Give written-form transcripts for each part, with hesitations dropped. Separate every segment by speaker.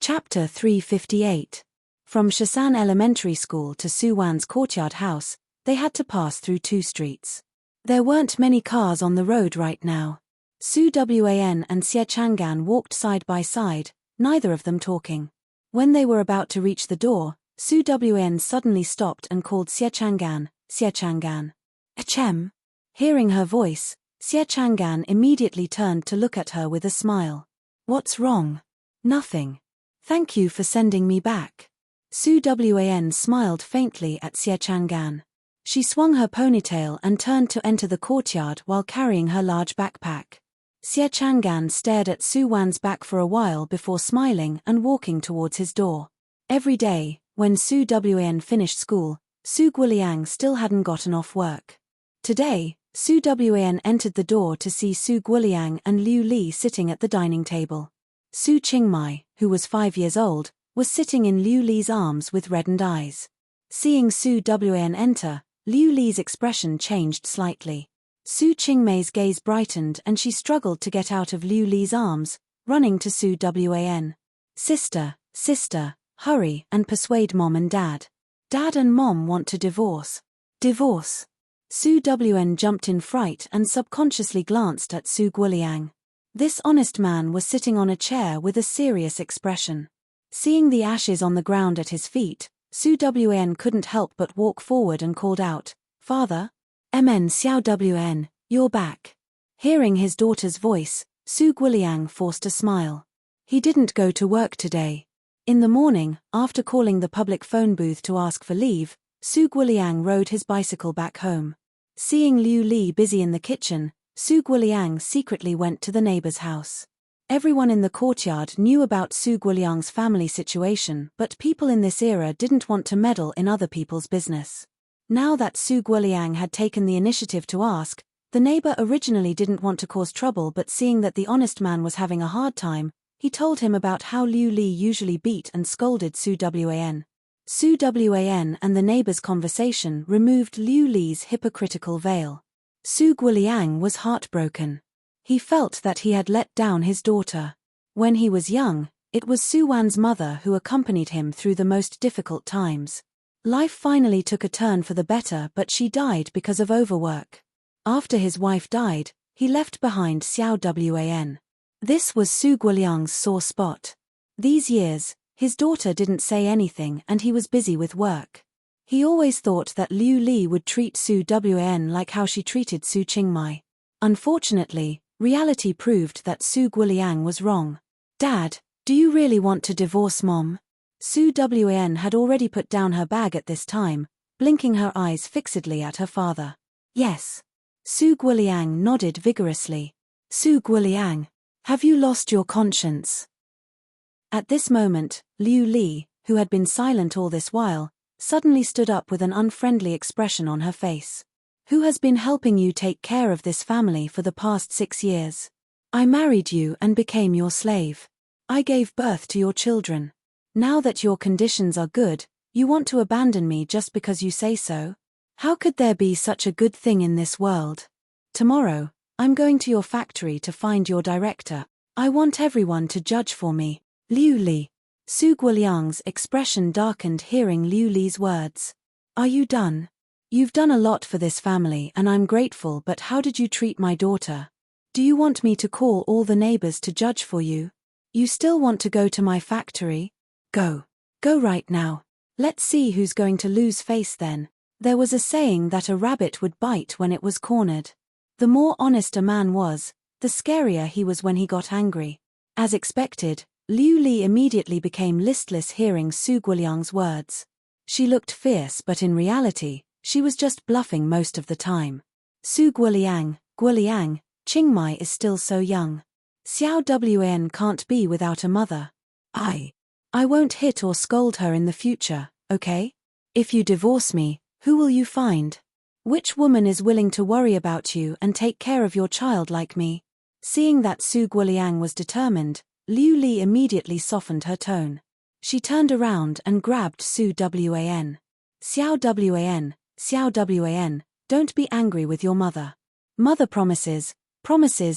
Speaker 1: Chapter 358. From Shasan Elementary School to Suwan's courtyard house, they had to pass through 2 streets. There weren't many cars on the road right now. Su Wan and Xie Chang'an walked side by side, neither of them talking. When they were about to reach the door, Su Wan suddenly stopped and called Xie Chang'an, Xie Chang'an. Achem. Hearing her voice, Xie Chang'an immediately turned to look at her with a smile. What's wrong? Nothing. Thank you for sending me back. Su Wan smiled faintly at Xie Chang'an. She swung her ponytail and turned to enter the courtyard while carrying her large backpack. Xie Chang'an stared at Su Wan's back for a while before smiling and walking towards his door. Every day, when Su Wan finished school, Su Guoliang still hadn't gotten off work. Today, Su Wan entered the door to see Su Guoliang and Liu Li sitting at the dining table. Su Qingmai, who was 5 years old, was sitting in Liu Li's arms with reddened eyes. Seeing Su Wan enter, Liu Li's expression changed slightly. Su Qingmei's gaze brightened and she struggled to get out of Liu Li's arms, running to Su Wan. Sister, hurry and persuade Mom and Dad. Dad and Mom want to divorce. Divorce? Su Wan jumped in fright and subconsciously glanced at Su Guoliang. This honest man was sitting on a chair with a serious expression. Seeing the ashes on the ground at his feet, Su Wan couldn't help but walk forward and called out, "Father? Mn Xiao Wan, you're back." Hearing his daughter's voice, Su Guoliang forced a smile. He didn't go to work today. In the morning, after calling the public phone booth to ask for leave, Su Guoliang rode his bicycle back home. Seeing Liu Li busy in the kitchen, Su Guoliang secretly went to the neighbor's house. Everyone in the courtyard knew about Su Guoliang's family situation, but people in this era didn't want to meddle in other people's business. Now that Su Guoliang had taken the initiative to ask, the neighbor originally didn't want to cause trouble, but seeing that the honest man was having a hard time, he told him about how Liu Li usually beat and scolded Su Wan. Su Wan and the neighbor's conversation removed Liu Li's hypocritical veil. Su Guoliang was heartbroken. He felt that he had let down his daughter. When he was young, it was Su Wan's mother who accompanied him through the most difficult times. Life finally took a turn for the better, but she died because of overwork. After his wife died, he left behind Xiao Wan. This was Su Guoliang's sore spot. These years, his daughter didn't say anything and he was busy with work. He always thought that Liu Li would treat Su Wan like how she treated Su Qingmai. Unfortunately, reality proved that Su Guoliang was wrong. "Dad, do you really want to divorce Mom?" Su Wan had already put down her bag at this time, blinking her eyes fixedly at her father. "Yes." Su Guoliang nodded vigorously. "Su Guoliang, have you lost your conscience?" At this moment, Liu Li, who had been silent all this while, suddenly stood up with an unfriendly expression on her face. "Who has been helping you take care of this family for the past 6 years? I married you and became your slave. I gave birth to your children. Now that your conditions are good, you want to abandon me just because you say so? How could there be such a good thing in this world? Tomorrow, I'm going to your factory to find your director. I want everyone to judge for me." Liu Li. Su Guoliang's expression darkened hearing Liu Li's words. "Are you done? You've done a lot for this family and I'm grateful, but how did you treat my daughter? Do you want me to call all the neighbors to judge for you? You still want to go to my factory? Go. Go right now. Let's see who's going to lose face then." There was a saying that a rabbit would bite when it was cornered. The more honest a man was, the scarier he was when he got angry. As expected, Liu Li immediately became listless hearing Su Guoliang's words. She looked fierce, but in reality, she was just bluffing most of the time. "Su Guoliang, Qingmai is still so young. Xiao Wan can't be without a mother. I won't hit or scold her in the future, okay? If you divorce me, who will you find? Which woman is willing to worry about you and take care of your child like me?" Seeing that Su Guoliang was determined, Liu Li immediately softened her tone. She turned around and grabbed Su Wan. Xiao Wan, don't be angry with your mother. Mother promises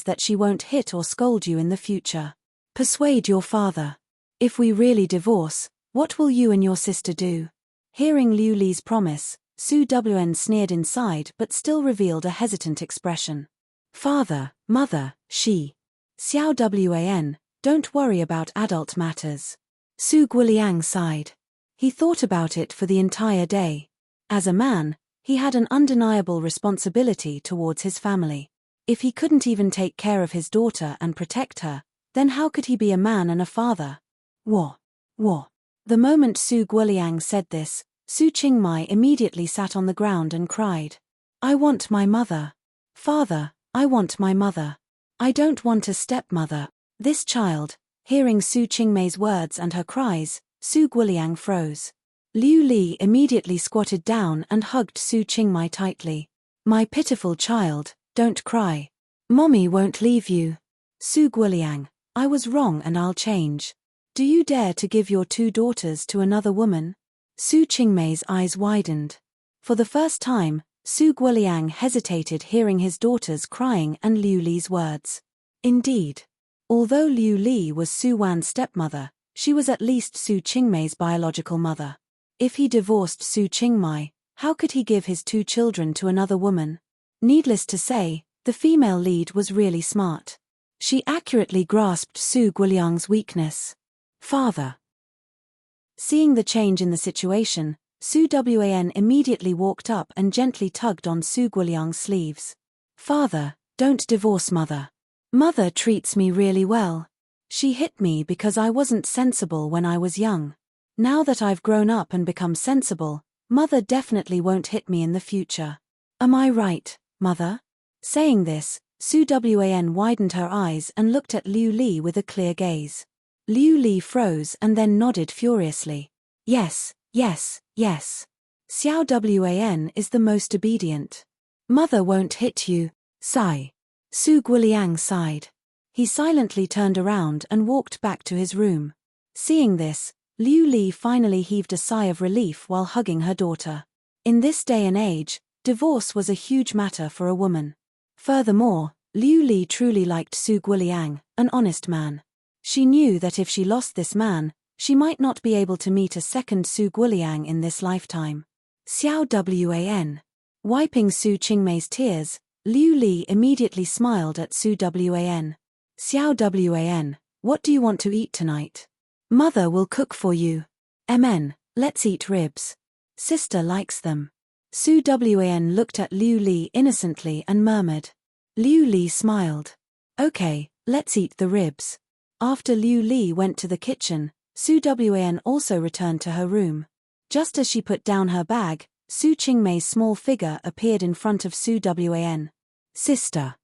Speaker 1: that she won't hit or scold you in the future. Persuade your father. If we really divorce, what will you and your sister do? Hearing Liu Li's promise, Su Wn sneered inside but still revealed a hesitant expression. Father, mother, she. Xiao Wan, don't worry about adult matters. Su Guoliang sighed. He thought about it for the entire day. As a man, he had an undeniable responsibility towards his family. If he couldn't even take care of his daughter and protect her, then how could he be a man and a father? What? The moment Su Guoliang said this, Su Qingmai immediately sat on the ground and cried. I want my mother. Father, I want my mother. I don't want a stepmother. This child, hearing Su Qingmei's words and her cries, Su Guoliang froze. Liu Li immediately squatted down and hugged Su Qingmai tightly. My pitiful child, don't cry. Mommy won't leave you. Su Guoliang, I was wrong and I'll change. Do you dare to give your 2 daughters to another woman? Su Qingmei's eyes widened. For the first time, Su Guoliang hesitated hearing his daughters crying and Liu Li's words. Indeed. Although Liu Li was Su Wan's stepmother, she was at least Su Qingmei's biological mother. If he divorced Su Qingmei, how could he give his 2 children to another woman? Needless to say, the female lead was really smart. She accurately grasped Su Guoliang's weakness. Father. Seeing the change in the situation, Su Wan immediately walked up and gently tugged on Su Guoliang's sleeves. Father, don't divorce mother. Mother treats me really well. She hit me because I wasn't sensible when I was young. Now that I've grown up and become sensible, mother definitely won't hit me in the future. Am I right, mother? Saying this, Su Wan widened her eyes and looked at Liu Li with a clear gaze. Liu Li froze and then nodded furiously. Yes. Xiao Wan is the most obedient. Mother won't hit you. Sigh. Su Guoliang sighed. He silently turned around and walked back to his room. Seeing this, Liu Li finally heaved a sigh of relief while hugging her daughter. In this day and age, divorce was a huge matter for a woman. Furthermore, Liu Li truly liked Su Guoliang, an honest man. She knew that if she lost this man, she might not be able to meet a second Su Guoliang in this lifetime. Xiao Wan. Wiping Su Qingmei's tears, Liu Li immediately smiled at Su Wan. Xiao Wan, what do you want to eat tonight? Mother will cook for you. Let's eat ribs. Sister likes them. Su Wan looked at Liu Li innocently and murmured. Liu Li smiled. Okay, let's eat the ribs. After Liu Li went to the kitchen, Su Wan also returned to her room. Just as she put down her bag, Su Qingmei's small figure appeared in front of Su Wan. Sister.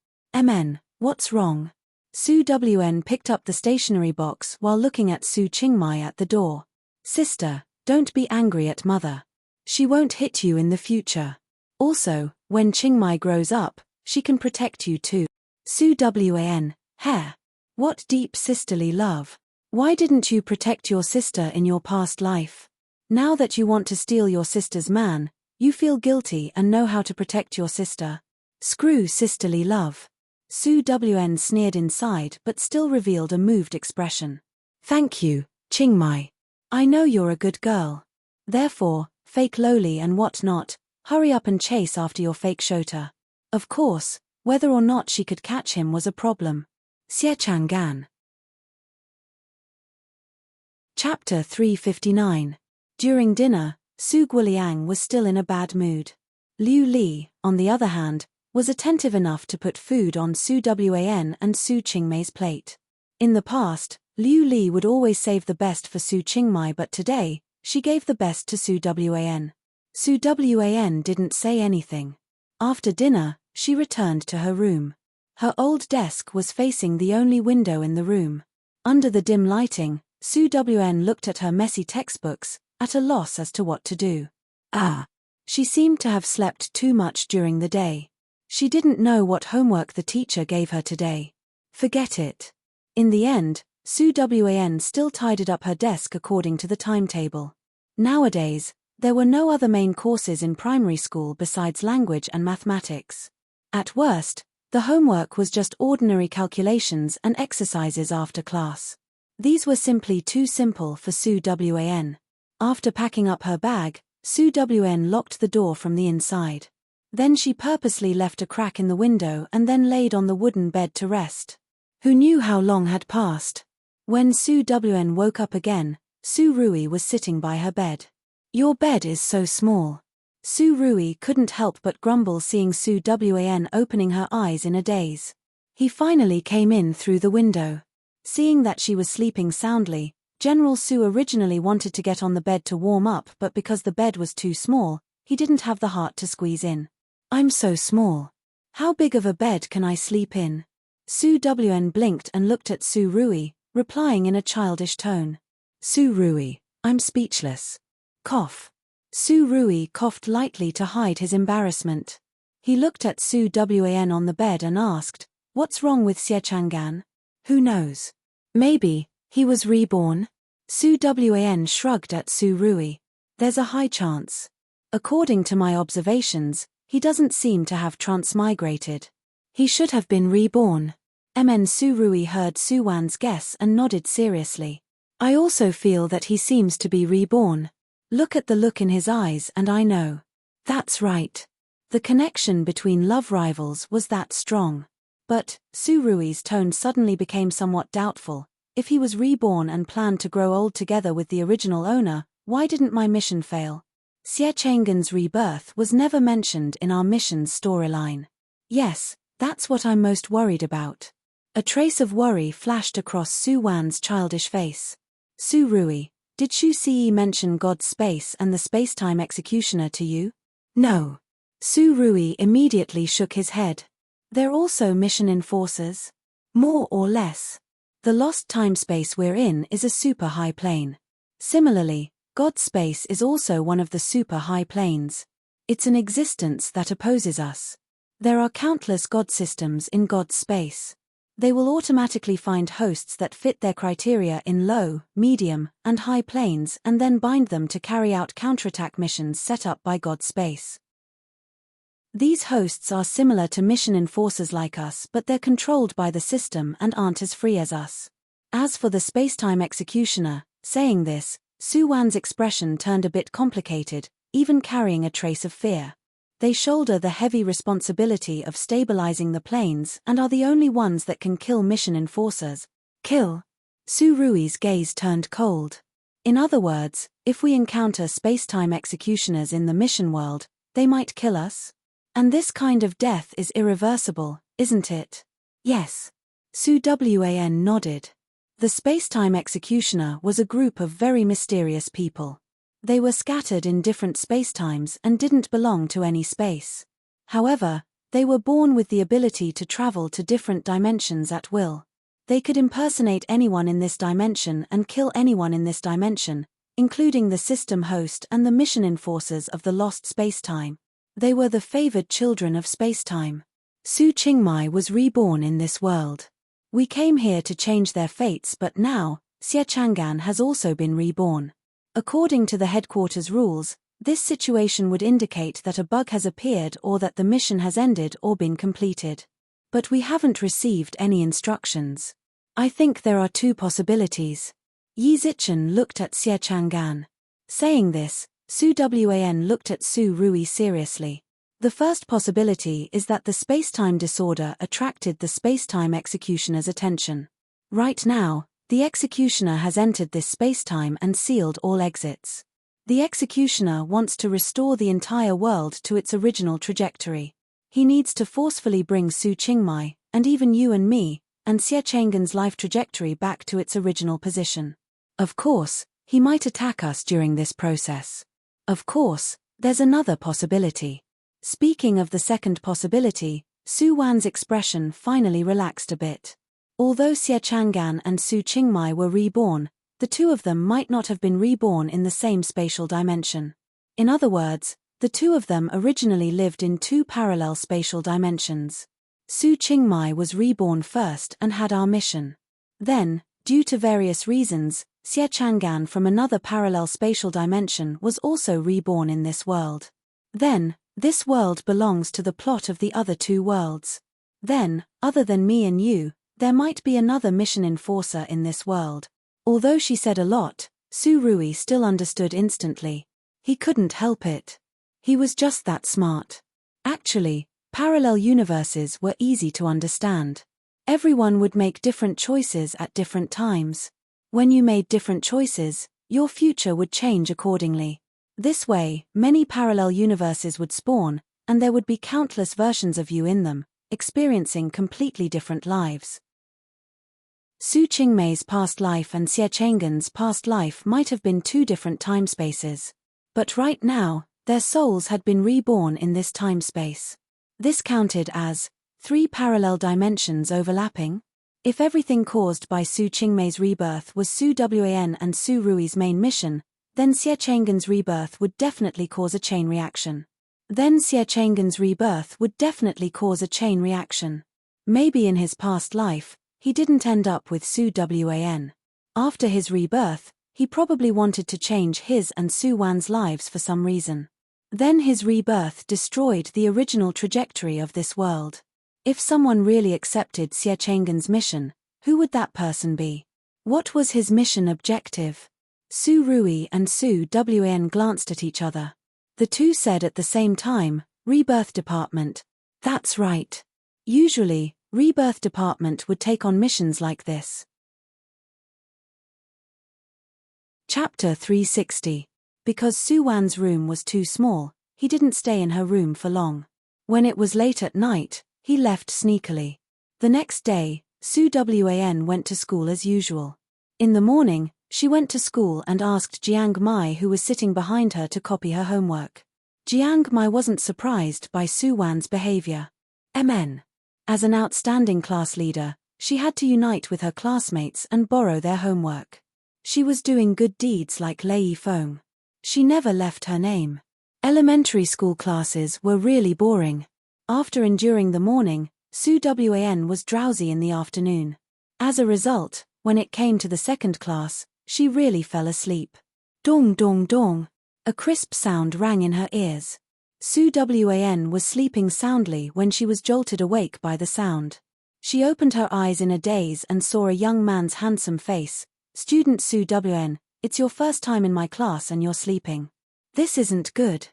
Speaker 1: What's wrong? Su Wan picked up the stationery box while looking at Su Qingmei at the door. Sister, don't be angry at mother. She won't hit you in the future. Also, when Qingmei grows up, she can protect you too. Su Wan, hair. What deep sisterly love. Why didn't you protect your sister in your past life? Now that you want to steal your sister's man, you feel guilty and know how to protect your sister. Screw sisterly love. Su Wan sneered inside but still revealed a moved expression. Thank you, Qingmei. I know you're a good girl. Therefore, fake lowly and whatnot, hurry up and chase after your fake shota. Of course, whether or not she could catch him was a problem. Xie Chang'an. Chapter 359. During dinner, Su Guoliang was still in a bad mood. Liu Li, on the other hand, was attentive enough to put food on Su Wan and Su Qingmei's plate. In the past, Liu Li would always save the best for Su Qingmei, but today, she gave the best to Su Wan. Su Wan didn't say anything. After dinner, she returned to her room. Her old desk was facing the only window in the room. Under the dim lighting, Su Wan looked at her messy textbooks, at a loss as to what to do. She seemed to have slept too much during the day. She didn't know what homework the teacher gave her today. Forget it. In the end, Su Wan still tidied up her desk according to the timetable. Nowadays, there were no other main courses in primary school besides language and mathematics. At worst, the homework was just ordinary calculations and exercises after class. These were simply too simple for Su Wan. After packing up her bag, Su Wan locked the door from the inside. Then she purposely left a crack in the window and then laid on the wooden bed to rest. Who knew how long had passed? When Su Wan woke up again, Su Rui was sitting by her bed. "Your bed is so small." Su Rui couldn't help but grumble, seeing Su Wan opening her eyes in a daze. He finally came in through the window. Seeing that she was sleeping soundly, General Su originally wanted to get on the bed to warm up, but because the bed was too small, he didn't have the heart to squeeze in. "I'm so small. How big of a bed can I sleep in?" Su Wan blinked and looked at Su Rui, replying in a childish tone. "Su Rui, I'm speechless." Cough. Su Rui coughed lightly to hide his embarrassment. He looked at Su Wan on the bed and asked, "What's wrong with Xiechangan?" "Who knows? Maybe he was reborn?" Su Wan shrugged at Su Rui. "There's a high chance. According to my observations, he doesn't seem to have transmigrated. He should have been reborn." Su Rui heard Su Wan's guess and nodded seriously. "I also feel that he seems to be reborn. Look at the look in his eyes and I know." "That's right." The connection between love rivals was that strong. But Su Rui's tone suddenly became somewhat doubtful. "If he was reborn and planned to grow old together with the original owner, why didn't my mission fail? Xiechangan's rebirth was never mentioned in our mission's storyline." "Yes, that's what I'm most worried about." A trace of worry flashed across Su Wan's childish face. "Su Rui, did Shu Ce mention God's space and the spacetime executioner to you?" "No." Su Rui immediately shook his head. "They're also mission enforcers?" "More or less. The lost time-space we're in is a super high plane. Similarly, God's space is also one of the super high planes. It's an existence that opposes us. There are countless God systems in God's space. They will automatically find hosts that fit their criteria in low, medium, and high planes and then bind them to carry out counterattack missions set up by God's space. These hosts are similar to mission enforcers like us, but they're controlled by the system and aren't as free as us." As for the spacetime executioner, saying this, Su Wan's expression turned a bit complicated, even carrying a trace of fear. "They shoulder the heavy responsibility of stabilizing the planes and are the only ones that can kill mission enforcers." "Kill?" Su Rui's gaze turned cold. "In other words, if we encounter spacetime executioners in the mission world, they might kill us? And this kind of death is irreversible, isn't it?" "Yes." Su Wan nodded. The spacetime executioner was a group of very mysterious people. They were scattered in different spacetimes and didn't belong to any space. However, they were born with the ability to travel to different dimensions at will. They could impersonate anyone in this dimension and kill anyone in this dimension, including the system host and the mission enforcers of the lost spacetime. They were the favored children of spacetime. Su Qingmai was reborn in this world. We came here to change their fates, but now, Xiechangan has also been reborn. According to the headquarters rules, this situation would indicate that a bug has appeared or that the mission has ended or been completed. But we haven't received any instructions. I think there are two possibilities. Yi Zichen looked at Xiechangan. Saying this, Su Wan looked at Su Rui seriously. The first possibility is that the spacetime disorder attracted the spacetime executioner's attention. Right now, the executioner has entered this spacetime and sealed all exits. The executioner wants to restore the entire world to its original trajectory. He needs to forcefully bring Su Qingmai, and even you and me, and Xiechangan's life trajectory back to its original position. Of course, he might attack us during this process. Of course, there's another possibility. Speaking of the second possibility, Su Wan's expression finally relaxed a bit. Although Xiechangan and Su Qingmai were reborn, the two of them might not have been reborn in the same spatial dimension. In other words, the two of them originally lived in two parallel spatial dimensions. Su Qingmai was reborn first and had our mission. Then, due to various reasons, Xiechangan from another parallel spatial dimension was also reborn in this world. Then, this world belongs to the plot of the other two worlds. Then, other than me and you, there might be another mission enforcer in this world. Although she said a lot, Su Rui still understood instantly. He couldn't help it. He was just that smart. Actually, parallel universes were easy to understand. Everyone would make different choices at different times. When you made different choices, your future would change accordingly. This way, many parallel universes would spawn, and there would be countless versions of you in them, experiencing completely different lives. Su Qingmei's past life and Xie Chenggen's past life might have been two different time spaces. But right now, their souls had been reborn in this time space. This counted as 3 parallel dimensions overlapping. If everything caused by Su Qingmei's rebirth was Su Wan and Su Rui's main mission, then Xie Chenggen's rebirth would definitely cause a chain reaction. Maybe in his past life, he didn't end up with Su Wan. After his rebirth, he probably wanted to change his and Su Wan's lives for some reason. Then his rebirth destroyed the original trajectory of this world. If someone really accepted Xie Chenggen's mission, who would that person be? What was his mission objective? Su Rui and Su Wan glanced at each other. The two said at the same time, Rebirth Department. That's right. Usually, Rebirth Department would take on missions like this. Chapter 360. Because Su Wan's room was too small, he didn't stay in her room for long. When it was late at night, he left sneakily. The next day, Su Wan went to school as usual. In the morning, she went to school and asked Jiang Mai, who was sitting behind her, to copy her homework. Jiang Mai wasn't surprised by Su Wan's behavior. As an outstanding class leader, she had to unite with her classmates and borrow their homework. She was doing good deeds like Lei Feng. She never left her name. Elementary school classes were really boring. After enduring the morning, Su Wan was drowsy in the afternoon. As a result, when it came to the second class, she really fell asleep. Dong dong dong. A crisp sound rang in her ears. Su Wan was sleeping soundly when she was jolted awake by the sound. She opened her eyes in a daze and saw a young man's handsome face. Student Su Wan, it's your first time in my class and you're sleeping. This isn't good.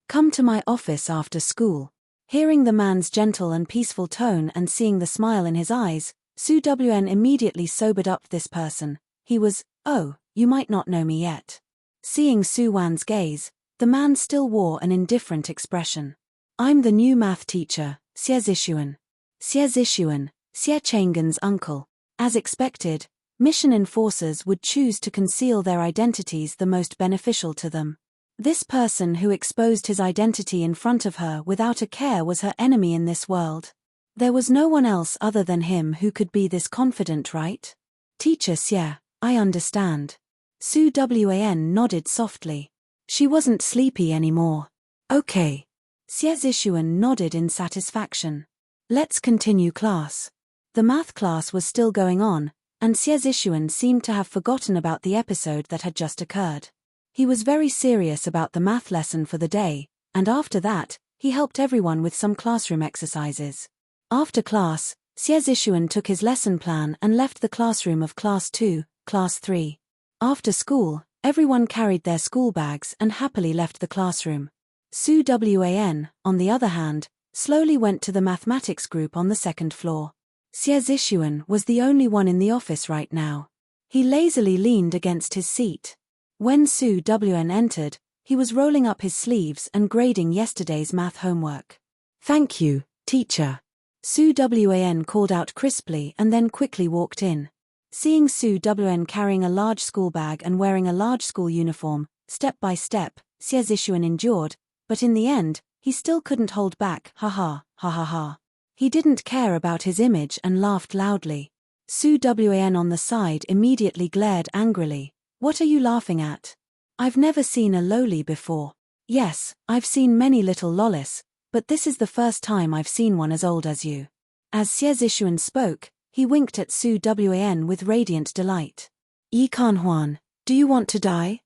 Speaker 1: Come to my office after school. Hearing the man's gentle and peaceful tone and seeing the smile in his eyes, Su Wan immediately sobered up. This person, he was, oh, you might not know me yet. Seeing Su Wan's gaze, the man still wore an indifferent expression. I'm the new math teacher, Xie Zishuan. Xie Chenggen's uncle. As expected, mission enforcers would choose to conceal their identities the most beneficial to them. This person who exposed his identity in front of her without a care was her enemy in this world. There was no one else other than him who could be this confident, right? Teacher Xie, I understand. Su Wan nodded softly. She wasn't sleepy anymore. Okay. Xie Zishuan nodded in satisfaction. Let's continue class. The math class was still going on, and Xie Zishuan seemed to have forgotten about the episode that had just occurred. He was very serious about the math lesson for the day, and after that, he helped everyone with some classroom exercises. After class, Xie Zishuan took his lesson plan and left the classroom of Class 2, Class 3. After school, everyone carried their school bags and happily left the classroom. Su Wan, on the other hand, slowly went to the mathematics group on the second floor. Xie Zishuan was the only one in the office right now. He lazily leaned against his seat. When Su Wan entered, he was rolling up his sleeves and grading yesterday's math homework. Thank you, teacher. Su Wan called out crisply and then quickly walked in. Seeing Su Wan carrying a large school bag and wearing a large school uniform, step by step, Xie Zishuan endured, but in the end, he still couldn't hold back. Ha ha, ha ha ha. He didn't care about his image and laughed loudly. Su Wan on the side immediately glared angrily. What are you laughing at? I've never seen a loli before. Yes, I've seen many little lolis, but this is the first time I've seen one as old as you. As Xie Zishuan spoke, he winked at Su Wan with radiant delight. Yi Kanhuan, do you want to die?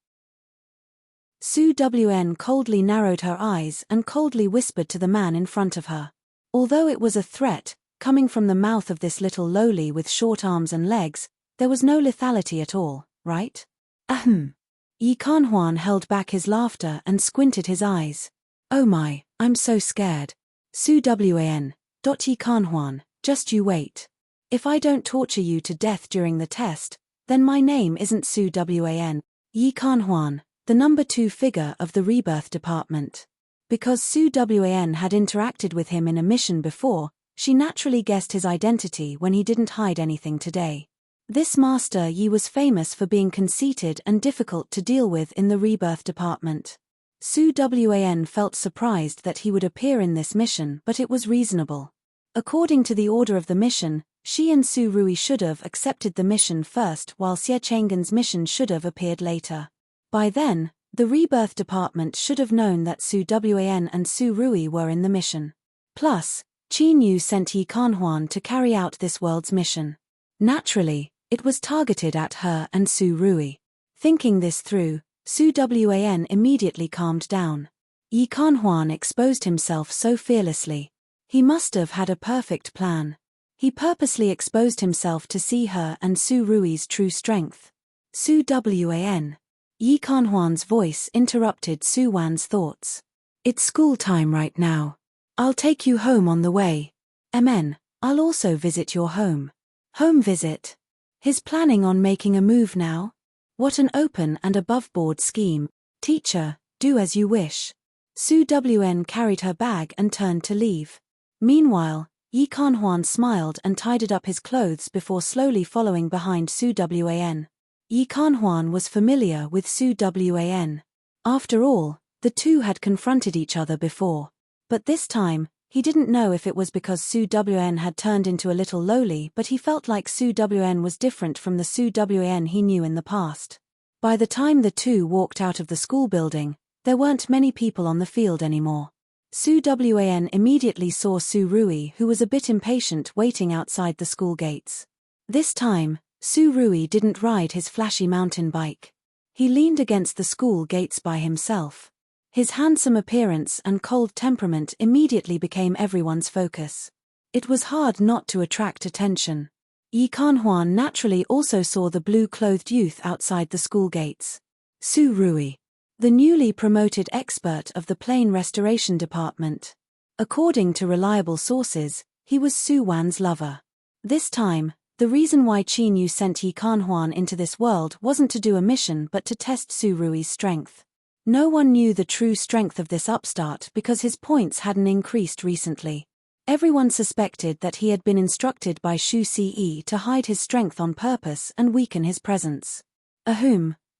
Speaker 1: Su Wan coldly narrowed her eyes and coldly whispered to the man in front of her. Although it was a threat, coming from the mouth of this little loli with short arms and legs, there was no lethality at all. right? Ahem. Yi Kanhuan held back his laughter and squinted his eyes. Oh my, I'm so scared. Su Wan. Yi Kanhuan, just you wait. If I don't torture you to death during the test, then my name isn't Su Wan. Yi Kanhuan, the number 2 figure of the rebirth department. Because Su Wan had interacted with him in a mission before, she naturally guessed his identity when he didn't hide anything today. This Master Yi was famous for being conceited and difficult to deal with in the rebirth department. Su Wan felt surprised that he would appear in this mission, but it was reasonable. According to the order of the mission, she and Su Rui should have accepted the mission first, while Xie Chenggen's mission should have appeared later. By then, the rebirth department should have known that Su Wan and Su Rui were in the mission. Plus, Qin Yu sent Yi Kanhuan to carry out this world's mission. Naturally, it was targeted at her and Su Rui. Thinking this through, Su Wan immediately calmed down. Yi Kanhuan exposed himself so fearlessly. He must have had a perfect plan. He purposely exposed himself to see her and Su Rui's true strength. Su Wan. Yi Kanhuan's voice interrupted Su Wan's thoughts. It's school time right now. I'll take you home on the way. I'll also visit your home. Home visit? He's planning on making a move now? What an open and above-board scheme. Teacher, do as you wish. Su Wan carried her bag and turned to leave. Meanwhile, Yi Kanhuan smiled and tidied up his clothes before slowly following behind Su Wan. Yi Kanhuan was familiar with Su Wan. After all, the two had confronted each other before. But this time, he didn't know if it was because Su Wan had turned into a little lowly, but he felt like Su Wan was different from the Su Wan he knew in the past. By the time the two walked out of the school building, there weren't many people on the field anymore. Su Wan immediately saw Su Rui, who was a bit impatient waiting outside the school gates. This time, Su Rui didn't ride his flashy mountain bike. He leaned against the school gates by himself. His handsome appearance and cold temperament immediately became everyone's focus. It was hard not to attract attention. Yi Kanhuan naturally also saw the blue-clothed youth outside the school gates. Su Rui, the newly promoted expert of the plane restoration department. According to reliable sources, he was Su Wan's lover. This time, the reason why Qin Yu sent Yi Kanhuan into this world wasn't to do a mission but to test Su Rui's strength. No one knew the true strength of this upstart because his points hadn't increased recently. Everyone suspected that he had been instructed by Shu Ce to hide his strength on purpose and weaken his presence.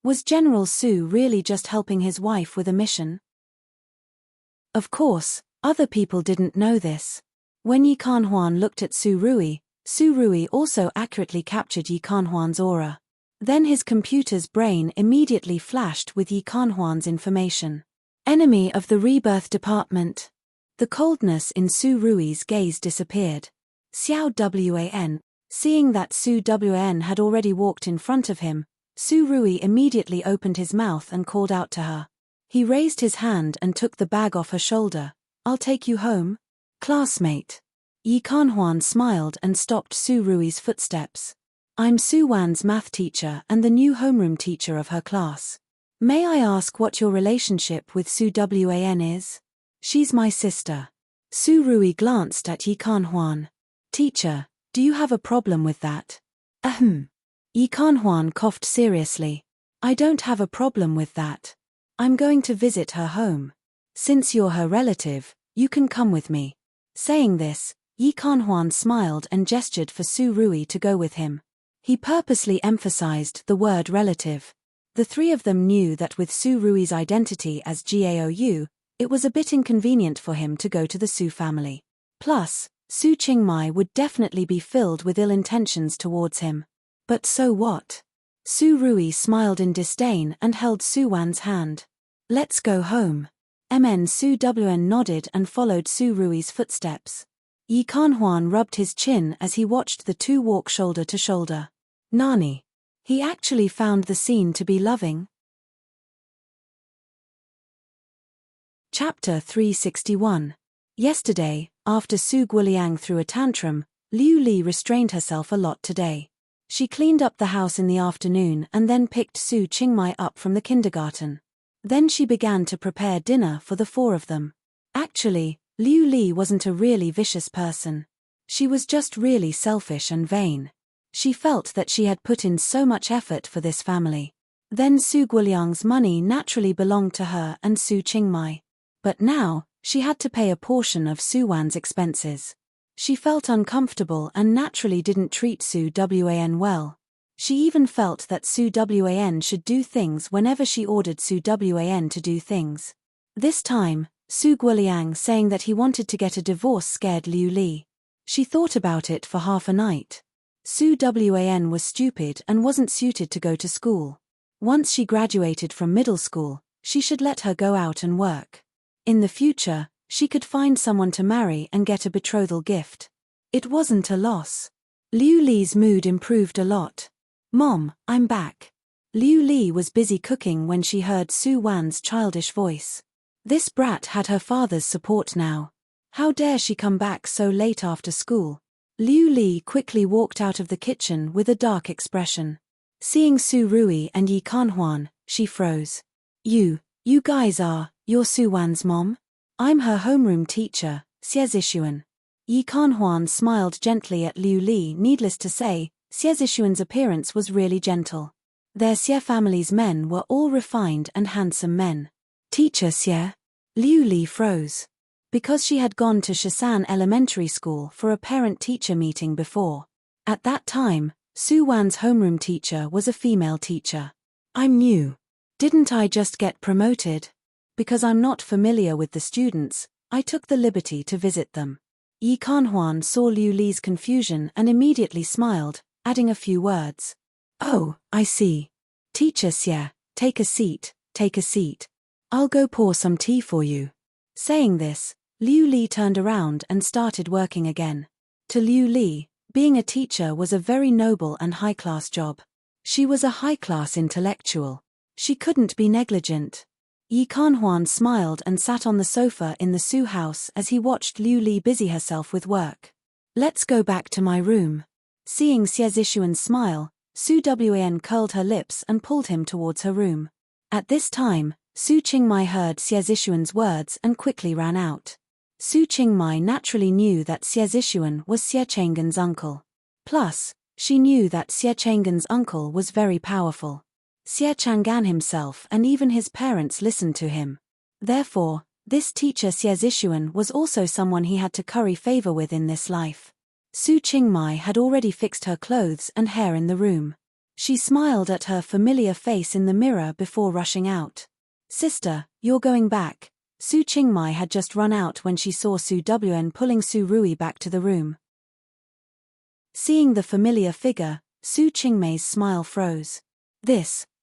Speaker 1: Was General Su really just helping his wife with a mission? Of course, other people didn't know this. When Yi Kanhuan looked at Su Rui also accurately captured Yi Kanhuan's aura. Then his computer's brain immediately flashed with Yi Kanhuan's information. Enemy of the rebirth department. The coldness in Su Rui's gaze disappeared. Xiao Wan. Seeing that Su Wan had already walked in front of him, Su Rui immediately opened his mouth and called out to her. He raised his hand and took the bag off her shoulder. I'll take you home. Classmate. Yi Kanhuan smiled and stopped Su Rui's footsteps. I'm Su Wan's math teacher and the new homeroom teacher of her class. May I ask what your relationship with Su Wan is? She's my sister. Su Rui glanced at Yi Kanhuan. Teacher, do you have a problem with that? Yi Kanhuan coughed seriously. I don't have a problem with that. I'm going to visit her home. Since you're her relative, you can come with me. Saying this, Yi Kanhuan smiled and gestured for Su Rui to go with him. He purposely emphasized the word relative. The three of them knew that with Su Rui's identity as Gaou, it was a bit inconvenient for him to go to the Su family. Plus, Su Qingmai would definitely be filled with ill intentions towards him. But so what? Su Rui smiled in disdain and held Su Wan's hand. Let's go home. Su Wan nodded and followed Su Rui's footsteps. Yi Kanhuan rubbed his chin as he watched the two walk shoulder to shoulder. Nani. He actually found the scene to be loving. Chapter 361. Yesterday, after Su Guoliang threw a tantrum, Liu Li restrained herself a lot today. She cleaned up the house in the afternoon and then picked Su Qingmai up from the kindergarten. Then she began to prepare dinner for the four of them. Actually, Liu Li wasn't a really vicious person. She was just really selfish and vain. She felt that she had put in so much effort for this family. Then Su Guoliang's money naturally belonged to her and Su Qingmai. But now, she had to pay a portion of Su Wan's expenses. She felt uncomfortable and naturally didn't treat Su Wan well. She even felt that Su Wan should do things whenever she ordered Su Wan to do things. This time, Su Guoliang saying that he wanted to get a divorce scared Liu Li. She thought about it for half a night. Su Wan was stupid and wasn't suited to go to school. Once she graduated from middle school, she should let her go out and work. In the future, she could find someone to marry and get a betrothal gift. It wasn't a loss. Liu Li's mood improved a lot. "Mom, I'm back." Liu Li was busy cooking when she heard Su Wan's childish voice. This brat had her father's support now. How dare she come back so late after school? Liu Li quickly walked out of the kitchen with a dark expression. Seeing Su Rui and Yi Kanhuan, she froze. You guys you're Su Wan's mom? I'm her homeroom teacher, Xie Zixuan." Yi Kanhuan smiled gently at Liu Li. Needless to say, Xie Zixuan's appearance was really gentle. Their Xie family's men were all refined and handsome men. "Teacher Xie?" Liu Li froze. Because she had gone to Shisan Elementary School for a parent-teacher meeting before. At that time, Su Wan's homeroom teacher was a female teacher. "I'm new. Didn't I just get promoted? Because I'm not familiar with the students, I took the liberty to visit them." Yi Kanhuan saw Liu Li's confusion and immediately smiled, adding a few words. "Oh, I see. Teacher Xie, take a seat, take a seat. I'll go pour some tea for you." Saying this, Liu Li turned around and started working again. To Liu Li, being a teacher was a very noble and high-class job. She was a high-class intellectual. She couldn't be negligent. Yi Kanhuan smiled and sat on the sofa in the Su house as he watched Liu Li busy herself with work. "Let's go back to my room." Seeing Xie Zixuan's smile, Su Wan curled her lips and pulled him towards her room. At this time, Su Qingmai heard Xie Zixuan's words and quickly ran out. Su Qingmai naturally knew that Xie Zixuan was Xie Chang'an's uncle. Plus, she knew that Xie Chang'an's uncle was very powerful. Xie Chang'an himself and even his parents listened to him. Therefore, this teacher Xie Zixuan was also someone he had to curry favor with in this life. Su Qingmai had already fixed her clothes and hair in the room. She smiled at her familiar face in the mirror before rushing out. "Sister, you're going back." Su Qingmai had just run out when she saw Su Wan pulling Su Rui back to the room. Seeing the familiar figure, Su Qingmei's smile froze.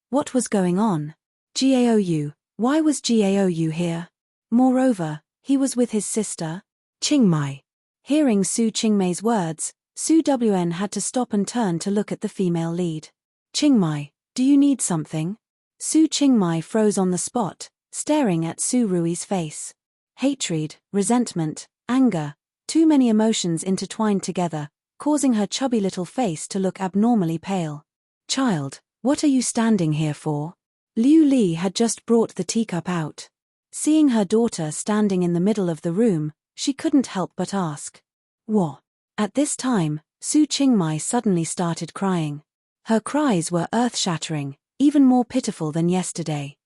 Speaker 1: What was going on? Gaou, why was Gaou here? Moreover, he was with his sister, Qingmai. Hearing Su Qingmei's words, Su Wan had to stop and turn to look at the female lead. "Qingmai, do you need something?" Su Qingmai froze on the spot, staring at Su Rui's face. Hatred, resentment, anger, too many emotions intertwined together, causing her chubby little face to look abnormally pale. "Child, what are you standing here for?" Liu Li had just brought the teacup out. Seeing her daughter standing in the middle of the room, she couldn't help but ask. "What?" At this time, Su Qingmai suddenly started crying. Her cries were earth-shattering, even more pitiful than yesterday.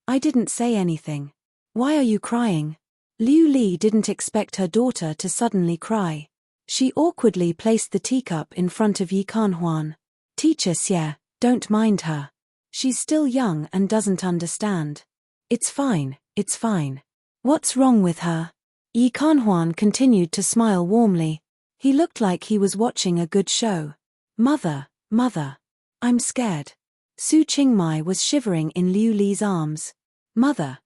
Speaker 1: I didn't say anything. Why are you crying?" Liu Li didn't expect her daughter to suddenly cry. She awkwardly placed the teacup in front of Yi Kanhuan. "Teacher Xie, don't mind her. She's still young and doesn't understand. It's fine, it's fine. What's wrong with her?" Yi Kanhuan continued to smile warmly. He looked like he was watching a good show. Mother, I'm scared." Su Qingmai was shivering in Liu Li's arms. Mother,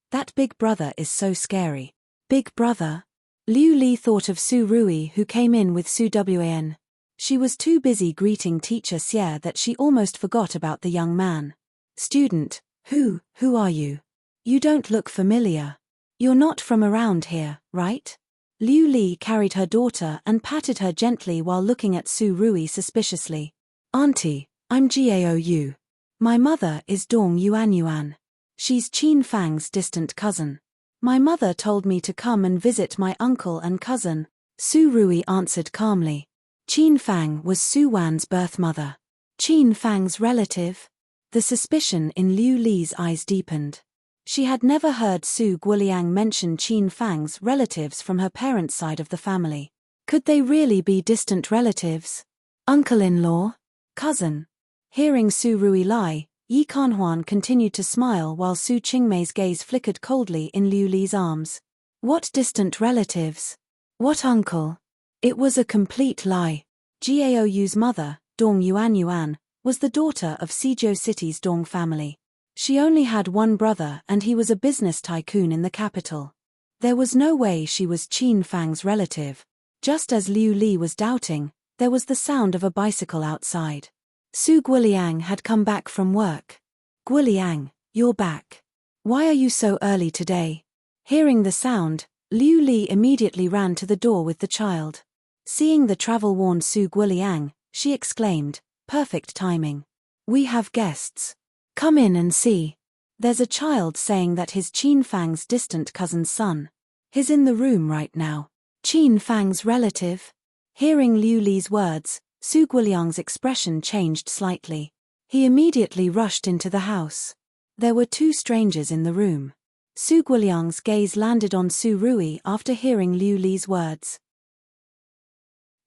Speaker 1: that big brother is so scary." "Big brother?" Liu Li thought of Su Rui who came in with Su Wan. She was too busy greeting teacher Xie that she almost forgot about the young man. "Student, who are you? You don't look familiar. You're not from around here, right?" Liu Li carried her daughter and patted her gently while looking at Su Rui suspiciously. Auntie, I'm Gaou. My mother is Dong Yuan. She's Qin Fang's distant cousin. My mother told me to come and visit my uncle and cousin, Su Rui answered calmly. Qin Fang was Su Wan's birth mother. Qin Fang's relative? The suspicion in Liu Li's eyes deepened. She had never heard Su Guoliang mention Qin Fang's relatives from her parents' side of the family. Could they really be distant relatives? Uncle-in-law? Cousin? Hearing Su Rui lie, Yi Kanhuan continued to smile while Su Qingmei's gaze flickered coldly in Liu Li's arms. What distant relatives? What uncle? It was a complete lie. Gaou's mother, Dong Yuan, was the daughter of Suzhou City's Dong family. She only had one brother and he was a business tycoon in the capital. There was no way she was Qin Fang's relative. Just as Liu Li was doubting, there was the sound of a bicycle outside. Su Guoliang had come back from work. Guoliang, you're back. Why are you so early today? Hearing the sound, Liu Li immediately ran to the door with the child. Seeing the travel-worn Su Guoliang, she exclaimed, perfect timing. We have guests. Come in and see. There's a child saying that he's Qin Fang's distant cousin's son. He's in the room right now. Qin Fang's relative? Hearing Liu Li's words, Su Guoliang's expression changed slightly. He immediately rushed into the house. There were two strangers in the room. Su Guoliang's gaze landed on Su Rui after hearing Liu Li's words.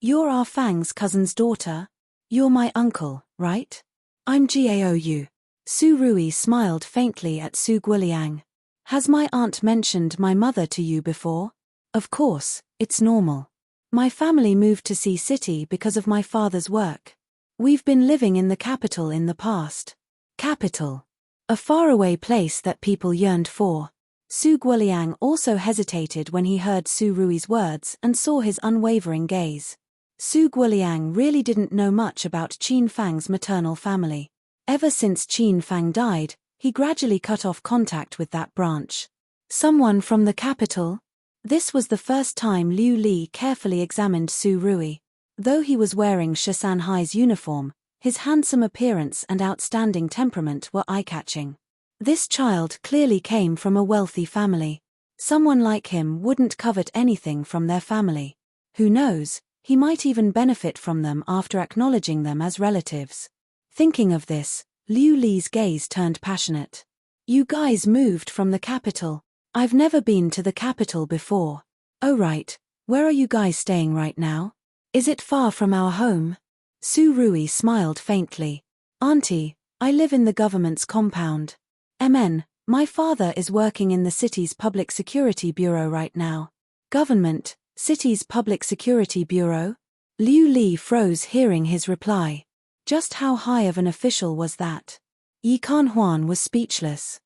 Speaker 1: You're our Fang's cousin's daughter? You're my uncle, right? I'm Gaou. Su Rui smiled faintly at Su Guoliang. Has my aunt mentioned my mother to you before? Of course, it's normal. My family moved to Sea City because of my father's work. We've been living in the capital in the past. Capital. A faraway place that people yearned for. Su Guoliang also hesitated when he heard Su Rui's words and saw his unwavering gaze. Su Guoliang really didn't know much about Qin Fang's maternal family. Ever since Qin Fang died, he gradually cut off contact with that branch. Someone from the capital? This was the first time Liu Li carefully examined Su Rui. Though he was wearing Shisan Hai's uniform, his handsome appearance and outstanding temperament were eye-catching. This child clearly came from a wealthy family. Someone like him wouldn't covet anything from their family. Who knows, he might even benefit from them after acknowledging them as relatives. Thinking of this, Liu Li's gaze turned passionate. You guys moved from the capital. I've never been to the capital before. Oh right, where are you guys staying right now? Is it far from our home? Su Rui smiled faintly. Auntie, I live in the government's compound. My father is working in the city's public security bureau right now. Government, city's public security bureau? Liu Li froze hearing his reply. Just how high of an official was that? Yi Kanhuan was speechless.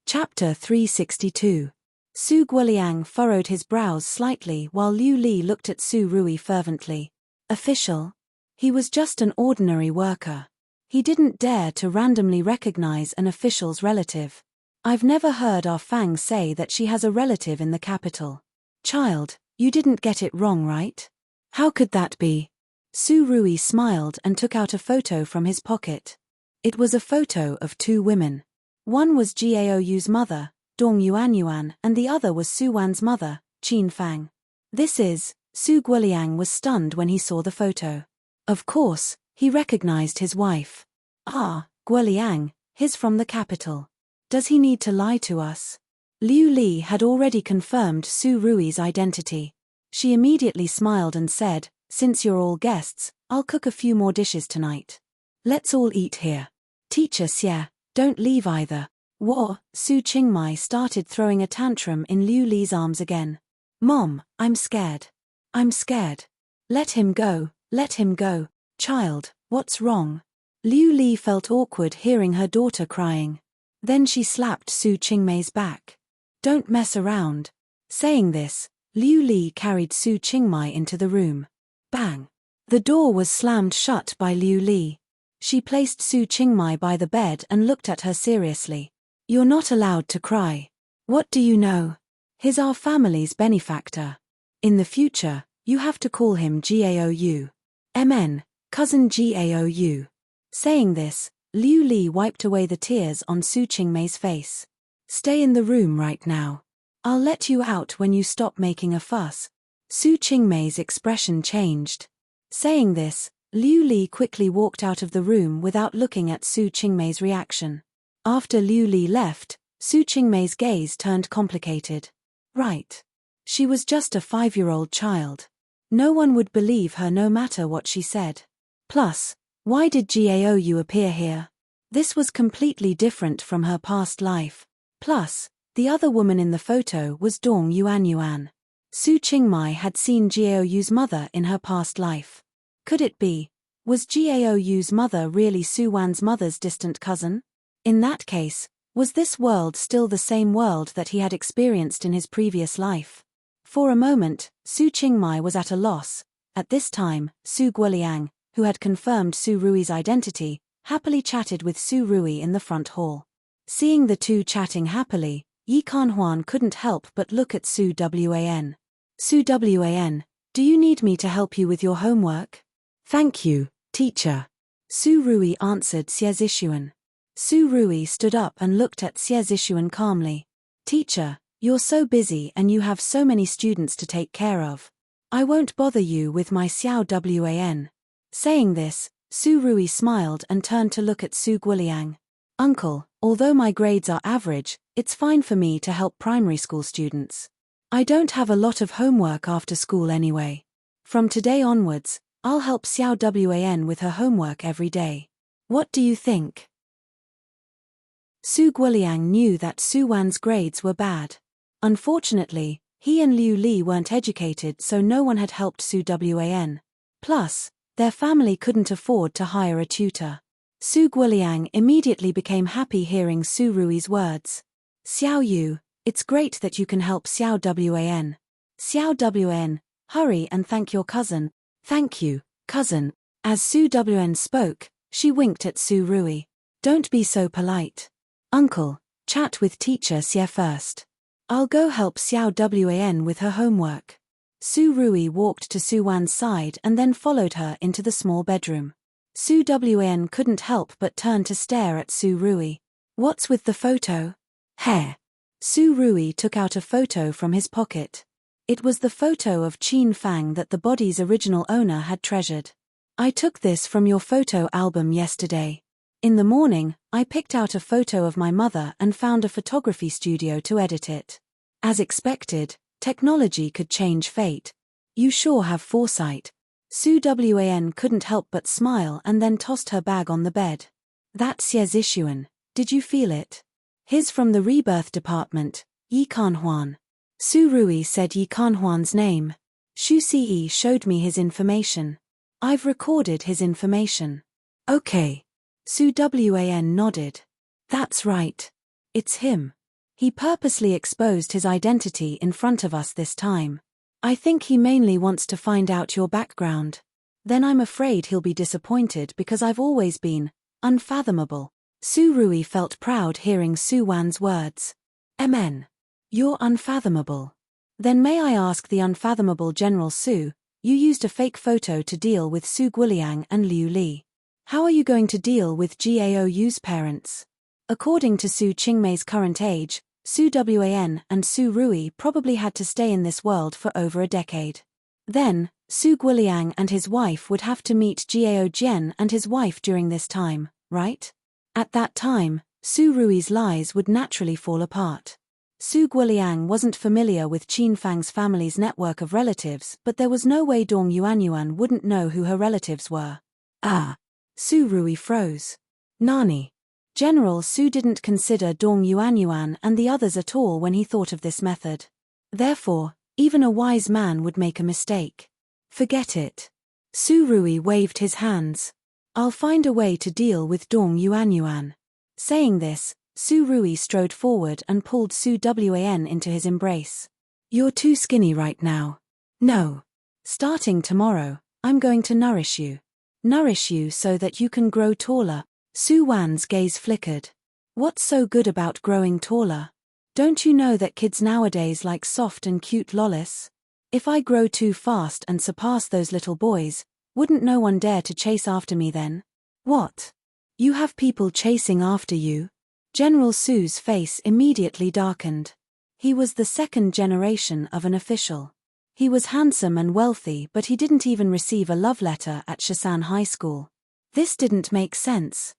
Speaker 1: Chapter 362. Su Guoliang furrowed his brows slightly while Liu Li looked at Su Rui fervently. Official? He was just an ordinary worker. He didn't dare to randomly recognize an official's relative. I've never heard our Fang say that she has a relative in the capital. Child, you didn't get it wrong, right? How could that be? Su Rui smiled and took out a photo from his pocket. It was a photo of two women. One was Gaou's mother, Dong Yuan, and the other was Su Wan's mother, Qin Fang. Su Guoliang was stunned when he saw the photo. Of course, he recognized his wife. Ah, Guoliang, he's from the capital. Does he need to lie to us? Liu Li had already confirmed Su Rui's identity. She immediately smiled and said, since you're all guests, I'll cook a few more dishes tonight. Let's all eat here. Teacher Xie, don't leave either. Su Qingmei started throwing a tantrum in Liu Li's arms again. Mom, I'm scared. I'm scared. Let him go, let him go. Child, what's wrong? Liu Li felt awkward hearing her daughter crying. Then she slapped Su Qingmei's back. Don't mess around. Saying this, Liu Li carried Su Qingmei into the room. Bang! The door was slammed shut by Liu Li. She placed Su Qingmei by the bed and looked at her seriously. You're not allowed to cry. What do you know? He's our family's benefactor. In the future, you have to call him Gaou. MN, cousin Gaou. Saying this, Liu Li wiped away the tears on Su Qingmei's face. Stay in the room right now. I'll let you out when you stop making a fuss. Su Qingmei's expression changed. Saying this, Liu Li quickly walked out of the room without looking at Su Qingmei's reaction. After Liu Li left, Su Qingmei's gaze turned complicated. Right. She was just a 5-year-old child. No one would believe her no matter what she said. Plus, why did Gaou appear here? This was completely different from her past life. Plus, the other woman in the photo was Dong Yuanyuan. Su Qingmei had seen Gaou's mother in her past life. Could it be? Was Gaou's mother really Su Wan's mother's distant cousin? In that case, was this world still the same world that he had experienced in his previous life? For a moment, Su Qingmei was at a loss. At this time, Su Guoliang, who had confirmed Su Rui's identity, happily chatted with Su Rui in the front hall. Seeing the two chatting happily, Yi Kanhuan couldn't help but look at Su Wan. Su Wan, do you need me to help you with your homework? Thank you, teacher. Su Rui answered Xie Zishuan. Su Rui stood up and looked at Xie Zishuan calmly. Teacher, you're so busy and you have so many students to take care of. I won't bother you with my Xiao Wan. Saying this, Su Rui smiled and turned to look at Su Guoliang. Uncle, although my grades are average, it's fine for me to help primary school students. I don't have a lot of homework after school anyway. From today onwards, I'll help Xiao Wan with her homework every day. What do you think? Su Guoliang knew that Su Wan's grades were bad. Unfortunately, he and Liu Li weren't educated, so no one had helped Su Wan. Plus, their family couldn't afford to hire a tutor. Su Guoliang immediately became happy hearing Su Rui's words. Xiao Yu, it's great that you can help Xiao Wan. Xiao Wan, hurry and thank your cousin. Thank you, cousin. As Su Wan spoke, she winked at Su Rui. Don't be so polite. Uncle, chat with teacher Xie first. I'll go help Xiao Wan with her homework. Su Rui walked to Su Wan's side and then followed her into the small bedroom. Su Wan couldn't help but turn to stare at Su Rui. What's with the photo? Hair. Su Rui took out a photo from his pocket. It was the photo of Qin Fang that the body's original owner had treasured. I took this from your photo album yesterday. In the morning, I picked out a photo of my mother and found a photography studio to edit it. As expected, technology could change fate. You sure have foresight. Su Wan couldn't help but smile and then tossed her bag on the bed. That's Xie Zishuan, did you feel it? He's from the rebirth department, Yi Kanhuan. Su Rui said Yi Kanhuan's name. Shu Ce showed me his information. I've recorded his information. Okay. Su Wan nodded. That's right. It's him. He purposely exposed his identity in front of us this time. I think he mainly wants to find out your background. Then I'm afraid he'll be disappointed because I've always been unfathomable. Su Rui felt proud hearing Su Wan's words. Amen. You're unfathomable. Then may I ask the unfathomable General Su, you used a fake photo to deal with Su Guoliang and Liu Li. How are you going to deal with Gaou's parents? According to Su Qingmei's current age, Su Wan and Su Rui probably had to stay in this world for over a decade. Then, Su Guoliang and his wife would have to meet Gao Jian and his wife during this time, right? At that time, Su Rui's lies would naturally fall apart. Su Guoliang wasn't familiar with Qin Fang's family's network of relatives, but there was no way Dong Yuanyuan wouldn't know who her relatives were. Ah! Su Rui froze. Nani? General Su didn't consider Dong Yuanyuan and the others at all when he thought of this method. Therefore, even a wise man would make a mistake. Forget it. Su Rui waved his hands. I'll find a way to deal with Dong Yuanyuan. Saying this, Su Rui strode forward and pulled Su Wan into his embrace. You're too skinny right now. No. Starting tomorrow, I'm going to nourish you. Nourish you so that you can grow taller. Su Wan's gaze flickered. What's so good about growing taller? Don't you know that kids nowadays like soft and cute lollies? If I grow too fast and surpass those little boys, wouldn't no one dare to chase after me then? What? You have people chasing after you? General Su's face immediately darkened. He was the second generation of an official. He was handsome and wealthy, but he didn't even receive a love letter at Shasan High School. This didn't make sense.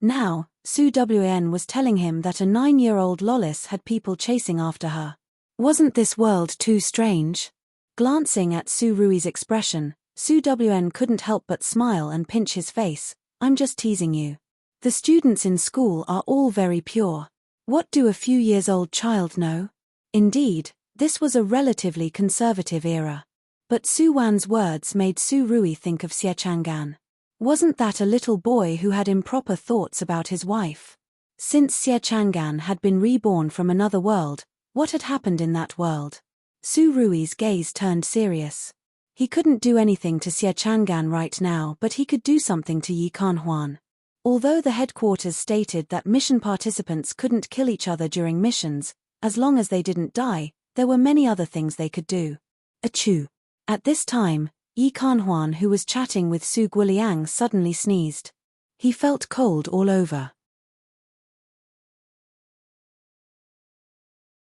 Speaker 1: Now, Su Wan was telling him that a 9-year-old lollis had people chasing after her. Wasn't this world too strange? Glancing at Su Rui's expression, Su Wan couldn't help but smile and pinch his face. I'm just teasing you. The students in school are all very pure. What do a few years old child know? Indeed, this was a relatively conservative era. But Su Wan's words made Su Rui think of Xie Chang'an. Wasn't that a little boy who had improper thoughts about his wife? Since Xie Chang'an had been reborn from another world, what had happened in that world? Su Rui's gaze turned serious. He couldn't do anything to Xie Chang'an right now, but he could do something to Yi Kanhuan. Although the headquarters stated that mission participants couldn't kill each other during missions, as long as they didn't die, there were many other things they could do. Achoo! At this time, Yi Kanhuan, who was chatting with Su Guoliang, suddenly sneezed. He felt cold all over.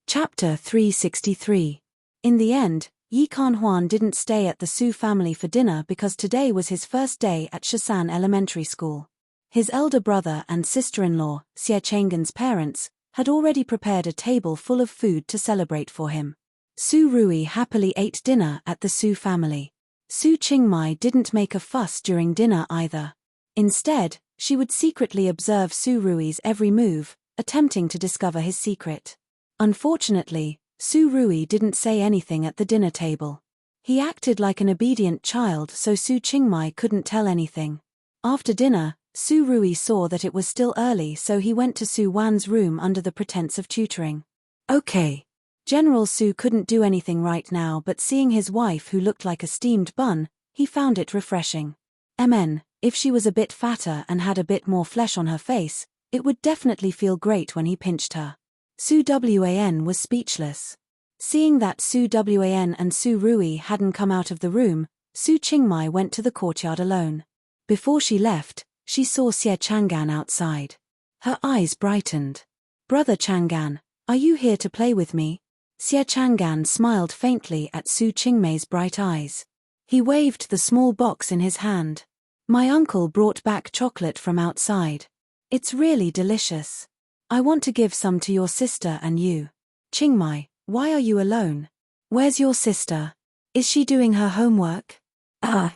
Speaker 1: Chapter 363. In the end, Yi Kanhuan didn't stay at the Su family for dinner because today was his first day at Shasan Elementary School. His elder brother and sister-in-law, Xie Chang'an's parents, had already prepared a table full of food to celebrate for him. Su Rui happily ate dinner at the Su family. Su Qingmai didn't make a fuss during dinner either. Instead, she would secretly observe Su Rui's every move, attempting to discover his secret. Unfortunately, Su Rui didn't say anything at the dinner table. He acted like an obedient child, so Su Qingmai couldn't tell anything. After dinner, Su Rui saw that it was still early, so he went to Su Wan's room under the pretense of tutoring. Okay. General Su couldn't do anything right now, but seeing his wife who looked like a steamed bun, he found it refreshing. If she was a bit fatter and had a bit more flesh on her face, it would definitely feel great when he pinched her. Su Wan was speechless. Seeing that Su Wan and Su Rui hadn't come out of the room, Su Qingmai went to the courtyard alone. Before she left, she saw Xie Chang'an outside. Her eyes brightened. Brother Chang'an, are you here to play with me? Xie Chang'an smiled faintly at Su Qingmei's bright eyes. He waved the small box in his hand. My uncle brought back chocolate from outside. It's really delicious. I want to give some to your sister and you. Qingmei, why are you alone? Where's your sister? Is she doing her homework?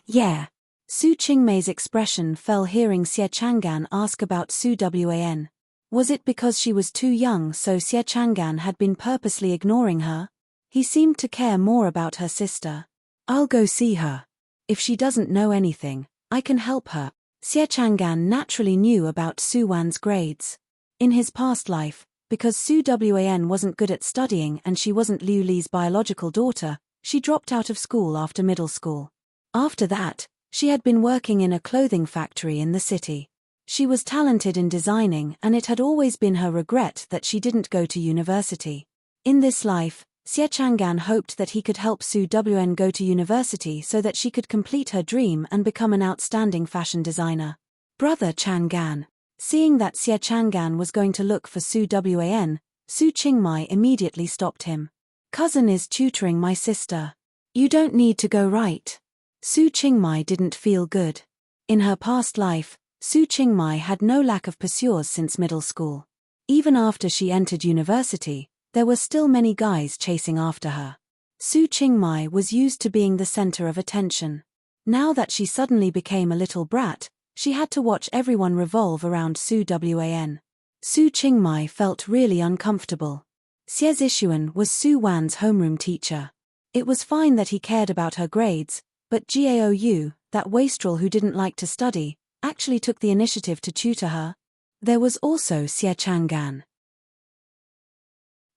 Speaker 1: Yeah. Su Qingmei's expression fell hearing Xie Chang'an ask about Su Wan. Was it because she was too young, so Xie Chang'an had been purposely ignoring her? He seemed to care more about her sister. I'll go see her. If she doesn't know anything, I can help her. Xie Chang'an naturally knew about Su Wan's grades. In his past life, because Su Wan wasn't good at studying and she wasn't Liu Li's biological daughter, she dropped out of school after middle school. After that, she had been working in a clothing factory in the city. She was talented in designing, and it had always been her regret that she didn't go to university. In this life, Xie Chang'an hoped that he could help Su Wan go to university so that she could complete her dream and become an outstanding fashion designer. Brother Chang'an. Seeing that Xie Chang'an was going to look for Su Wan, Su Qingmei immediately stopped him. Cousin is tutoring my sister. You don't need to go, right? Su Qingmei didn't feel good. In her past life, Su Qingmei had no lack of pursuers since middle school. Even after she entered university, there were still many guys chasing after her. Su Qingmei was used to being the center of attention. Now that she suddenly became a little brat, she had to watch everyone revolve around Su Wan. Su Qingmei felt really uncomfortable. Xie Zixuan was Su Wan's homeroom teacher. It was fine that he cared about her grades, but Gaou, that wastrel who didn't like to study, actually took the initiative to tutor her. There was also Xie Chang'an.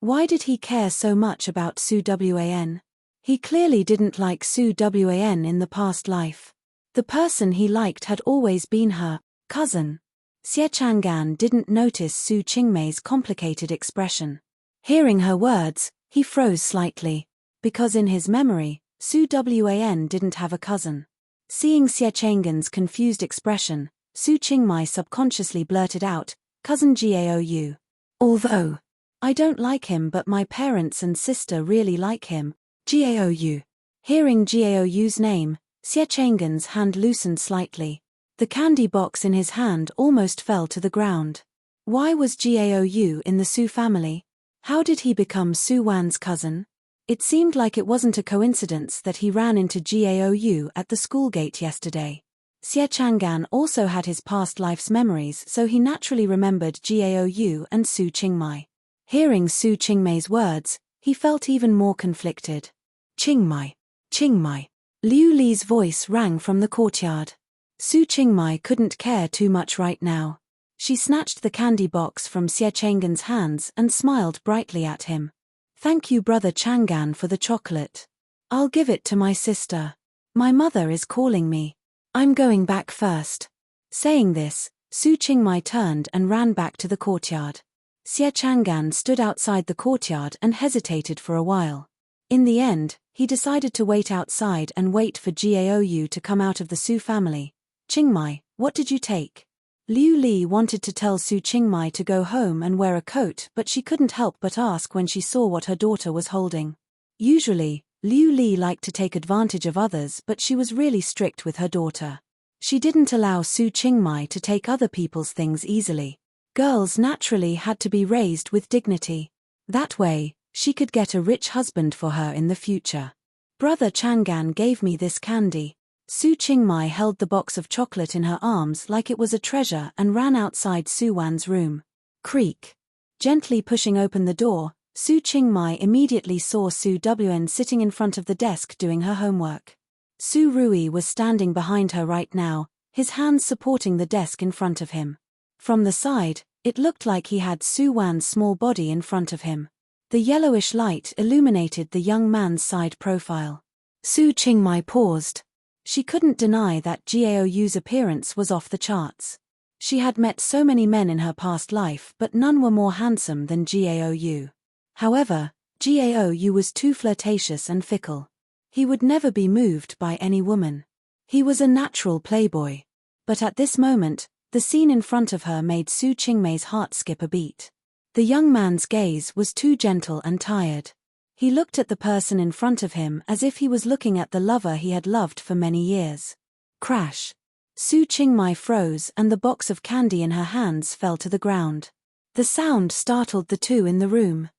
Speaker 1: Why did he care so much about Su Wan? He clearly didn't like Su Wan in the past life. The person he liked had always been her cousin. Xie Chang'an didn't notice Su Qingmei's complicated expression. Hearing her words, he froze slightly, because in his memory, Su Wan didn't have a cousin. Seeing Xie Chang'an's confused expression, Su Qingmei subconsciously blurted out, "Cousin Gao. Although I don't like him, but my parents and sister really like him, Gao." Hearing Gao's name, Xie Chang'an's hand loosened slightly. The candy box in his hand almost fell to the ground. Why was Gao in the Su family? How did he become Su Wan's cousin? It seemed like it wasn't a coincidence that he ran into Gao at the school gate yesterday. Xie Chang'an also had his past life's memories, so he naturally remembered Gao and Su Qingmei. Hearing Su Qingmei's words, he felt even more conflicted. Qingmei. Qingmei. Liu Li's voice rang from the courtyard. Su Qingmei couldn't care too much right now. She snatched the candy box from Xie Chang'an's hands and smiled brightly at him. "Thank you, Brother Chang'an, for the chocolate. I'll give it to my sister. My mother is calling me. I'm going back first." Saying this, Su Qingmei turned and ran back to the courtyard. Xie Chang'an stood outside the courtyard and hesitated for a while. In the end, he decided to wait outside and wait for Gao to come out of the Su family. "Qingmei, what did you take?" Liu Li wanted to tell Su Qingmei to go home and wear a coat, but she couldn't help but ask when she saw what her daughter was holding. Usually, Liu Li liked to take advantage of others, but she was really strict with her daughter. She didn't allow Su Qingmei to take other people's things easily. Girls naturally had to be raised with dignity. That way, she could get a rich husband for her in the future. "Brother Chang'an gave me this candy." Su Qingmei held the box of chocolate in her arms like it was a treasure and ran outside Su Wan's room. Creak. Gently pushing open the door, Su Qingmei immediately saw Su Wan sitting in front of the desk doing her homework. Su Rui was standing behind her right now, his hands supporting the desk in front of him. From the side, it looked like he had Su Wan's small body in front of him. The yellowish light illuminated the young man's side profile. Su Qingmei paused. She couldn't deny that Gao's appearance was off the charts. She had met so many men in her past life, but none were more handsome than Gao. However, Gao was too flirtatious and fickle. He would never be moved by any woman. He was a natural playboy. But at this moment, the scene in front of her made Su Qingmei's heart skip a beat. The young man's gaze was too gentle and tired. He looked at the person in front of him as if he was looking at the lover he had loved for many years. Crash. Su Qingmei froze and the box of candy in her hands fell to the ground. The sound startled the two in the room.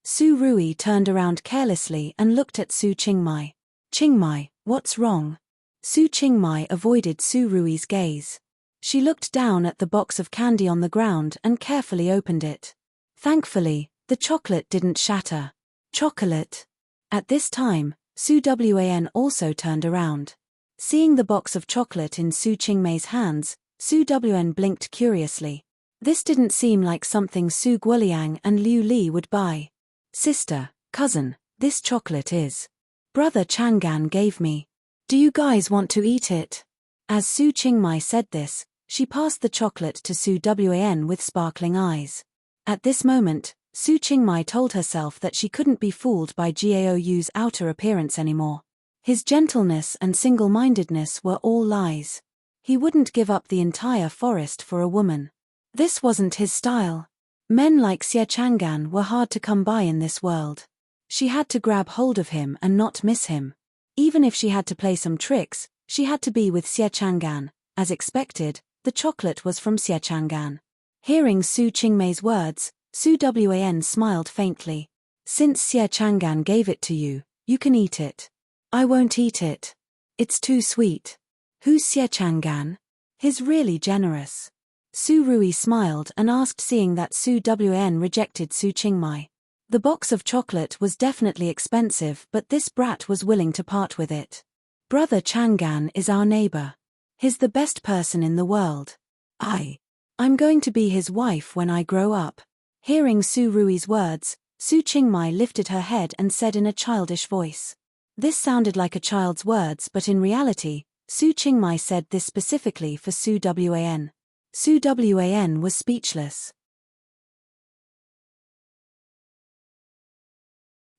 Speaker 1: Su Rui turned around carelessly and looked at Su Qingmei. "Qingmei, what's wrong?" Su Qingmei avoided Su Rui's gaze. She looked down at the box of candy on the ground and carefully opened it. Thankfully, the chocolate didn't shatter. Chocolate. At this time, Su Wan also turned around. Seeing the box of chocolate in Su Qingmei's hands, Su Wan blinked curiously. This didn't seem like something Su Guoliang and Liu Li would buy. "Sister, cousin, this chocolate is. Brother Chang'an gave me. Do you guys want to eat it?" As Su Qingmei said this, she passed the chocolate to Su Wan with sparkling eyes. At this moment, Su Qingmei told herself that she couldn't be fooled by Gao's outer appearance anymore. His gentleness and single-mindedness were all lies. He wouldn't give up the entire forest for a woman. This wasn't his style. Men like Xie Chang'an were hard to come by in this world. She had to grab hold of him and not miss him. Even if she had to play some tricks, she had to be with Xie Chang'an. As expected, the chocolate was from Xie Chang'an. Hearing Su Qingmei's words, Su Wan smiled faintly. "Since Xie Chang'an gave it to you, you can eat it." "I won't eat it. It's too sweet." "Who's Xie Chang'an?" "He's really generous." Su Rui smiled and asked, seeing that Su Wan rejected Su Qingmei. The box of chocolate was definitely expensive, but this brat was willing to part with it. "Brother Chang'an is our neighbor. He's the best person in the world. I'm going to be his wife when I grow up." Hearing Su Rui's words, Su Qingmei lifted her head and said in a childish voice. This sounded like a child's words, but in reality, Su Qingmai said this specifically for Su Wan. Su Wan was speechless.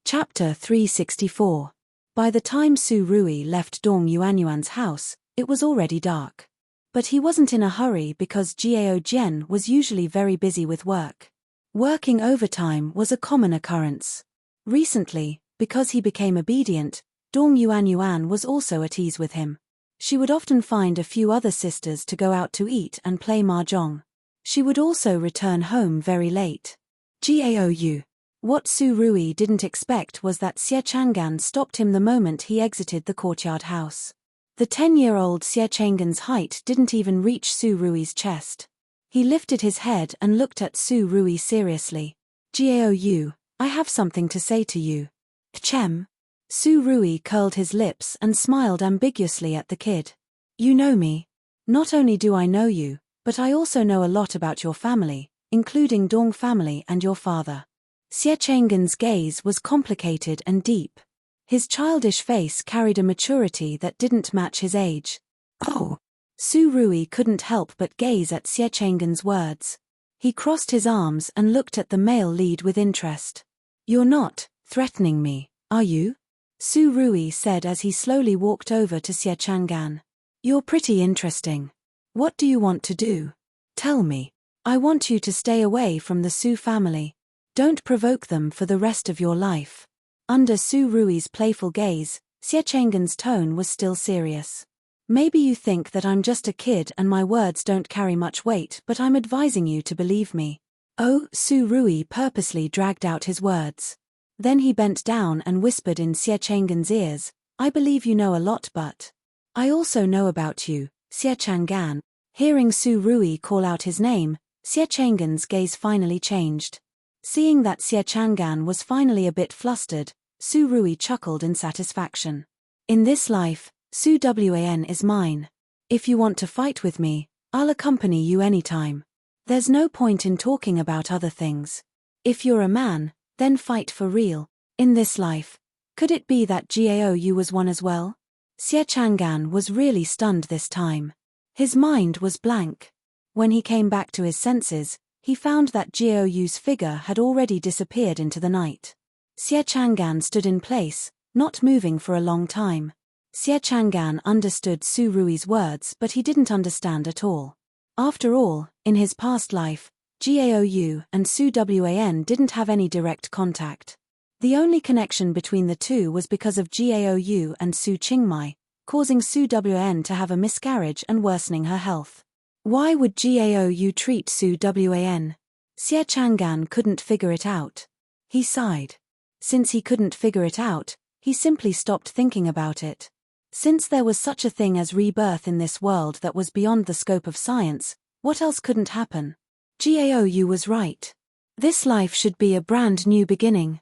Speaker 1: Chapter 364. By the time Su Rui left Dong Yuanyuan's house, it was already dark. But he wasn't in a hurry because Jiao Jian was usually very busy with work. Working overtime was a common occurrence. Recently, because he became obedient, Dong Yuanyuan was also at ease with him. She would often find a few other sisters to go out to eat and play mahjong. She would also return home very late. Jiao. What Su Rui didn't expect was that Xie Chang'an stopped him the moment he exited the courtyard house. The 10-year-old Xie Chang'an's height didn't even reach Su Rui's chest. He lifted his head and looked at Su Rui seriously. Jiao, I have something to say to you. Chem. Su Rui curled his lips and smiled ambiguously at the kid. You know me. Not only do I know you, but I also know a lot about your family, including Dong family and your father. Xie Chang'an's gaze was complicated and deep. His childish face carried a maturity that didn't match his age. Oh! Su Rui couldn't help but gaze at Xie Chang'an's words. He crossed his arms and looked at the male lead with interest. You're not threatening me, are you? Su Rui said as he slowly walked over to Xie Chang'an. You're pretty interesting. What do you want to do? Tell me. I want you to stay away from the Su family. Don't provoke them for the rest of your life. Under Su Rui's playful gaze, Xie Chang'an's tone was still serious. Maybe you think that I'm just a kid and my words don't carry much weight, but I'm advising you to believe me. Oh, Su Rui purposely dragged out his words. Then he bent down and whispered in Xie Chang'an's ears, I believe you know a lot, but I also know about you, Xie Chang'an. Hearing Su Rui call out his name, Xie Chang'an's gaze finally changed. Seeing that Xie Chang'an was finally a bit flustered, Su Rui chuckled in satisfaction. In this life, Su Wan is mine. If you want to fight with me, I'll accompany you anytime. There's no point in talking about other things. If you're a man, then fight for real. In this life, could it be that Jiao was one as well? Xie Chang'an was really stunned this time. His mind was blank. When he came back to his senses, he found that Jiao's figure had already disappeared into the night. Xie Chang'an stood in place, not moving for a long time. Xie Chang'an understood Su Rui's words, but he didn't understand at all. After all, in his past life, Jiao and Su Wan didn't have any direct contact. The only connection between the two was because of Jiao and Su Qingmai, causing Su Wan to have a miscarriage and worsening her health. Why would Jiao treat Su Wan? Xie Chang'an couldn't figure it out. He sighed. Since he couldn't figure it out, he simply stopped thinking about it. Since there was such a thing as rebirth in this world that was beyond the scope of science, what else couldn't happen? Jiao was right. This life should be a brand new beginning.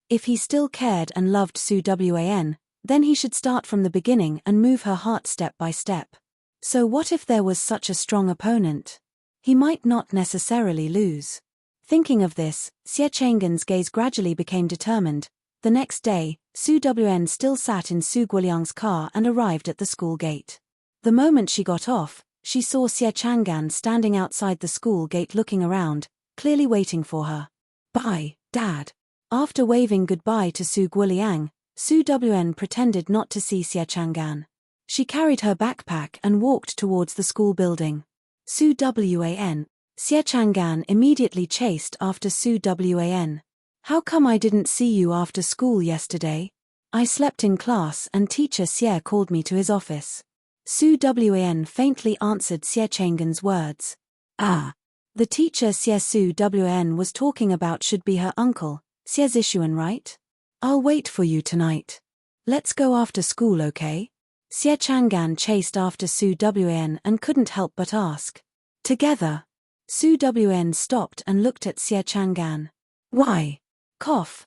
Speaker 1: If he still cared and loved Su Wan, then he should start from the beginning and move her heart step by step. So what if there was such a strong opponent? He might not necessarily lose. Thinking of this, Xie Chang'an's gaze gradually became determined. The next day, Su Wan still sat in Su Guoliang's car and arrived at the school gate. The moment she got off, she saw Xie Chang'an standing outside the school gate looking around, clearly waiting for her. Bye, Dad. After waving goodbye to Su Guoliang, Su Wan pretended not to see Xie Chang'an. She carried her backpack and walked towards the school building. Su Wan. Xie Chang'an immediately chased after Su Wan. How come I didn't see you after school yesterday? I slept in class and teacher Xie called me to his office. Su Wan faintly answered Xie Chang'an's words. Ah. The teacher Xie Su Wan was talking about should be her uncle, Xie Zishuan, right? I'll wait for you tonight. Let's go after school, okay? Xie Chang'an chased after Su Wan and couldn't help but ask. Together. Su Wan stopped and looked at Xie Chang'an. Why? Cough.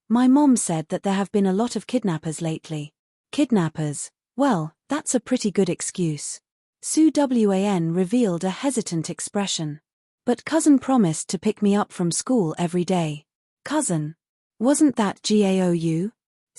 Speaker 1: My mom said that there have been a lot of kidnappers lately. Kidnappers? Well, that's a pretty good excuse. Su Wan revealed a hesitant expression. But cousin promised to pick me up from school every day. Cousin? Wasn't that Jiao?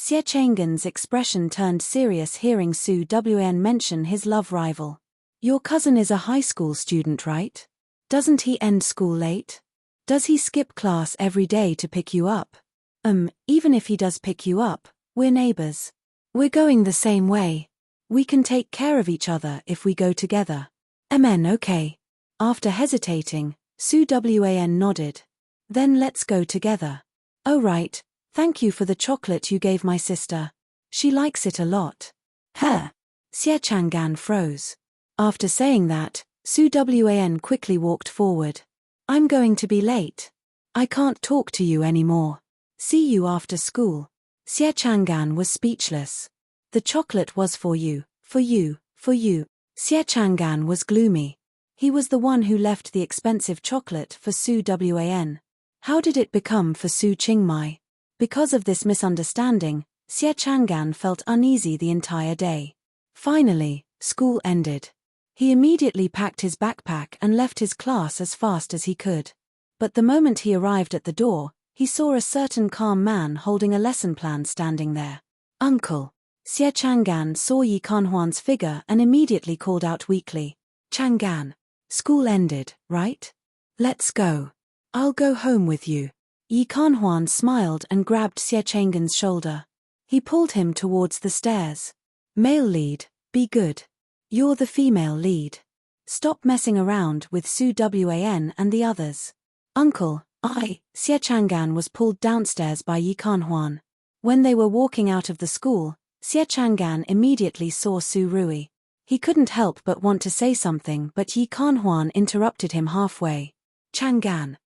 Speaker 1: Xie Chang'an's expression turned serious hearing Su Wan mention his love rival. Your cousin is a high school student, right? Doesn't he end school late? Does he skip class every day to pick you up? Even if he does pick you up, we're neighbors. We're going the same way. We can take care of each other if we go together. Okay. After hesitating, Su Wan nodded. Then let's go together. Oh right, thank you for the chocolate you gave my sister. She likes it a lot. Huh. Xie Chang'an froze. After saying that, Su Wan quickly walked forward. I'm going to be late. I can't talk to you anymore. See you after school. Xie Chang'an was speechless. The chocolate was for you, for you, for you. Xie Chang'an was gloomy. He was the one who left the expensive chocolate for Su Wan. How did it become for Su Qingmai? Because of this misunderstanding, Xie Chang'an felt uneasy the entire day. Finally, school ended. He immediately packed his backpack and left his class as fast as he could. But the moment he arrived at the door, he saw a certain calm man holding a lesson plan standing there. Uncle. Xie Chang'an saw Yi Kanhuan's figure and immediately called out weakly. Chang'an. School ended, right? Let's go. I'll go home with you. Yi Kanhuan smiled and grabbed Xie Chang'an's shoulder. He pulled him towards the stairs. Male lead, be good. You're the female lead. Stop messing around with Su Wan and the others. Uncle, Xie Chang'an was pulled downstairs by Yi Kanhuan. When they were walking out of the school, Xie Chang'an immediately saw Su Rui. He couldn't help but want to say something, but Yi Kanhuan interrupted him halfway. Chang'an.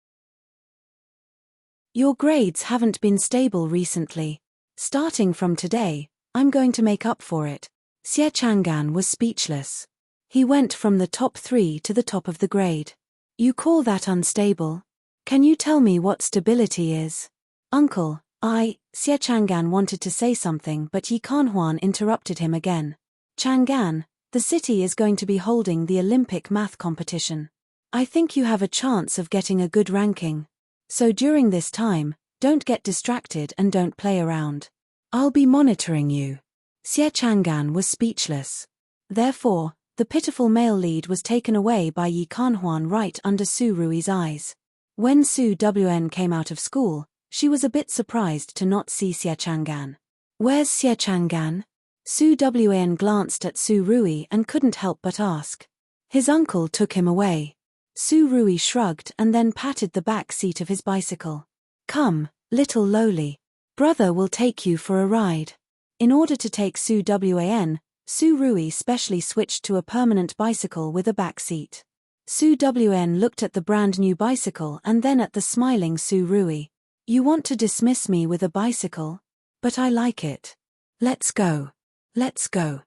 Speaker 1: Your grades haven't been stable recently. Starting from today, I'm going to make up for it. Xie Chang'an was speechless. He went from the top 3 to the top of the grade. You call that unstable? Can you tell me what stability is? Uncle, Xie Chang'an wanted to say something, but Yi Kanhuan interrupted him again. Chang'an, the city is going to be holding the Olympic math competition. I think you have a chance of getting a good ranking. So during this time, don't get distracted and don't play around. I'll be monitoring you. Xie Chang'an was speechless. Therefore, the pitiful male lead was taken away by Yi Kanhuan right under Su Rui's eyes. When Su Wan came out of school, she was a bit surprised to not see Xie Chang'an. Where's Xie Chang'an? Su Wan glanced at Su Rui and couldn't help but ask. His uncle took him away. Su Rui shrugged and then patted the back seat of his bicycle. Come, little lowly. Brother will take you for a ride. In order to take Su Wan, Su Rui specially switched to a permanent bicycle with a back seat. Su Wan looked at the brand new bicycle and then at the smiling Su Rui. You want to dismiss me with a bicycle? But I like it. Let's go. Let's go.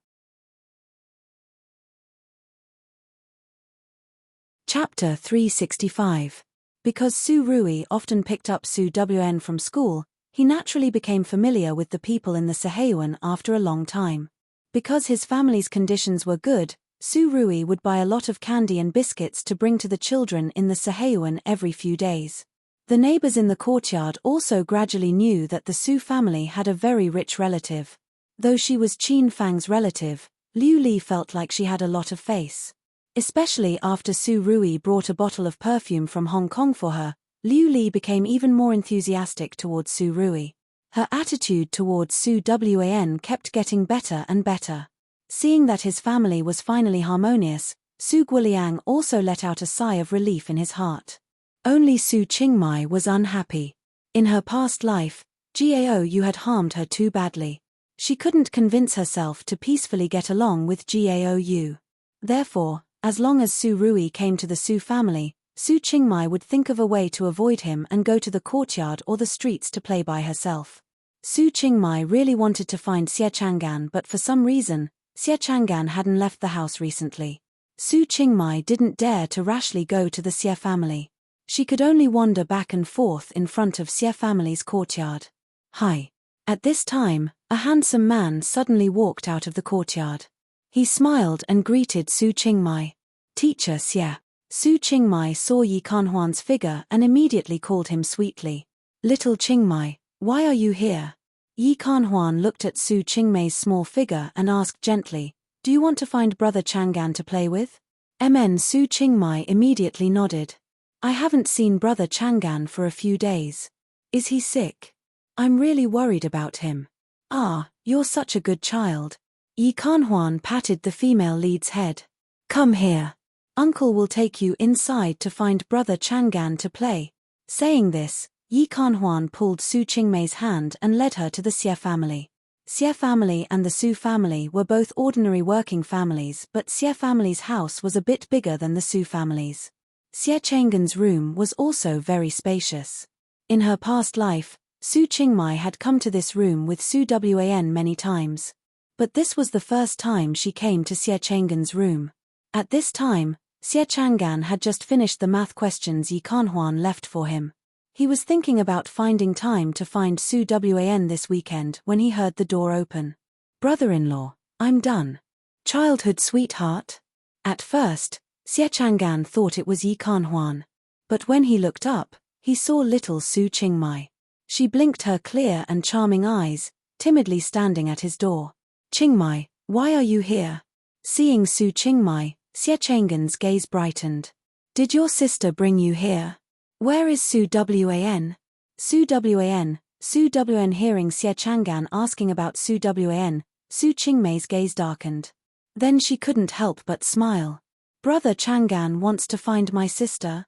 Speaker 1: Chapter 365. Because Su Rui often picked up Su Wan from school, he naturally became familiar with the people in the Seheyuan after a long time. Because his family's conditions were good, Su Rui would buy a lot of candy and biscuits to bring to the children in the Seheyuan every few days. The neighbors in the courtyard also gradually knew that the Su family had a very rich relative. Though she was Qin Fang's relative, Liu Li felt like she had a lot of face. Especially after Su Rui brought a bottle of perfume from Hong Kong for her, Liu Li became even more enthusiastic towards Su Rui. Her attitude towards Su Wan kept getting better and better. Seeing that his family was finally harmonious, Su Guoliang also let out a sigh of relief in his heart. Only Su Qingmai was unhappy. In her past life, Gao Yu had harmed her too badly. She couldn't convince herself to peacefully get along with Gao Yu. Therefore, as long as Su Rui came to the Su family, Su Qingmai would think of a way to avoid him and go to the courtyard or the streets to play by herself. Su Qingmai really wanted to find Xie Chang'an, but for some reason, Xie Chang'an hadn't left the house recently. Su Qingmai didn't dare to rashly go to the Xie family. She could only wander back and forth in front of Xie family's courtyard. Hi. At this time, a handsome man suddenly walked out of the courtyard. He smiled and greeted Su Qingmai. Teacher Xie. Su Qingmai saw Yi Kanhuan's figure and immediately called him sweetly. Little Qingmai, why are you here? Yi Kanhuan looked at Su Qingmei's small figure and asked gently, "Do you want to find brother Chang'an to play with?" Su Qingmei immediately nodded. "I haven't seen brother Chang'an for a few days. Is he sick? I'm really worried about him." "Ah, you're such a good child." Yi Kanhuan patted the female lead's head. "Come here. Uncle will take you inside to find brother Chang'an to play." Saying this, Yi Kanhuan pulled Su Qingmei's hand and led her to the Xie family. Xie family and the Su family were both ordinary working families, but Xie family's house was a bit bigger than the Su family's. Xie Chang'an's room was also very spacious. In her past life, Su Qingmei had come to this room with Su Wan many times. But this was the first time she came to Xie Chang'an's room. At this time, Xie Chang'an had just finished the math questions Yi Kanhuan left for him. He was thinking about finding time to find Su Wan this weekend when he heard the door open. "Brother-in-law, I'm done." "Childhood sweetheart?" At first, Xie Chang'an thought it was Yi Kanhuan. But when he looked up, he saw little Su Qingmei. She blinked her clear and charming eyes, timidly standing at his door. "Qingmei, why are you here?" Seeing Su Qingmei, Xie Chang'an's gaze brightened. "Did your sister bring you here? Where is Su Wan?" Su Wan hearing Xie Chang'an asking about Su Wan, Su Qingmei's gaze darkened. Then she couldn't help but smile. "Brother Chang'an wants to find my sister."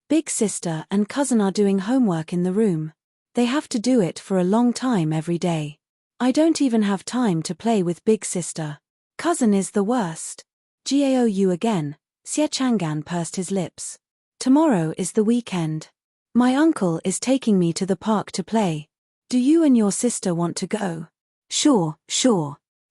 Speaker 1: Big sister and cousin are doing homework in the room. They have to do it for a long time every day. I don't even have time to play with big sister. Cousin is the worst. Gao again, Xie Chang'an pursed his lips. "Tomorrow is the weekend. My uncle is taking me to the park to play. Do you and your sister want to go?" Sure.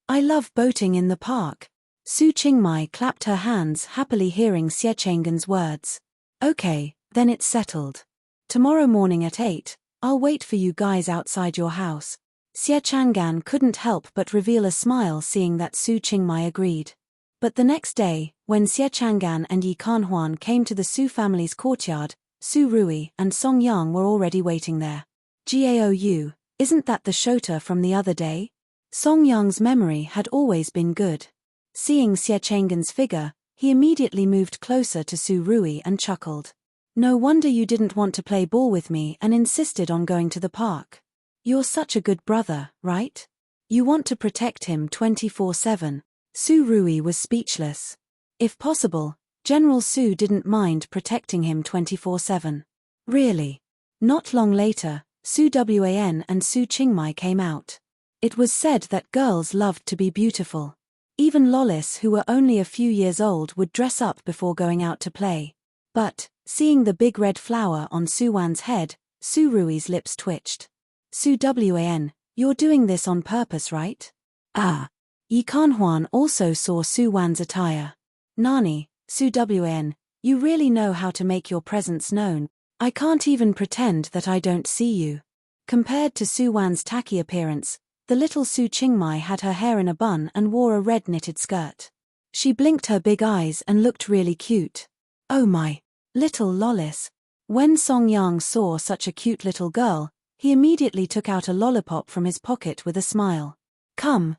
Speaker 1: I love boating in the park." Su Qingmei clapped her hands happily hearing Xie Chang'an's words. "Okay, then it's settled. Tomorrow morning at 8, I'll wait for you guys outside your house." Xie Chang'an couldn't help but reveal a smile seeing that Su Qingmei agreed. But the next day, when Xie Chang'an and Yi Kanhuan came to the Su family's courtyard, Su Rui and Song Yang were already waiting there. "Gao, isn't that the Shota from the other day?" Song Yang's memory had always been good. Seeing Xie Chang'an's figure, he immediately moved closer to Su Rui and chuckled. "No wonder you didn't want to play ball with me and insisted on going to the park. You're such a good brother, right? You want to protect him 24/7. Su Rui was speechless. If possible, General Su didn't mind protecting him 24/7. Really? Not long later, Su Wan and Su Qingmei came out. It was said that girls loved to be beautiful. Even lollies who were only a few years old would dress up before going out to play. But, seeing the big red flower on Su Wan's head, Su Rui's lips twitched. "Su Wan, you're doing this on purpose, right?" "Ah." Yi Kanhuan also saw Su Wan's attire. "Nani, Su Wan, you really know how to make your presence known. I can't even pretend that I don't see you." Compared to Su Wan's tacky appearance, the little Su Qingmei had her hair in a bun and wore a red knitted skirt. She blinked her big eyes and looked really cute. "Oh my, little lollis." When Song Yang saw such a cute little girl, he immediately took out a lollipop from his pocket with a smile. Come.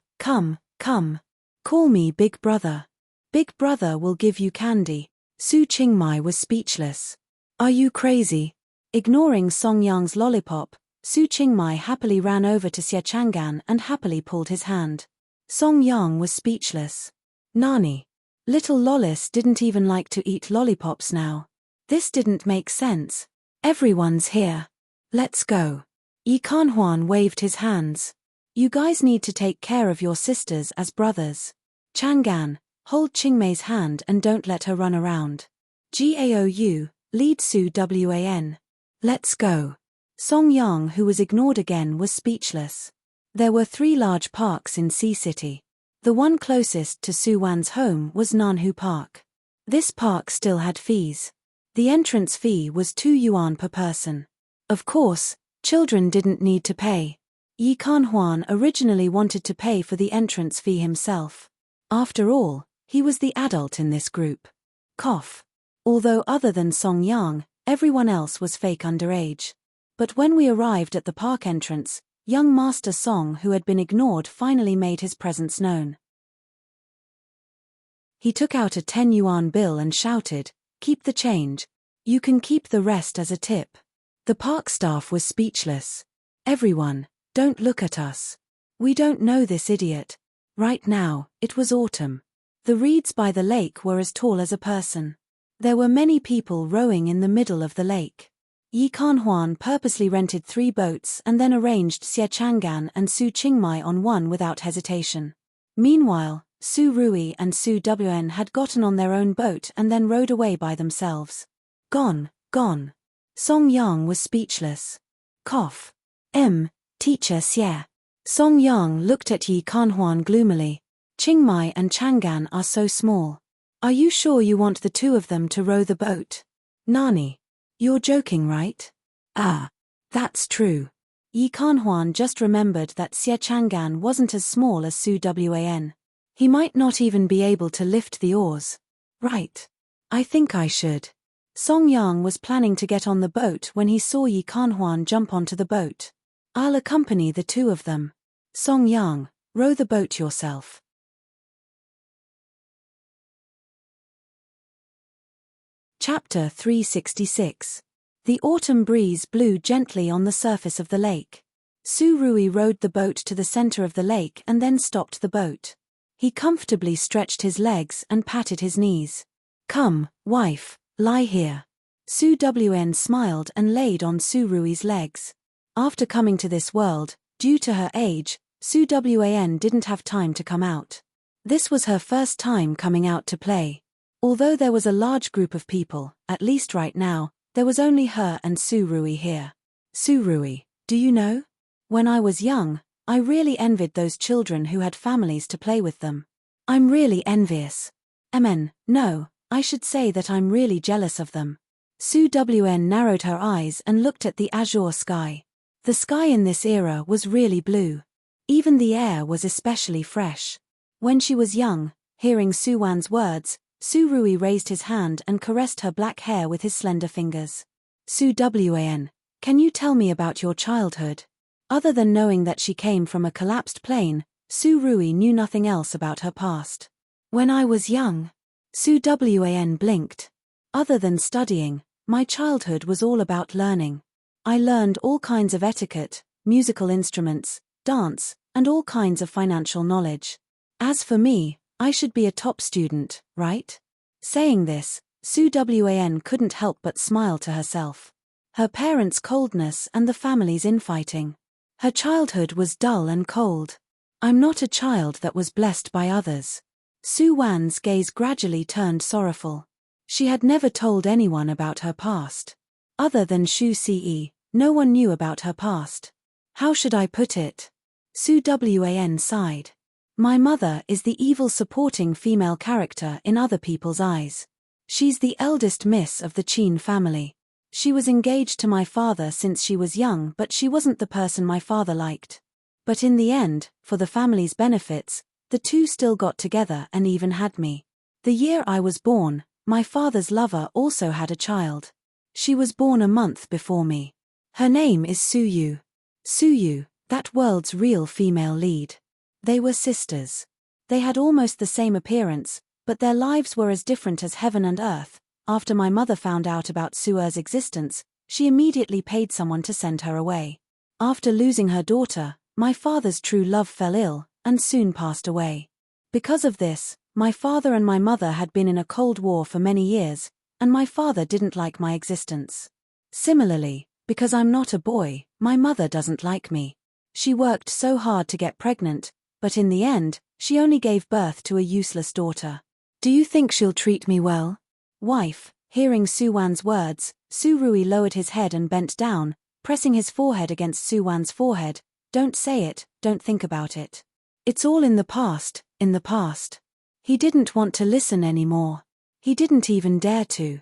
Speaker 1: Call me Big Brother. Big Brother will give you candy." Su Qingmei was speechless. "Are you crazy?" Ignoring Song Yang's lollipop, Su Qingmei happily ran over to Xie Chang'an and happily pulled his hand. Song Yang was speechless. Nani? Little lollis didn't even like to eat lollipops now. This didn't make sense. "Everyone's here. Let's go." Yi Kanhuan waved his hands. "You guys need to take care of your sisters as brothers. Chang'an, hold Qingmei's hand and don't let her run around. Gao, lead Su Wan. Let's go." Song Yang, who was ignored again, was speechless. There were 3 large parks in Sea City. The one closest to Su Wan's home was Nanhu Park. This park still had fees. The entrance fee was 2 yuan per person. Of course, children didn't need to pay. Yi Kanhuan originally wanted to pay for the entrance fee himself. After all, he was the adult in this group. Cough. Although other than Song Yang, everyone else was fake underage. But when we arrived at the park entrance, young Master Song, who had been ignored, finally made his presence known. He took out a 10 yuan bill and shouted, "Keep the change. You can keep the rest as a tip." The park staff was speechless. "Everyone, don't look at us. We don't know this idiot." Right now, it was autumn. The reeds by the lake were as tall as a person. There were many people rowing in the middle of the lake. Yi Kanhuan purposely rented 3 boats and then arranged Xie Chang'an and Su Qingmai on one without hesitation. Meanwhile, Su Rui and Su Wen had gotten on their own boat and then rowed away by themselves. Gone, gone. Song Yang was speechless. Cough. Teacher Xie. Song Yang looked at Yi Kanhuan gloomily. "Qingmai and Chang'an are so small. Are you sure you want the 2 of them to row the boat?" "Nani? You're joking, right?" "Ah. That's true." Yi Kanhuan just remembered that Xie Chang'an wasn't as small as Su Wan. He might not even be able to lift the oars. "Right. I think I should." Song Yang was planning to get on the boat when he saw Yi Kanhuan jump onto the boat. "I'll accompany the 2 of them. Song Yang, row the boat yourself." Chapter 366. The autumn breeze blew gently on the surface of the lake. Su Rui rowed the boat to the center of the lake and then stopped the boat. He comfortably stretched his legs and patted his knees. "Come, wife, lie here." Su Wen smiled and laid on Su Rui's legs. After coming to this world, due to her age, Su Wan didn't have time to come out. This was her first time coming out to play. Although there was a large group of people, at least right now, there was only her and Su Rui here. "Su Rui, do you know? When I was young, I really envied those children who had families to play with them. I'm really envious. No, I should say that I'm really jealous of them." Su Wen narrowed her eyes and looked at the azure sky. The sky in this era was really blue. Even the air was especially fresh. When she was young, hearing Su Wan's words, Su Rui raised his hand and caressed her black hair with his slender fingers. "Su Wan, can you tell me about your childhood?" Other than knowing that she came from a collapsed plane, Su Rui knew nothing else about her past. "When I was young," Su Wan blinked. "Other than studying, my childhood was all about learning. I learned all kinds of etiquette, musical instruments, dance, and all kinds of financial knowledge. As for me, I should be a top student, right?" Saying this, Su Wan couldn't help but smile to herself. Her parents' coldness and the family's infighting. Her childhood was dull and cold. "I'm not a child that was blessed by others." Su Wan's gaze gradually turned sorrowful. She had never told anyone about her past. Other than Shu Ce, no one knew about her past. "How should I put it?" Su Wan sighed. "My mother is the evil supporting female character in other people's eyes. She's the eldest miss of the Qin family. She was engaged to my father since she was young, but she wasn't the person my father liked. But in the end, for the family's benefits, the 2 still got together and even had me. The year I was born, my father's lover also had a child. She was born a month before me. Her name is Su Yu. Su Yu, that world's real female lead. They were sisters. They had almost the same appearance, but their lives were as different as heaven and earth. After my mother found out about Suer's existence, she immediately paid someone to send her away. After losing her daughter, my father's true love fell ill, and soon passed away. Because of this, my father and my mother had been in a cold war for many years, and my father didn't like my existence. Similarly, because I'm not a boy, my mother doesn't like me. She worked so hard to get pregnant, but in the end, she only gave birth to a useless daughter. Do you think she'll treat me well?" "Wife," hearing Su Wan's words, Su Rui lowered his head and bent down, pressing his forehead against Su Wan's forehead. "Don't say it, don't think about it. It's all in the past, in the past." He didn't want to listen anymore. He didn't even dare to.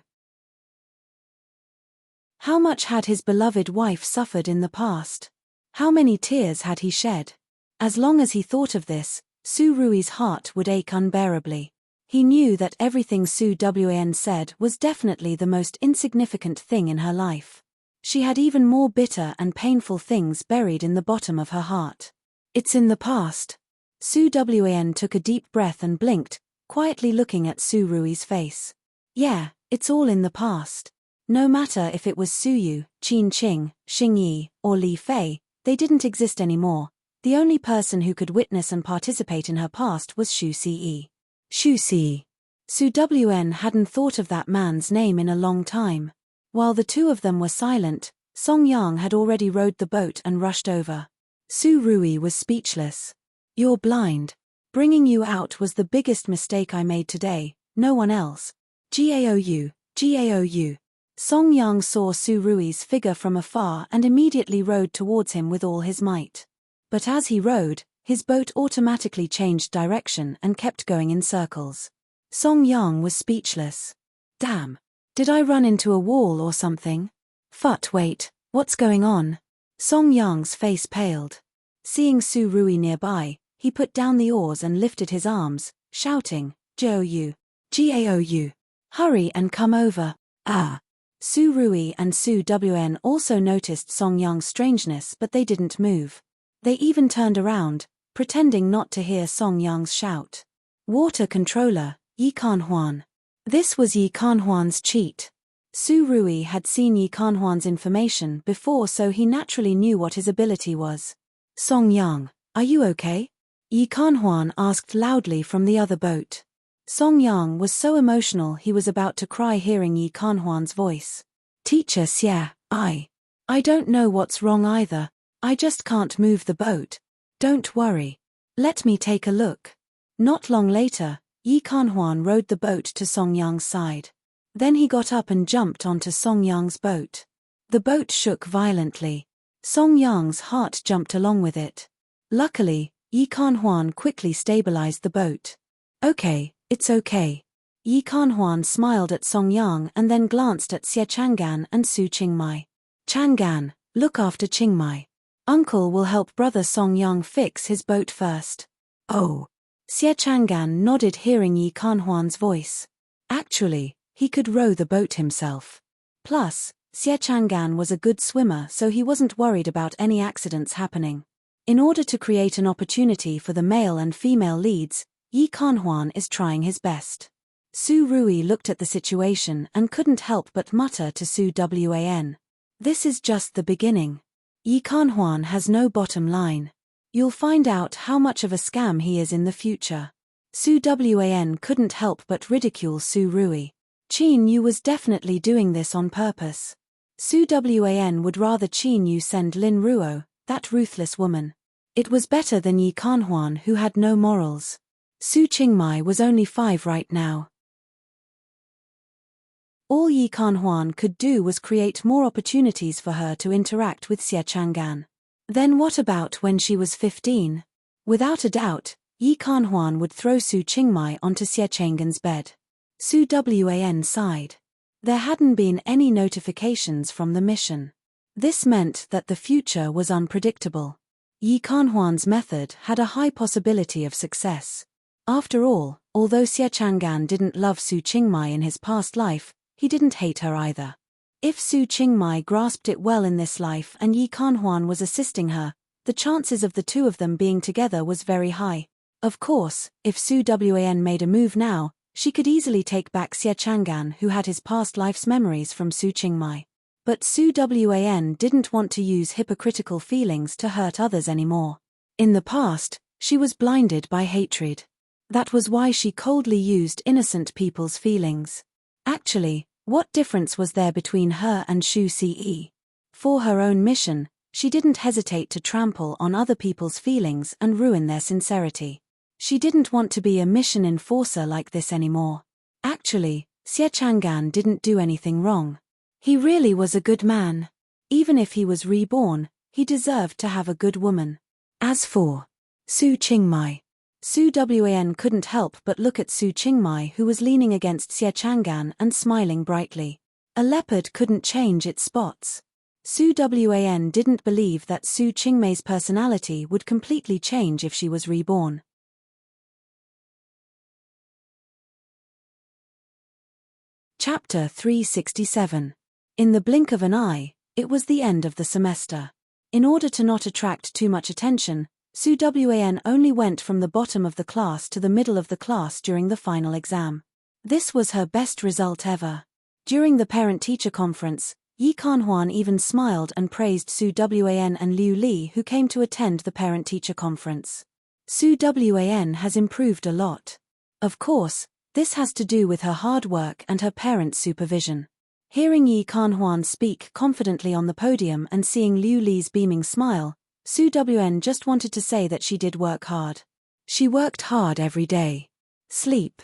Speaker 1: How much had his beloved wife suffered in the past? How many tears had he shed? As long as he thought of this, Su Rui's heart would ache unbearably. He knew that everything Su Wan said was definitely the most insignificant thing in her life. She had even more bitter and painful things buried in the bottom of her heart. It's in the past. Su Wan took a deep breath and blinked, quietly looking at Su Rui's face. Yeah, it's all in the past. No matter if it was Su Yu, Qin Qing, Xing Yi, or Li Fei, they didn't exist anymore. The only person who could witness and participate in her past was Xu Ce. Xu Ce. Su Wan hadn't thought of that man's name in a long time. While the two of them were silent, Song Yang had already rowed the boat and rushed over. Su Rui was speechless. You're blind. Bringing you out was the biggest mistake I made today, no one else. Gaou, Gaou. Song Yang saw Su Rui's figure from afar and immediately rowed towards him with all his might. But as he rowed, his boat automatically changed direction and kept going in circles. Song Yang was speechless. Damn. Did I run into a wall or something? Wait, what's going on? Song Yang's face paled. Seeing Su Rui nearby, he put down the oars and lifted his arms, shouting, Gaou, Gaou. Hurry and come over. Ah. Su Rui and Su Wan also noticed Song Yang's strangeness, but they didn't move. They even turned around, pretending not to hear Song Yang's shout. Water controller, Yi Kanhuan. This was Yi Kanhuan's cheat. Su Rui had seen Yi Kanhuan's information before, so he naturally knew what his ability was. Song Yang, are you okay? Yi Kanhuan asked loudly from the other boat. Song Yang was so emotional he was about to cry hearing Yi Kanhuan's voice. Teacher Xie, I don't know what's wrong either. I just can't move the boat. Don't worry. Let me take a look. Not long later, Yi Kanhuan rowed the boat to Song Yang's side. Then he got up and jumped onto Song Yang's boat. The boat shook violently. Song Yang's heart jumped along with it. Luckily, Yi Kanhuan quickly stabilized the boat. Okay, it's okay. Yi Kanhuan smiled at Song Yang and then glanced at Xie Chang'an and Su Qingmai. Chang'an, look after Qingmai. Uncle will help brother Song Yang fix his boat first. Oh. Xie Chang'an nodded hearing Yi Kanhuan's voice. Actually, he could row the boat himself. Plus, Xie Chang'an was a good swimmer, so he wasn't worried about any accidents happening. In order to create an opportunity for the male and female leads, Yi Kanhuan is trying his best. Su Rui looked at the situation and couldn't help but mutter to Su Wan. This is just the beginning. Yi Kanhuan has no bottom line. You'll find out how much of a scam he is in the future. Su Wan couldn't help but ridicule Su Rui. Qin Yu was definitely doing this on purpose. Su Wan would rather Qin Yu send Lin Ruo, that ruthless woman. It was better than Yi Kanhuan, who had no morals. Su Qingmai was only 5 right now. All Yi Kanhuan could do was create more opportunities for her to interact with Xie Chang'an. Then what about when she was 15? Without a doubt, Yi Kanhuan would throw Su Qingmai onto Xie Chang'an's bed. Su Wan sighed. There hadn't been any notifications from the mission. This meant that the future was unpredictable. Yi Kanhuan's method had a high possibility of success. After all, although Xie Chang'an didn't love Su Qingmai in his past life, he didn't hate her either. If Su Qingmai grasped it well in this life and Yi Kanhuan was assisting her, the chances of the two of them being together was very high. Of course, if Su Wan made a move now, she could easily take back Xie Chang'an, who had his past life's memories from Su Qingmai. But Su Wan didn't want to use hypocritical feelings to hurt others anymore. In the past, she was blinded by hatred. That was why she coldly used innocent people's feelings. Actually, what difference was there between her and Xu Ce? For her own mission, she didn't hesitate to trample on other people's feelings and ruin their sincerity. She didn't want to be a mission enforcer like this anymore. Actually, Xie Chang'an didn't do anything wrong. He really was a good man. Even if he was reborn, he deserved to have a good woman. As for Su Qingmai, Su Wan couldn't help but look at Su Qingmai, who was leaning against Xie Chang'an and smiling brightly. A leopard couldn't change its spots. Su Wan didn't believe that Su Qingmai's personality would completely change if she was reborn. Chapter 367. In the blink of an eye, It was the end of the semester. In order to not attract too much attention, Su Wan only went from the bottom of the class to the middle of the class during the final exam. This was her best result ever. During the parent-teacher conference, Yi Kanhuan even smiled and praised Su Wan and Liu Li, who came to attend the parent-teacher conference. Su Wan has improved a lot. Of course, this has to do with her hard work and her parents' supervision. Hearing Yi Kanhuan speak confidently on the podium and seeing Liu Li's beaming smile, Su Wan just wanted to say that she did work hard. She worked hard every day. Sleep.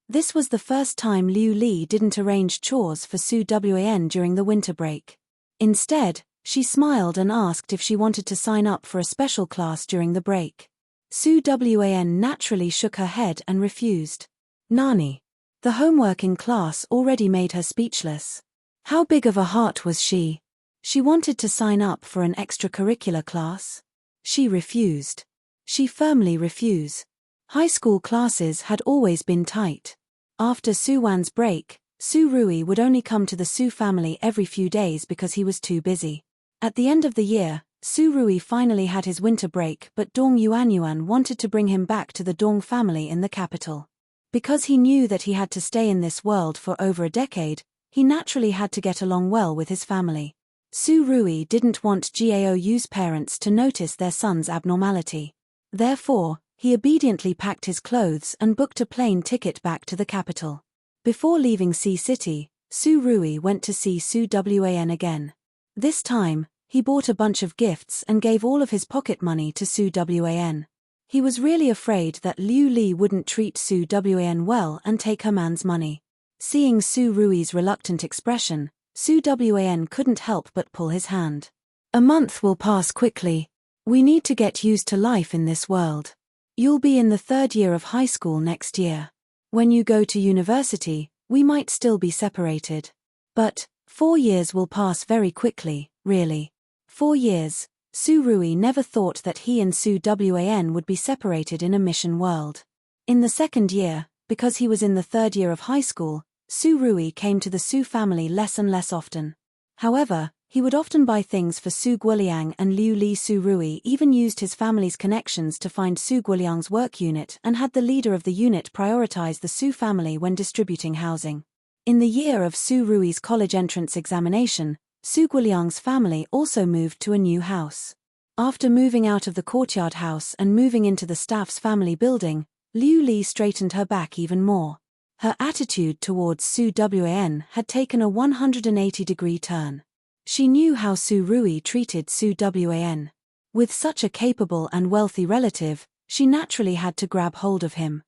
Speaker 1: This was the first time Liu Li didn't arrange chores for Su Wan during the winter break. Instead, she smiled and asked if she wanted to sign up for a special class during the break. Su Wan naturally shook her head and refused. Nani? The homework in class already made her speechless. How big of a heart was she? She wanted to sign up for an extracurricular class. She refused. She firmly refused. High school classes had always been tight. After Su Wan's break, Su Rui would only come to the Su family every few days because he was too busy. At the end of the year, Su Rui finally had his winter break, but Dong Yuanyuan wanted to bring him back to the Dong family in the capital. Because he knew that he had to stay in this world for over a decade, he naturally had to get along well with his family. Su Rui didn't want Gaoyu's parents to notice their son's abnormality. Therefore, he obediently packed his clothes and booked a plane ticket back to the capital. Before leaving Sea City, Su Rui went to see Su Wan again. This time, he bought a bunch of gifts and gave all of his pocket money to Su Wan. He was really afraid that Liu Li wouldn't treat Su Wan well and take her man's money. Seeing Su Rui's reluctant expression, Su Wan couldn't help but pull his hand. A month will pass quickly. We need to get used to life in this world. You'll be in the 3rd year of high school next year. When you go to university, we might still be separated. But 4 years will pass very quickly, really. 4 years. Su Rui never thought that he and Su Wan would be separated in a mission world. In the 2nd year, because he was in the 3rd year of high school, Su Rui came to the Su family less and less often. However, he would often buy things for Su Guoliang and Liu Li. Su Rui even used his family's connections to find Su Guoliang's work unit and had the leader of the unit prioritize the Su family when distributing housing. In the year of Su Rui's college entrance examination, Su Guoliang's family also moved to a new house. After moving out of the courtyard house and moving into the staff's family building, Liu Li straightened her back even more. Her attitude towards Su Wan had taken a 180-degree turn. She knew how Su Rui treated Su Wan. With such a capable and wealthy relative, she naturally had to grab hold of him.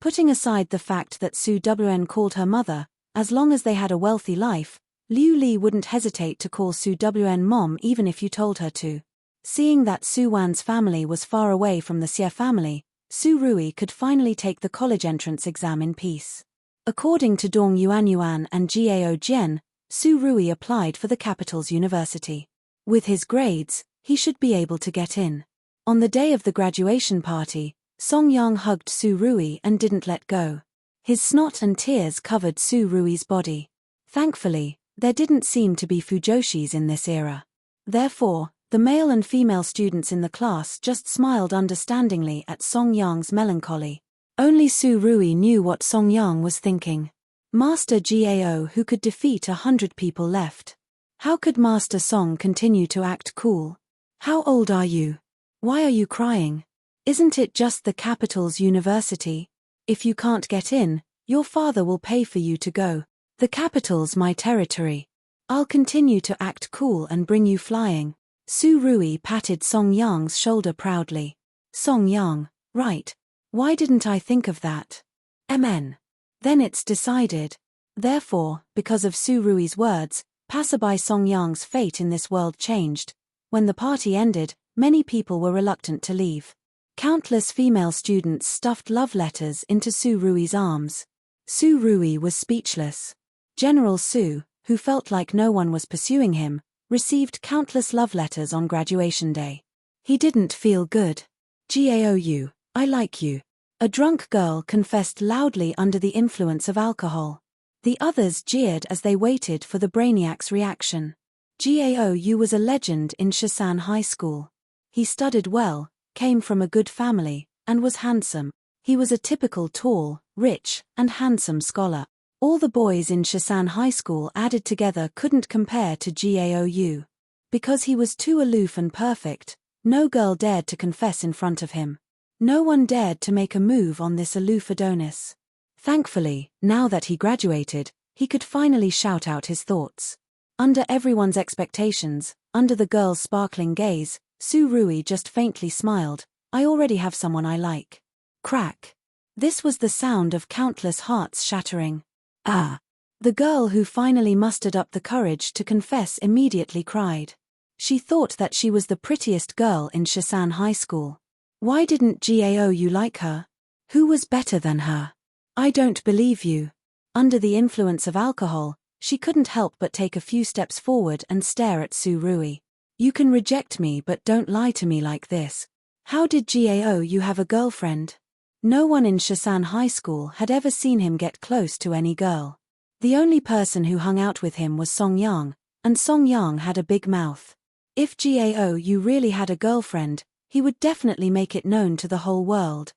Speaker 1: Putting aside the fact that Su Wan called her mother, as long as they had a wealthy life, Liu Li wouldn't hesitate to call Su Wan mom even if you told her to. Seeing that Su Wan's family was far away from the Xie family, Su Rui could finally take the college entrance exam in peace. According to Dong Yuanyuan and Gao Jian, Su Rui applied for the capital's university. With his grades, he should be able to get in. On the day of the graduation party, Song Yang hugged Su Rui and didn't let go. His snot and tears covered Su Rui's body. Thankfully, there didn't seem to be fujoshis in this era. Therefore, the male and female students in the class just smiled understandingly at Song Yang's melancholy. Only Su Rui knew what Song Yang was thinking. Master Gao who could defeat 100 people left. How could Master Song continue to act cool? How old are you? Why are you crying? Isn't it just the capital's university? If you can't get in, your father will pay for you to go. The capital's my territory. I'll continue to act cool and bring you flying. Su Rui patted Song Yang's shoulder proudly. Song Yang, right. Why didn't I think of that? Then it's decided. Therefore, because of Su Rui's words, passerby Song Yang's fate in this world changed. When the party ended, many people were reluctant to leave. Countless female students stuffed love letters into Su Rui's arms. Su Rui was speechless. General Su, who felt like no one was pursuing him, received countless love letters on graduation day. He didn't feel good. Gaou, I like you. A drunk girl confessed loudly under the influence of alcohol. The others jeered as they waited for the brainiac's reaction. Gao was a legend in Shasan High School. He studied well, came from a good family, and was handsome. He was a typical tall, rich, and handsome scholar. All the boys in Shasan High School added together couldn't compare to Gao. Because he was too aloof and perfect, no girl dared to confess in front of him. No one dared to make a move on this aloof Adonis. Thankfully, now that he graduated, he could finally shout out his thoughts. Under everyone's expectations, under the girl's sparkling gaze, Su Rui just faintly smiled. I already have someone I like. Crack. This was the sound of countless hearts shattering. Ah. The girl who finally mustered up the courage to confess immediately cried. She thought that she was the prettiest girl in Shasan High School. Why didn't Gao like her? Who was better than her? I don't believe you. Under the influence of alcohol, she couldn't help but take a few steps forward and stare at Su Rui. You can reject me but don't lie to me like this. How did Gao have a girlfriend? No one in Shasan High School had ever seen him get close to any girl. The only person who hung out with him was Song Yang, and Song Yang had a big mouth. If Gao really had a girlfriend, he would definitely make it known to the whole world.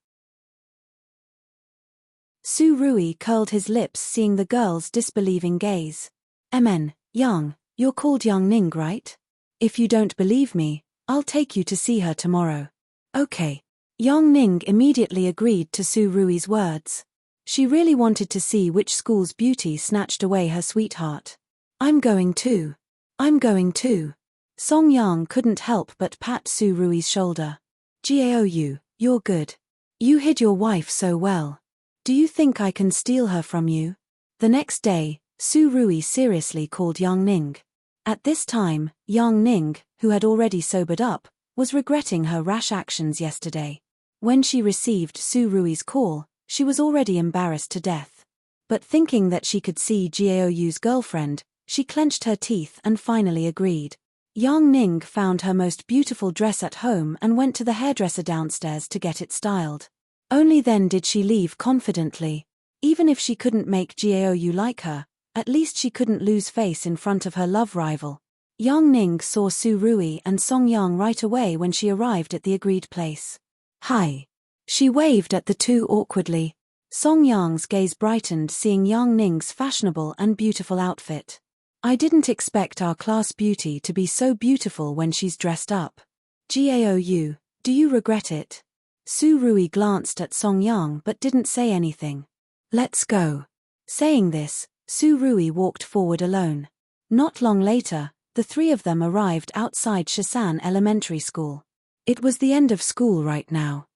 Speaker 1: Su Rui curled his lips seeing the girl's disbelieving gaze. Yang, you're called Yang Ning, right? If you don't believe me, I'll take you to see her tomorrow. Okay. Yang Ning immediately agreed to Su Rui's words. She really wanted to see which school's beauty snatched away her sweetheart. I'm going too. Song Yang couldn't help but pat Su Rui's shoulder. Gao, you're good. You hid your wife so well. Do you think I can steal her from you? The next day, Su Rui seriously called Yang Ning. At this time, Yang Ning, who had already sobered up, was regretting her rash actions yesterday. When she received Su Rui's call, she was already embarrassed to death. But thinking that she could see Gao's girlfriend, she clenched her teeth and finally agreed. Yang Ning found her most beautiful dress at home and went to the hairdresser downstairs to get it styled. Only then did she leave confidently. Even if she couldn't make Gao like her, at least she couldn't lose face in front of her love rival. Yang Ning saw Su Rui and Song Yang right away when she arrived at the agreed place. Hi. She waved at the two awkwardly. Song Yang's gaze brightened seeing Yang Ning's fashionable and beautiful outfit. I didn't expect our class beauty to be so beautiful when she's dressed up. Gao, do you regret it? Su Rui glanced at Song Yang but didn't say anything. Let's go. Saying this, Su Rui walked forward alone. Not long later, the three of them arrived outside Shasan Elementary School. It was the end of school right now.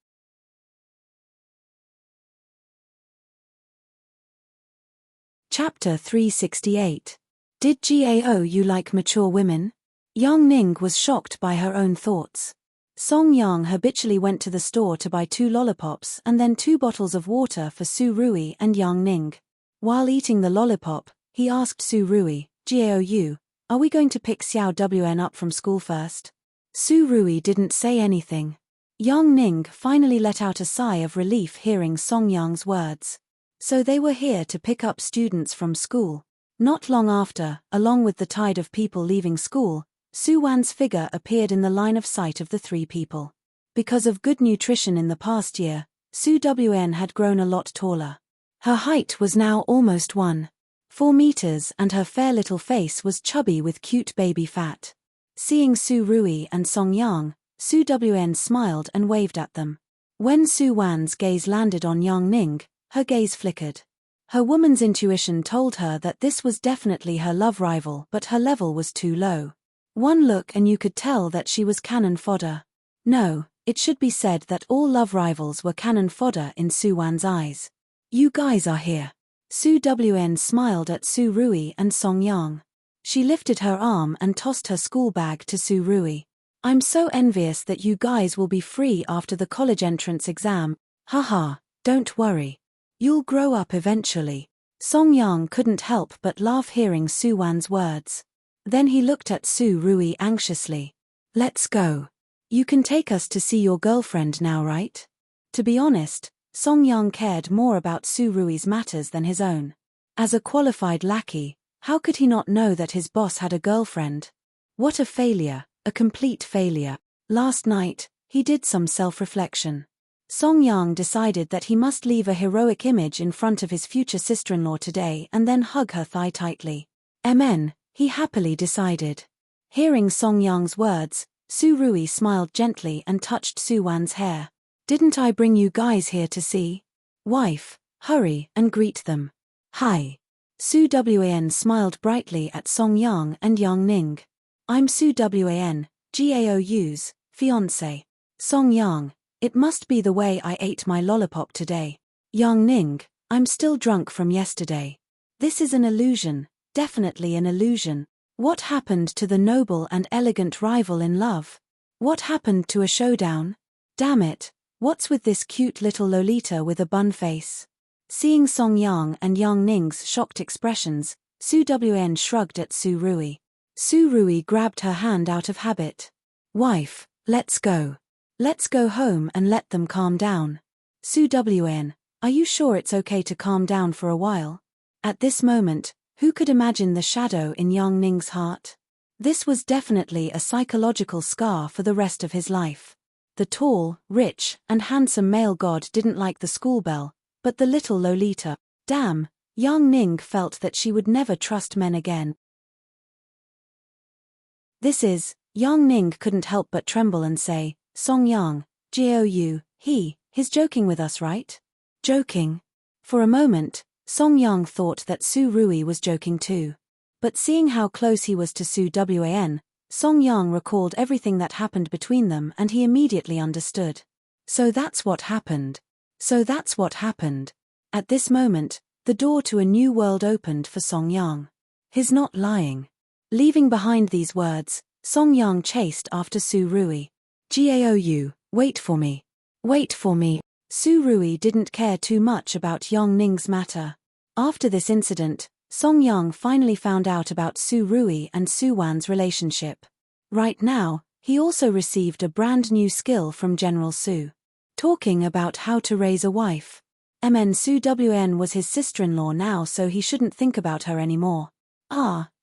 Speaker 1: Chapter 368. Did Gao like mature women? Yang Ning was shocked by her own thoughts. Song Yang habitually went to the store to buy 2 lollipops and then 2 bottles of water for Su Rui and Yang Ning. While eating the lollipop, he asked Su Rui, Gao, are we going to pick Xiao Wn up from school first? Su Rui didn't say anything. Yang Ning finally let out a sigh of relief hearing Song Yang's words. So they were here to pick up students from school. Not long after, along with the tide of people leaving school, Su Wan's figure appeared in the line of sight of the 3 people. Because of good nutrition in the past year, Su Wn had grown a lot taller. Her height was now almost 1.4 meters and her fair little face was chubby with cute baby fat. Seeing Su Rui and Song Yang, Su Wn smiled and waved at them. When Su Wan's gaze landed on Yang Ning, her gaze flickered. Her woman's intuition told her that this was definitely her love rival, but her level was too low. One look and you could tell that she was cannon fodder. No, it should be said that all love rivals were cannon fodder in Su Wan's eyes. You guys are here. Su Wn smiled at Su Rui and Song Yang. She lifted her arm and tossed her school bag to Su Rui. I'm so envious that you guys will be free after the college entrance exam. Haha, don't worry. You'll grow up eventually. Song Yang couldn't help but laugh hearing Su Wan's words. Then he looked at Su Rui anxiously. Let's go. You can take us to see your girlfriend now, right? To be honest, Song Yang cared more about Su Rui's matters than his own. As a qualified lackey, how could he not know that his boss had a girlfriend? What a failure, a complete failure. Last night, he did some self-reflection. Song Yang decided that he must leave a heroic image in front of his future sister-in-law today and then hug her thigh tightly. Amen, he happily decided. Hearing Song Yang's words, Su Rui smiled gently and touched Su Wan's hair. Didn't I bring you guys here to see? Wife, hurry and greet them. Hi. Su Wan smiled brightly at Song Yang and Yang Ning. I'm Su Wan, Gaou's fiancé. Song Yang, it must be the way I ate my lollipop today. Yang Ning, I'm still drunk from yesterday. This is an illusion, definitely an illusion. What happened to the noble and elegant rival in love? What happened to a showdown? Damn it, what's with this cute little Lolita with a bun face? Seeing Song Yang and Yang Ning's shocked expressions, Su Wan shrugged at Su Rui. Su Rui grabbed her hand out of habit. Wife, let's go. Let's go home and let them calm down. Su Wan, are you sure it's okay to calm down for a while? At this moment, who could imagine the shadow in Yang Ning's heart? This was definitely a psychological scar for the rest of his life. The tall, rich, and handsome male god didn't like the schoolbell, but the little Lolita. Damn, Yang Ning felt that she would never trust men again. Yang Ning couldn't help but tremble and say, Song Yang, Gou, he's joking with us, right? Joking? For a moment, Song Yang thought that Su Rui was joking too. But seeing how close he was to Su Wan, Song Yang recalled everything that happened between them and he immediately understood. So that's what happened. At this moment, the door to a new world opened for Song Yang. He's not lying. Leaving behind these words, Song Yang chased after Su Rui. Gou, wait for me. Wait for me. Su Rui didn't care too much about Yang Ning's matter. After this incident, Song Yang finally found out about Su Rui and Su Wan's relationship. Right now, he also received a brand new skill from General Su. Talking about how to raise a wife. Su Wan was his sister-in-law now, so he shouldn't think about her anymore.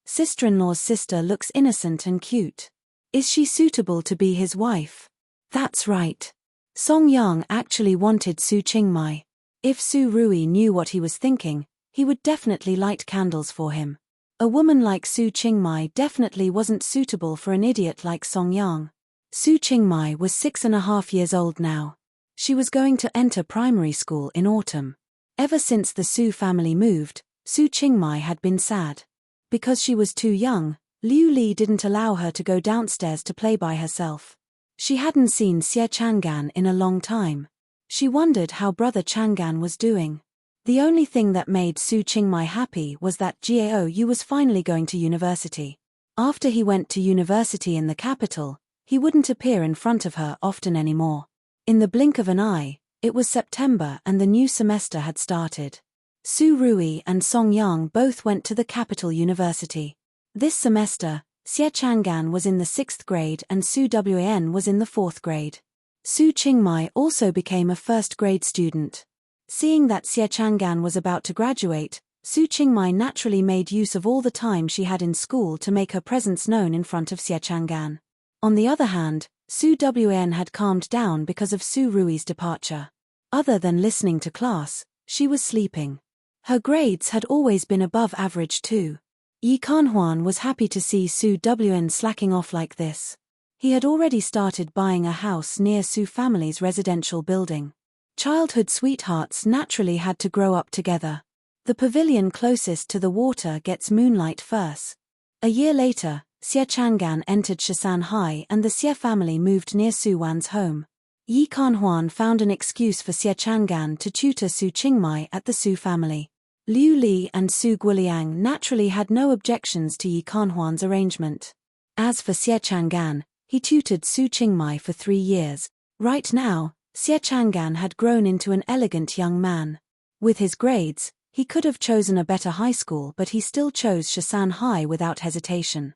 Speaker 1: Sister-in-law's sister looks innocent and cute. Is she suitable to be his wife? That's right. Song Yang actually wanted Su Qingmai. If Su Rui knew what he was thinking, he would definitely light candles for him. A woman like Su Qingmai definitely wasn't suitable for an idiot like Song Yang. Su Qingmai was 6.5 years old now. She was going to enter primary school in autumn. Ever since the Su family moved, Su Qingmai had been sad. Because she was too young, Liu Li didn't allow her to go downstairs to play by herself. She hadn't seen Xie Chang'an in a long time. She wondered how brother Chang'an was doing. The only thing that made Su Qingmai happy was that Jiao was finally going to university. After he went to university in the capital, he wouldn't appear in front of her often anymore. In the blink of an eye, it was September and the new semester had started. Su Rui and Song Yang both went to the capital university. This semester, Xie Chang'an was in the 6th grade and Su Wan was in the 4th grade. Su Qingmai also became a first-grade student. Seeing that Xie Chang'an was about to graduate, Su Qingmai naturally made use of all the time she had in school to make her presence known in front of Xie Chang'an. On the other hand, Su Wan had calmed down because of Su Rui's departure. Other than listening to class, she was sleeping. Her grades had always been above average too. Yi Kanhuan was happy to see Su Wan slacking off like this. He had already started buying a house near Su family's residential building. Childhood sweethearts naturally had to grow up together. The pavilion closest to the water gets moonlight first. A year later, Xie Chang'an entered Shisan High and the Xie family moved near Su Wan's home. Yi Kanhuan found an excuse for Xie Chang'an to tutor Su Qingmai at the Su family. Liu Li and Su Guoliang naturally had no objections to Yi Kanhuan's arrangement. As for Xie Chang'an, he tutored Su Qingmai for 3 years. Right now, Xie Chang'an had grown into an elegant young man. With his grades, he could have chosen a better high school, but he still chose Shisan High without hesitation.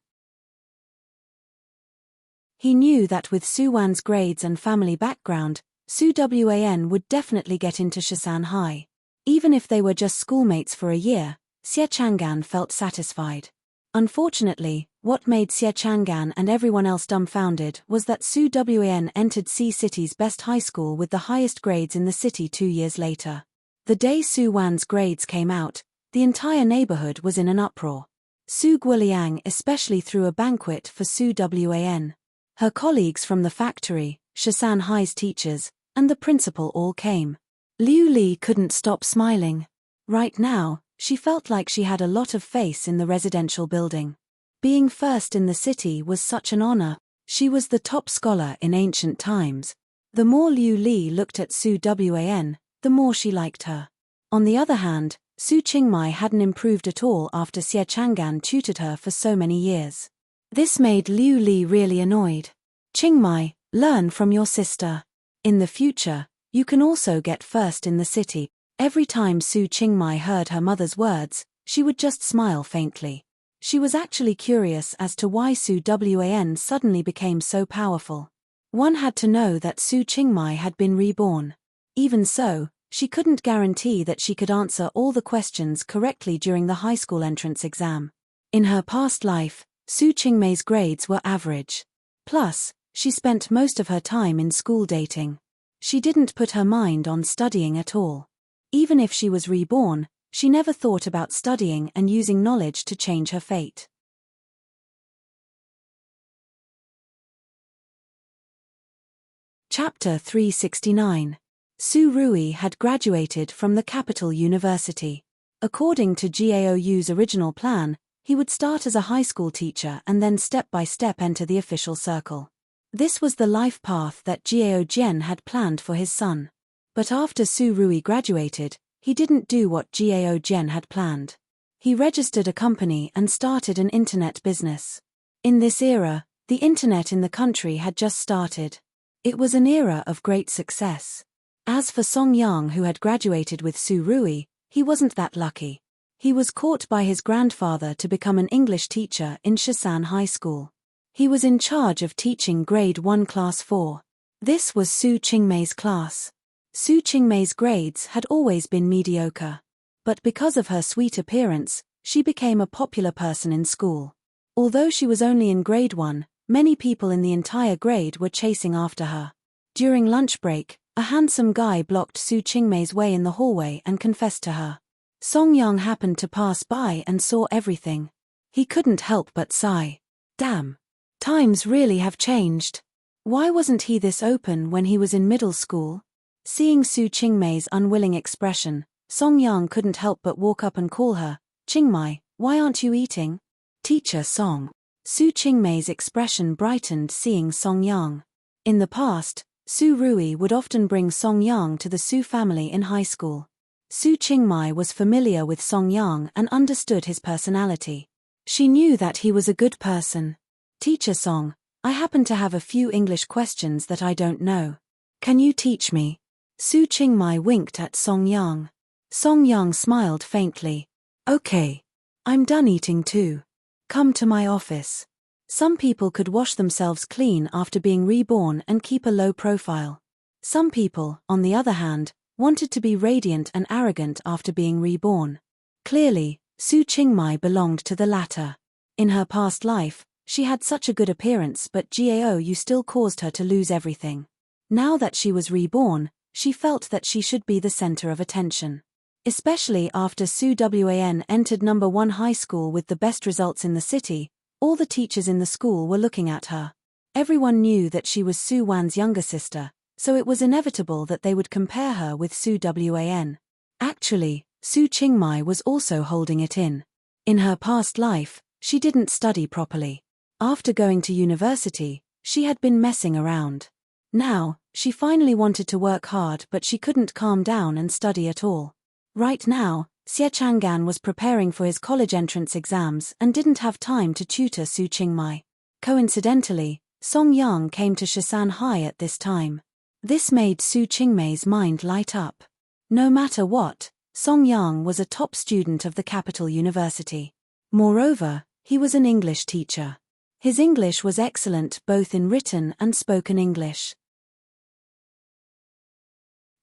Speaker 1: He knew that with Su Wan's grades and family background, Su Wan would definitely get into Shisan High. Even if they were just schoolmates for a year, Xie Chang'an felt satisfied. Unfortunately, what made Xie Chang'an and everyone else dumbfounded was that Su Wan entered C City's best high school with the highest grades in the city 2 years later. The day Su Wan's grades came out, the entire neighborhood was in an uproar. Su Guoliang especially threw a banquet for Su Wan. Her colleagues from the factory, Shisan High's teachers, and the principal all came. Liu Li couldn't stop smiling. Right now, she felt like she had a lot of face in the residential building. Being first in the city was such an honor. She was the top scholar in ancient times. The more Liu Li looked at Su Wan, the more she liked her. On the other hand, Su Qingmai hadn't improved at all after Xie Chang'an tutored her for so many years. This made Liu Li really annoyed. Qingmai, learn from your sister. In the future, you can also get first in the city. Every time Su Qingmai heard her mother's words, she would just smile faintly. She was actually curious as to why Su Wan suddenly became so powerful. One had to know that Su Qingmai had been reborn. Even so, she couldn't guarantee that she could answer all the questions correctly during the high school entrance exam. In her past life, Su Qingmei's grades were average. Plus, she spent most of her time in school dating. She didn't put her mind on studying at all. Even if she was reborn, she never thought about studying and using knowledge to change her fate. Chapter 369. Su Rui had graduated from the capital university. According to Gaou's original plan, he would start as a high school teacher and then step by step enter the official circle. This was the life path that Gao Jian had planned for his son. But after Su Rui graduated, he didn't do what Gao Jian had planned. He registered a company and started an internet business. In this era, the internet in the country had just started. It was an era of great success. As for Song Yang, who had graduated with Su Rui, he wasn't that lucky. He was caught by his grandfather to become an English teacher in Shisan High School. He was in charge of teaching grade 1 class 4. This was Su Qingmei's class. Su Qingmei's grades had always been mediocre. But because of her sweet appearance, she became a popular person in school. Although she was only in grade 1, many people in the entire grade were chasing after her. During lunch break, a handsome guy blocked Su Qingmei's way in the hallway and confessed to her. Song Yang happened to pass by and saw everything. He couldn't help but sigh. Damn. Times really have changed. Why wasn't he this open when he was in middle school? Seeing Su Qingmei's unwilling expression, Song Yang couldn't help but walk up and call her, Qingmei, why aren't you eating? Teacher Song. Su Qingmei's expression brightened seeing Song Yang. In the past, Su Rui would often bring Song Yang to the Su family in high school. Su Qingmei was familiar with Song Yang and understood his personality. She knew that he was a good person. Teacher Song, I happen to have a few English questions that I don't know. Can you teach me? Su Qingmei winked at Song Yang. Song Yang smiled faintly. Okay. I'm done eating too. Come to my office. Some people could wash themselves clean after being reborn and keep a low profile. Some people, on the other hand, wanted to be radiant and arrogant after being reborn. Clearly, Su Qingmei belonged to the latter. In her past life, she had such a good appearance, but Gao still caused her to lose everything. Now that she was reborn, she felt that she should be the center of attention. Especially after Su Wan entered number 1 high school with the best results in the city, all the teachers in the school were looking at her. Everyone knew that she was Su Wan's younger sister, so it was inevitable that they would compare her with Su Wan. Actually, Su Qingmei was also holding it in. In her past life, she didn't study properly. After going to university, she had been messing around. Now, she finally wanted to work hard, but she couldn't calm down and study at all. Right now, Xie Chang'an was preparing for his college entrance exams and didn't have time to tutor Su Qingmei. Coincidentally, Song Yang came to Shisan High at this time. This made Su Qingmei's mind light up. No matter what, Song Yang was a top student of the capital university. Moreover, he was an English teacher. His English was excellent both in written and spoken English.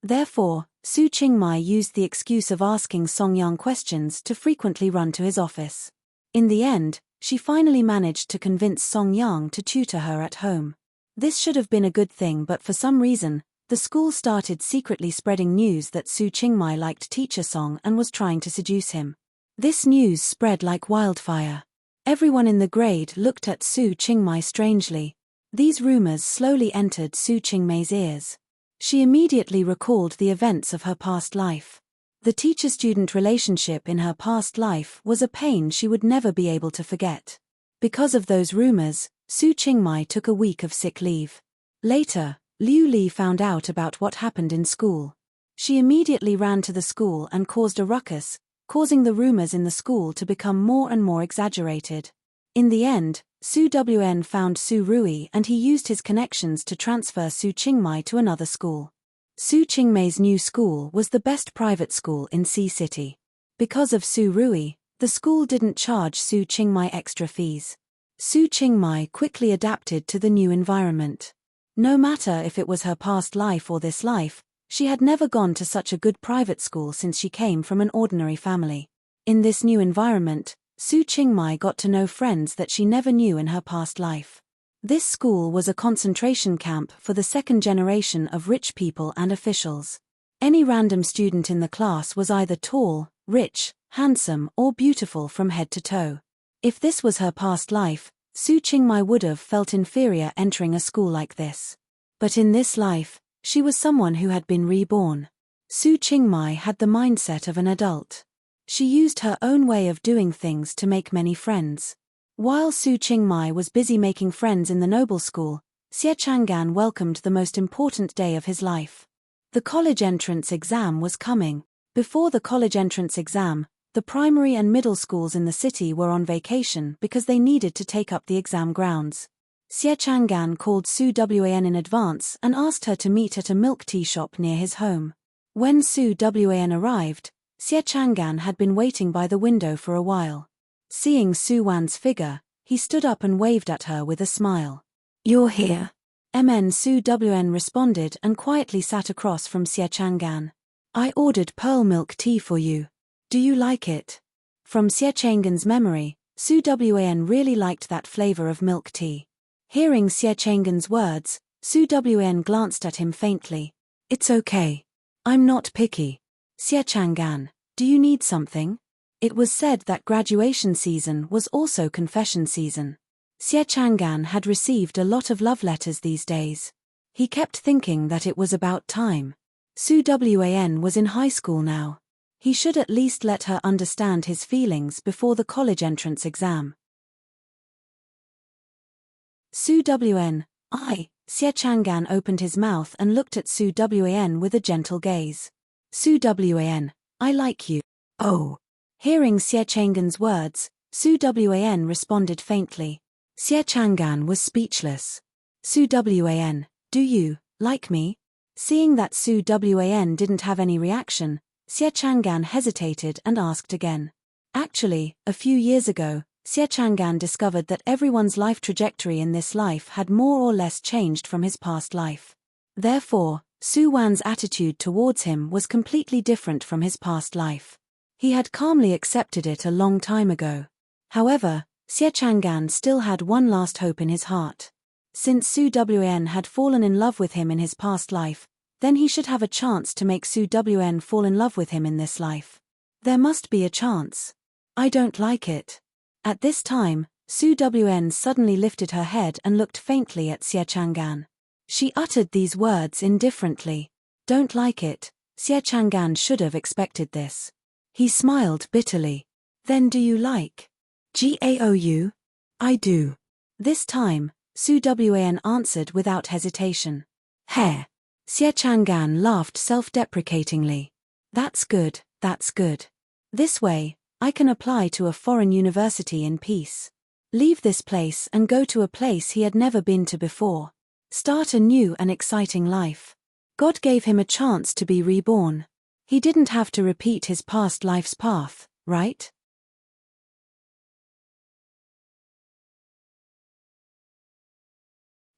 Speaker 1: Therefore, Su Qingmai used the excuse of asking Song Yang questions to frequently run to his office. In the end, she finally managed to convince Song Yang to tutor her at home. This should have been a good thing, but for some reason, the school started secretly spreading news that Su Qingmai liked teacher Song and was trying to seduce him. This news spread like wildfire. Everyone in the grade looked at Su Qingmai strangely. These rumors slowly entered Su Qingmei's ears. She immediately recalled the events of her past life. The teacher-student relationship in her past life was a pain she would never be able to forget. Because of those rumors, Su Qingmai took a week of sick leave. Later, Liu Li found out about what happened in school. She immediately ran to the school and caused a ruckus, causing the rumors in the school to become more and more exaggerated. In the end, Su Wn found Su Rui and he used his connections to transfer Su Qingmai to another school. Su Qingmei's new school was the best private school in Sea City. Because of Su Rui, the school didn't charge Su Qingmai extra fees. Su Qingmai quickly adapted to the new environment. No matter if it was her past life or this life, she had never gone to such a good private school since she came from an ordinary family. In this new environment, Su Qingmai got to know friends that she never knew in her past life. This school was a concentration camp for the second generation of rich people and officials. Any random student in the class was either tall, rich, handsome, or beautiful from head to toe. If this was her past life, Su Qingmai would have felt inferior entering a school like this. But in this life, she was someone who had been reborn. Su Qingmai had the mindset of an adult. She used her own way of doing things to make many friends. While Su Qingmai was busy making friends in the noble school, Xie Chang'an welcomed the most important day of his life. The college entrance exam was coming. Before the college entrance exam, the primary and middle schools in the city were on vacation because they needed to take up the exam grounds. Xie Chang'an called Su Wan in advance and asked her to meet at a milk tea shop near his home. When Su Wan arrived, Xie Chang'an had been waiting by the window for a while. Seeing Su Wan's figure, he stood up and waved at her with a smile. "You're here." Su Wan responded and quietly sat across from Xie Chang'an. "I ordered pearl milk tea for you. Do you like it?" From Xie Chang'an's memory, Su Wan really liked that flavor of milk tea. Hearing Xie Chang'an's words, Su Wan glanced at him faintly. "It's okay. I'm not picky." "Xie Chang'an, do you need something?" It was said that graduation season was also confession season. Xie Chang'an had received a lot of love letters these days. He kept thinking that it was about time. Su Wan was in high school now. He should at least let her understand his feelings before the college entrance exam. Su Wan, Xie Chang'an opened his mouth and looked at Su Wan with a gentle gaze. "Su Wan, I like you." "Oh." Hearing Xie Chang'an's words, Su Wan responded faintly. Xie Chang'an was speechless. "Su Wan, do you like me?" Seeing that Su Wan didn't have any reaction, Xie Chang'an hesitated and asked again. Actually, a few years ago, Xie Chang'an discovered that everyone's life trajectory in this life had more or less changed from his past life. Therefore, Su Wan's attitude towards him was completely different from his past life. He had calmly accepted it a long time ago. However, Xie Chang'an still had one last hope in his heart. Since Su Wan had fallen in love with him in his past life, then he should have a chance to make Su Wan fall in love with him in this life. There must be a chance. "I don't like it." At this time, Su Wan suddenly lifted her head and looked faintly at Xie Chang'an. She uttered these words indifferently. "Don't like it." Xie Chang'an should have expected this. He smiled bitterly. "Then do you like?" "Gao? I do." This time, Su Wan answered without hesitation. "Heh." Xie Chang'an laughed self-deprecatingly. "That's good, that's good. This way, I can apply to a foreign university in peace. Leave this place and go to a place he had never been to before. Start a new and exciting life. God gave him a chance to be reborn. He didn't have to repeat his past life's path, right?"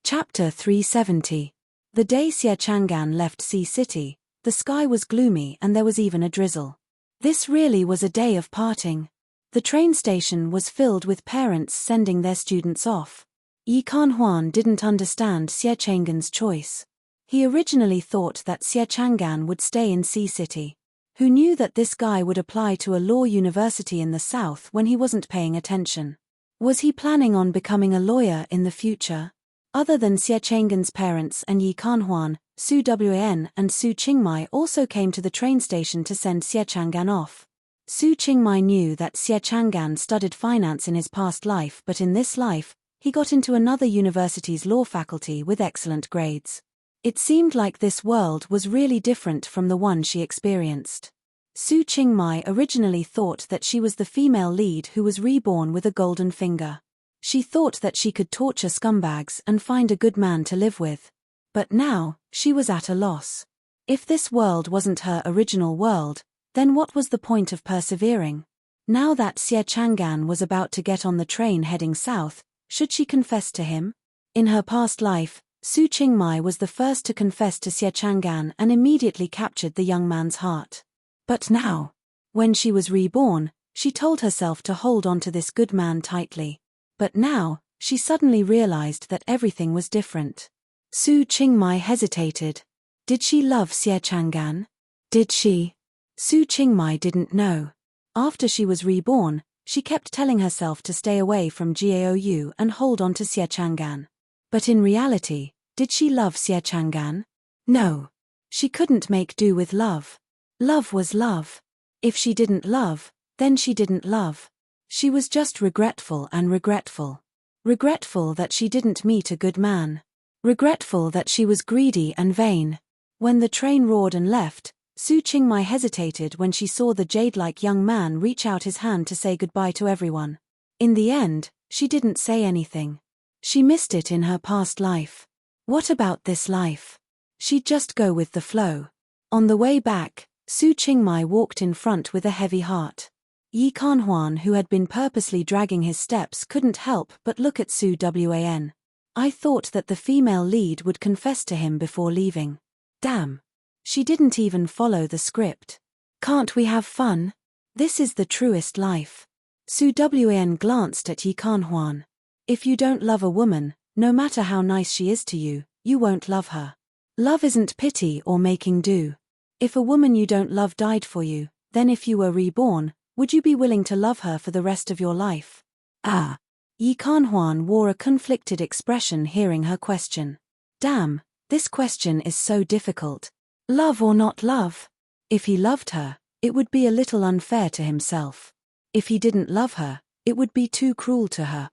Speaker 1: Chapter 370. The day Xie Chang'an left Sea City, The sky was gloomy and there was even a drizzle. This really was a day of parting. The train station was filled with parents sending their students off. Yi Kanhuan didn't understand Xie Chang'an's choice. He originally thought that Xie Chang'an would stay in Sea City. Who knew that this guy would apply to a law university in the south when he wasn't paying attention? Was he planning on becoming a lawyer in the future? Other than Xie Chang'an's parents and Yi Kanhuan, Su Wan and Su Qingmai also came to the train station to send Xie Chang'an off. Su Qingmai knew that Xie Chang'an studied finance in his past life, but in this life, he got into another university's law faculty with excellent grades. It seemed like this world was really different from the one she experienced. Su Qingmai originally thought that she was the female lead who was reborn with a golden finger. She thought that she could torture scumbags and find a good man to live with. But now, she was at a loss. If this world wasn't her original world, then what was the point of persevering? Now that Xie Chang'an was about to get on the train heading south, should she confess to him? In her past life, Su Qingmai was the first to confess to Xie Chang'an and immediately captured the young man's heart. But now, when she was reborn, she told herself to hold on to this good man tightly. But now, she suddenly realized that everything was different. Su Qingmai hesitated. Did she love Xie Chang'an? Did she? Su Qingmai didn't know. After she was reborn, she kept telling herself to stay away from Gaou and hold on to Xie Chang'an. But in reality, did she love Xie Chang'an? No. She couldn't make do with love. Love was love. If she didn't love, then she didn't love. She was just regretful and regretful. Regretful that she didn't meet a good man. Regretful that she was greedy and vain. When the train roared and left, Su Qingmai hesitated when she saw the jade-like young man reach out his hand to say goodbye to everyone. In the end, she didn't say anything. She missed it in her past life. What about this life? She'd just go with the flow. On the way back, Su Qingmai walked in front with a heavy heart. Yi Kanhuan, who had been purposely dragging his steps, couldn't help but look at Su Wan. I thought that the female lead would confess to him before leaving. Damn. She didn't even follow the script. Can't we have fun? This is the truest life. Su Wan glanced at Yi Kanhuan. If you don't love a woman, no matter how nice she is to you, you won't love her. Love isn't pity or making do. If a woman you don't love died for you, then if you were reborn, would you be willing to love her for the rest of your life? Ah. Yi Kanhuan wore a conflicted expression hearing her question. Damn, this question is so difficult. Love or not love? If he loved her, it would be a little unfair to himself. If he didn't love her, it would be too cruel to her.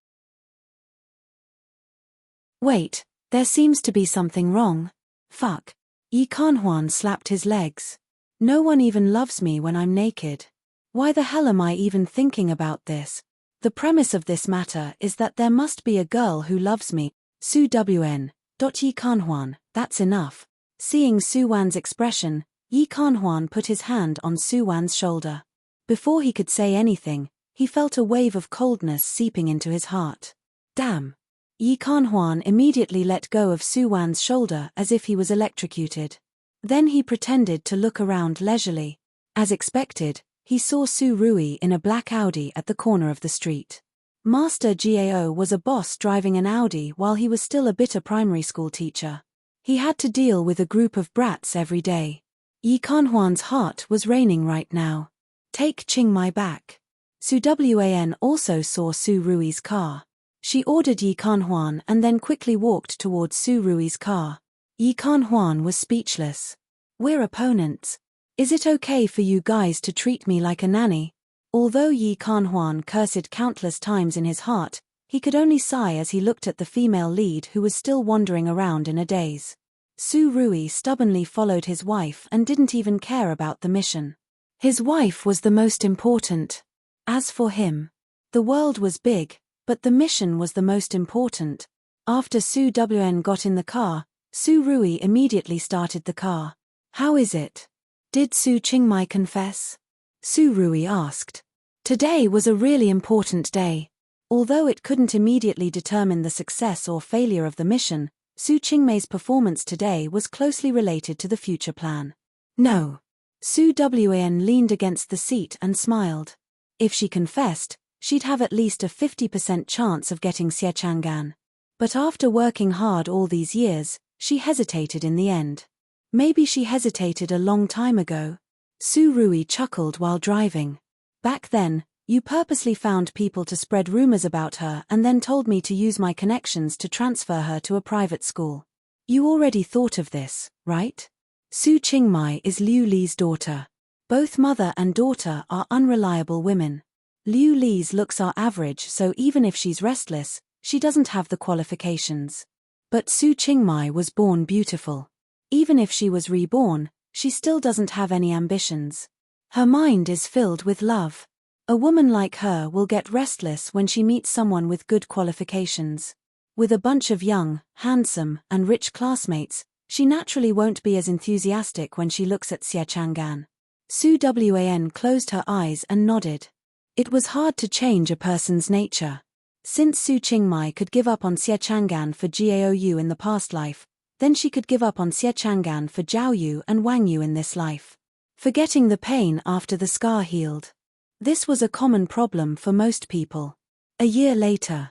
Speaker 1: Wait, there seems to be something wrong. Fuck. Yi Kanhuan slapped his legs. No one even loves me when I'm naked. Why the hell am I even thinking about this? The premise of this matter is that there must be a girl who loves me. Su Wan. Yi Kanhuan, that's enough. Seeing Su Wan's expression, Yi Kanhuan put his hand on Su Wan's shoulder. Before he could say anything, he felt a wave of coldness seeping into his heart. Damn. Yi Kanhuan immediately let go of Su Wan's shoulder as if he was electrocuted. Then he pretended to look around leisurely. As expected, he saw Su Rui in a black Audi at the corner of the street. Master Gao was a boss driving an Audi while he was still a bitter primary school teacher. He had to deal with a group of brats every day. Yi Kanhuan's heart was raining right now. Take Qingmai back. Su Wan also saw Su Rui's car. She ordered Yi Kanhuan and then quickly walked towards Su Rui's car. Yi Kanhuan was speechless. We're opponents. Is it okay for you guys to treat me like a nanny? Although Yi Kanhuan cursed countless times in his heart, he could only sigh as he looked at the female lead who was still wandering around in a daze. Su Rui stubbornly followed his wife and didn't even care about the mission. His wife was the most important. As for him, the world was big, but the mission was the most important. After Su Wan got in the car, Su Rui immediately started the car. How is it? Did Su Qingmai confess? Su Rui asked. Today was a really important day. Although it couldn't immediately determine the success or failure of the mission, Su Qingmei's performance today was closely related to the future plan. No. Su Wan leaned against the seat and smiled. If she confessed, she'd have at least a 50% chance of getting Xie Chang'an. But after working hard all these years, she hesitated in the end. Maybe she hesitated a long time ago. Su Rui chuckled while driving. Back then, you purposely found people to spread rumors about her and then told me to use my connections to transfer her to a private school. You already thought of this, right? Su Qingmai is Liu Li's daughter. Both mother and daughter are unreliable women. Liu Li's looks are average, so even if she's restless, she doesn't have the qualifications. But Su Qingmai was born beautiful. Even if she was reborn, she still doesn't have any ambitions. Her mind is filled with love. A woman like her will get restless when she meets someone with good qualifications. With a bunch of young, handsome, and rich classmates, she naturally won't be as enthusiastic when she looks at Xie Chang'an. Su Wan closed her eyes and nodded. It was hard to change a person's nature. Since Su Qingmai could give up on Xie Chang'an for Gaoyu in the past life, then she could give up on Xie Chang'an for Zhaoyu and Wangyu in this life. Forgetting the pain after the scar healed. This was a common problem for most people. A year later,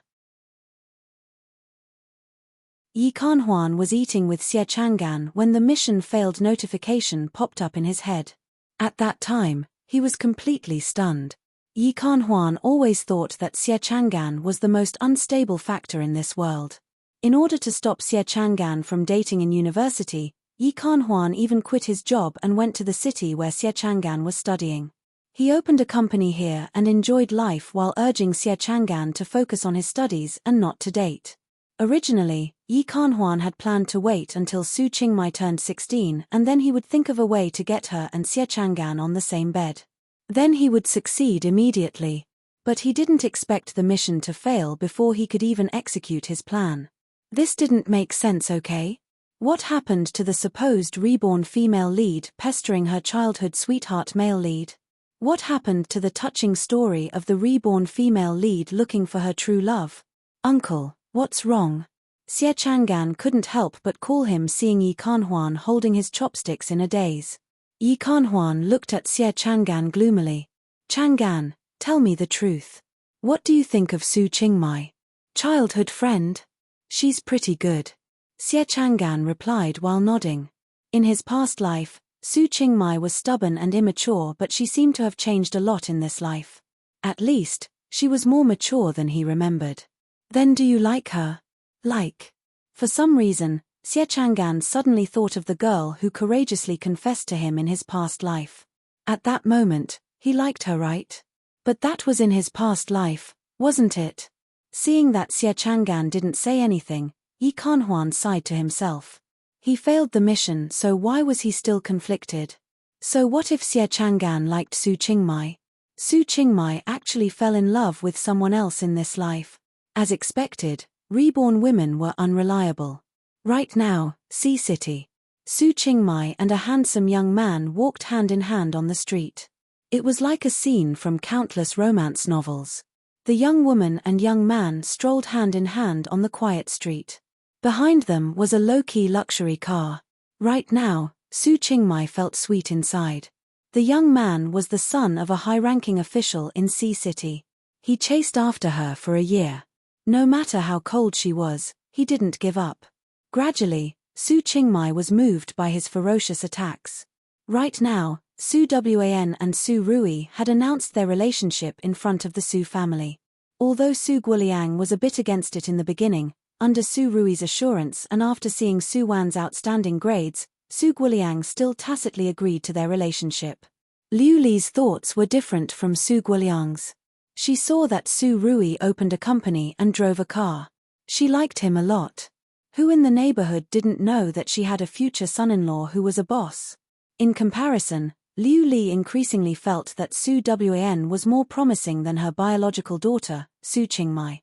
Speaker 1: Yi Kanhuan was eating with Xie Chang'an when the mission failed notification popped up in his head. At that time, he was completely stunned. Yi Kanhuan always thought that Xie Chang'an was the most unstable factor in this world. In order to stop Xie Chang'an from dating in university, Yi Kanhuan even quit his job and went to the city where Xie Chang'an was studying. He opened a company here and enjoyed life while urging Xie Chang'an to focus on his studies and not to date. Originally, Yi Kanhuan had planned to wait until Su Qingmai turned 16 and then he would think of a way to get her and Xie Chang'an on the same bed. Then he would succeed immediately. But he didn't expect the mission to fail before he could even execute his plan. This didn't make sense, okay? What happened to the supposed reborn female lead pestering her childhood sweetheart male lead? What happened to the touching story of the reborn female lead looking for her true love? Uncle, what's wrong? Xie Chang'an couldn't help but call him, seeing Yi Kanhuan holding his chopsticks in a daze. Yi Kanhuan looked at Xie Chang'an gloomily. Chang'an, tell me the truth. What do you think of Su Qingmai? Childhood friend? She's pretty good. Xie Chang'an replied while nodding. In his past life, Su Qingmai was stubborn and immature, but she seemed to have changed a lot in this life. At least, she was more mature than he remembered. Then do you like her? Like? For some reason, Xie Chang'an suddenly thought of the girl who courageously confessed to him in his past life. At that moment, he liked her, right? But that was in his past life, wasn't it? Seeing that Xie Chang'an didn't say anything, Yi Kanhuan sighed to himself. He failed the mission, so why was he still conflicted? So what if Xie Chang'an liked Su Qingmai? Su Qingmai actually fell in love with someone else in this life. As expected, reborn women were unreliable. Right now, Sea City. Su Qingmai and a handsome young man walked hand in hand on the street. It was like a scene from countless romance novels. The young woman and young man strolled hand in hand on the quiet street. Behind them was a low-key luxury car. Right now, Su Qingmai felt sweet inside. The young man was the son of a high-ranking official in Sea City. He chased after her for a year. No matter how cold she was, he didn't give up. Gradually, Su Qingmai was moved by his ferocious attacks. Right now, Su Wan and Su Rui had announced their relationship in front of the Su family. Although Su Guoliang was a bit against it in the beginning, under Su Rui's assurance and after seeing Su Wan's outstanding grades, Su Guoliang still tacitly agreed to their relationship. Liu Li's thoughts were different from Su Guoliang's. She saw that Su Rui opened a company and drove a car. She liked him a lot. Who in the neighborhood didn't know that she had a future son-in-law who was a boss? In comparison, Liu Li increasingly felt that Su Wan was more promising than her biological daughter, Su Qingmai.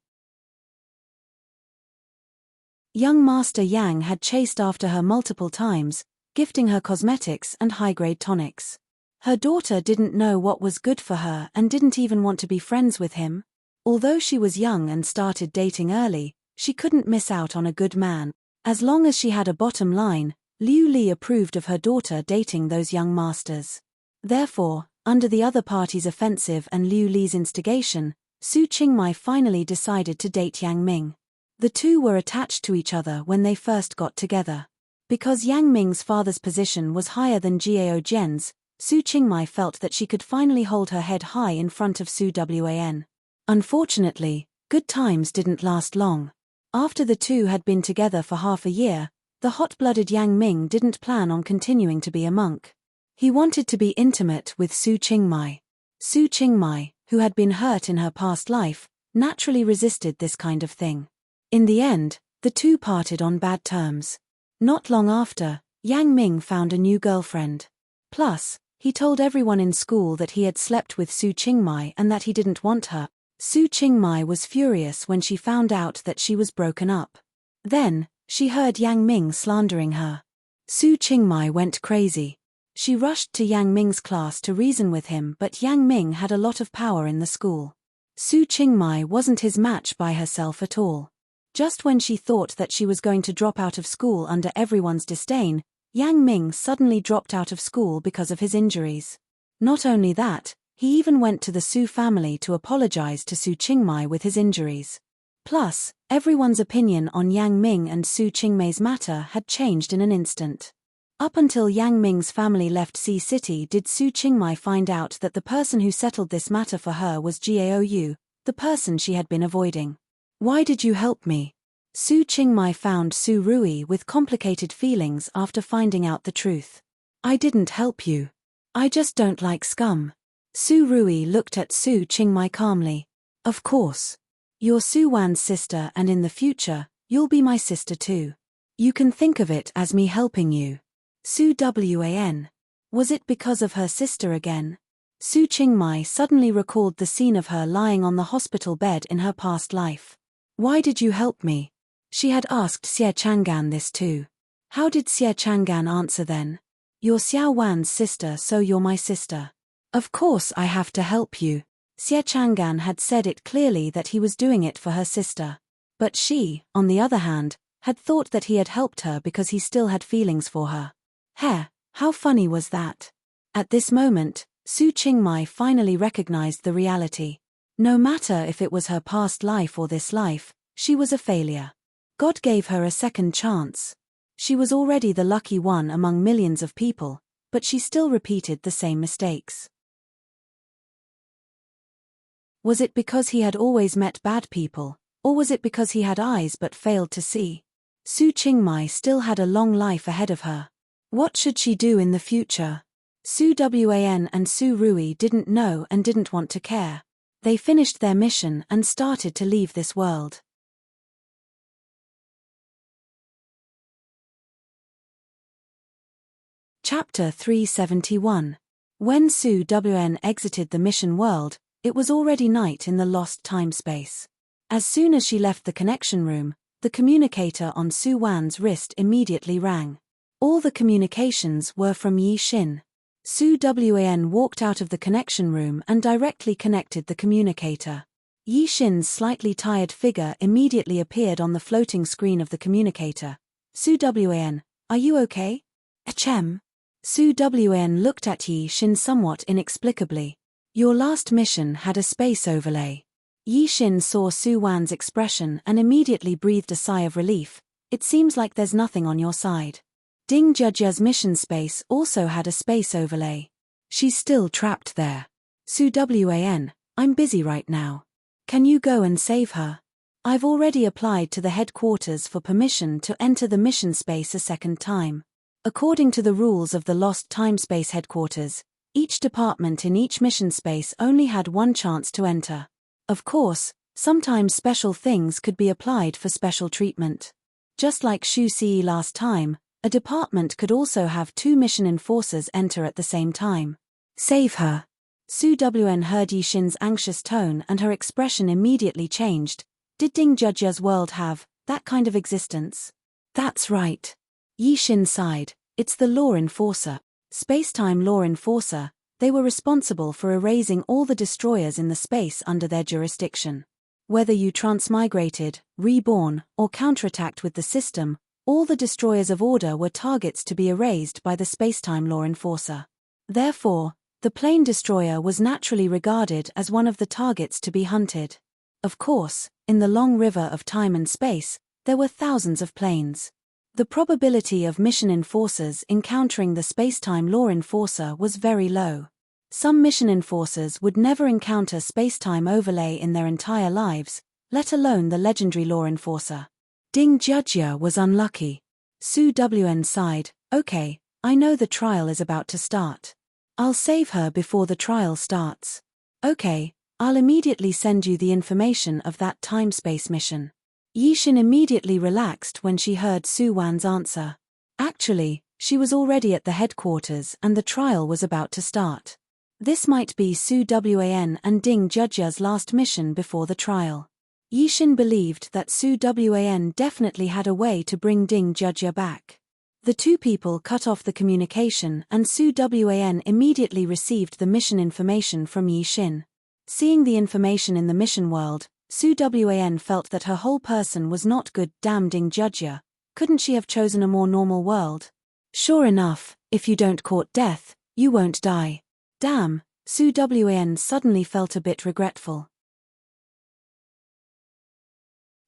Speaker 1: Young Master Yang had chased after her multiple times, gifting her cosmetics and high-grade tonics. Her daughter didn't know what was good for her and didn't even want to be friends with him. Although she was young and started dating early, she couldn't miss out on a good man. As long as she had a bottom line, Liu Li approved of her daughter dating those young masters. Therefore, under the other party's offensive and Liu Li's instigation, Su Qingmai finally decided to date Yang Ming. The two were attached to each other when they first got together. Because Yang Ming's father's position was higher than Jiao Jian's, Su Qingmai felt that she could finally hold her head high in front of Su Wan. Unfortunately, good times didn't last long. After the two had been together for half a year, the hot-blooded Yang Ming didn't plan on continuing to be a monk. He wanted to be intimate with Su Qingmai. Su Qingmai, who had been hurt in her past life, naturally resisted this kind of thing. In the end, the two parted on bad terms. Not long after, Yang Ming found a new girlfriend. Plus, he told everyone in school that he had slept with Su Qingmai and that he didn't want her. Su Qingmai was furious when she found out that she was broken up. Then, she heard Yang Ming slandering her. Su Qingmai went crazy. She rushed to Yang Ming's class to reason with him, but Yang Ming had a lot of power in the school. Su Qingmai wasn't his match by herself at all. Just when she thought that she was going to drop out of school under everyone's disdain, Yang Ming suddenly dropped out of school because of his injuries. Not only that, he even went to the Su family to apologize to Su Qingmai with his injuries. Plus, everyone's opinion on Yang Ming and Su Qingmai's matter had changed in an instant. Up until Yang Ming's family left Sea City did Su Qingmai find out that the person who settled this matter for her was Jiao Yu, the person she had been avoiding. Why did you help me? Su Qingmai found Su Rui with complicated feelings after finding out the truth. I didn't help you. I just don't like scum. Su Rui looked at Su Qingmai calmly. Of course. You're Su Wan's sister and in the future, you'll be my sister too. You can think of it as me helping you. Su Wan. Was it because of her sister again? Su Qingmai suddenly recalled the scene of her lying on the hospital bed in her past life. Why did you help me? She had asked Xie Chang'an this too. How did Xie Chang'an answer then? You're Xiao Wan's sister, so you're my sister. Of course I have to help you. Xie Chang'an had said it clearly that he was doing it for her sister. But she, on the other hand, had thought that he had helped her because he still had feelings for her. How funny was that? At this moment, Su Qingmai finally recognized the reality. No matter if it was her past life or this life, she was a failure. God gave her a second chance. She was already the lucky one among millions of people, but she still repeated the same mistakes. Was it because he had always met bad people, or was it because he had eyes but failed to see? Su Qingmai still had a long life ahead of her. What should she do in the future? Su Wan and Su Rui didn't know and didn't want to care. They finished their mission and started to leave this world. Chapter 371. When Su Wan exited the mission world, it was already night in the lost time-space. As soon as she left the connection room, the communicator on Su Wan's wrist immediately rang. All the communications were from Yi Xin. Su Wan walked out of the connection room and directly connected the communicator. Yi Xin's slightly tired figure immediately appeared on the floating screen of the communicator. Su Wan, are you okay? Achem. Su Wan looked at Yi Xin somewhat inexplicably. Your last mission had a space overlay. Yi Xin saw Su Wan's expression and immediately breathed a sigh of relief. It seems like there's nothing on your side. Ding Jiajia's mission space also had a space overlay. She's still trapped there. Su Wan, I'm busy right now. Can you go and save her? I've already applied to the headquarters for permission to enter the mission space a second time. According to the rules of the Lost Timespace headquarters, each department in each mission space only had one chance to enter. Of course, sometimes special things could be applied for special treatment. Just like Shu Si last time, a department could also have two mission enforcers enter at the same time. Save her. Su Wan heard Yi Xin's anxious tone and her expression immediately changed. Did Ding Jiajia's world have that kind of existence? That's right. Yi Xin sighed. It's the law enforcer. Space-time law enforcer. They were responsible for erasing all the destroyers in the space under their jurisdiction. Whether you transmigrated, reborn, or counterattacked with the system, All the destroyers of order were targets to be erased by the spacetime law enforcer. Therefore, the plane destroyer was naturally regarded as one of the targets to be hunted. Of course, in the long river of time and space, there were thousands of planes. The probability of mission enforcers encountering the spacetime law enforcer was very low. Some mission enforcers would never encounter spacetime overlay in their entire lives, let alone the legendary law enforcer. Ding Jujia was unlucky. Su Wn sighed, "Okay, I know the trial is about to start. I'll save her before the trial starts. Okay, I'll immediately send you the information of that time-space mission." Yixin immediately relaxed when she heard Su Wan's answer. Actually, she was already at the headquarters and the trial was about to start. This might be Su Wan and Ding Jujia's last mission before the trial. Yixin believed that Su Wan definitely had a way to bring Ding Jujia back. The two people cut off the communication and Su Wan immediately received the mission information from Yixin. Seeing the information in the mission world, Su Wan felt that her whole person was not good. Damn Ding Jujia, couldn't she have chosen a more normal world? Sure enough, if you don't court death, you won't die. Damn, Su Wan suddenly felt a bit regretful.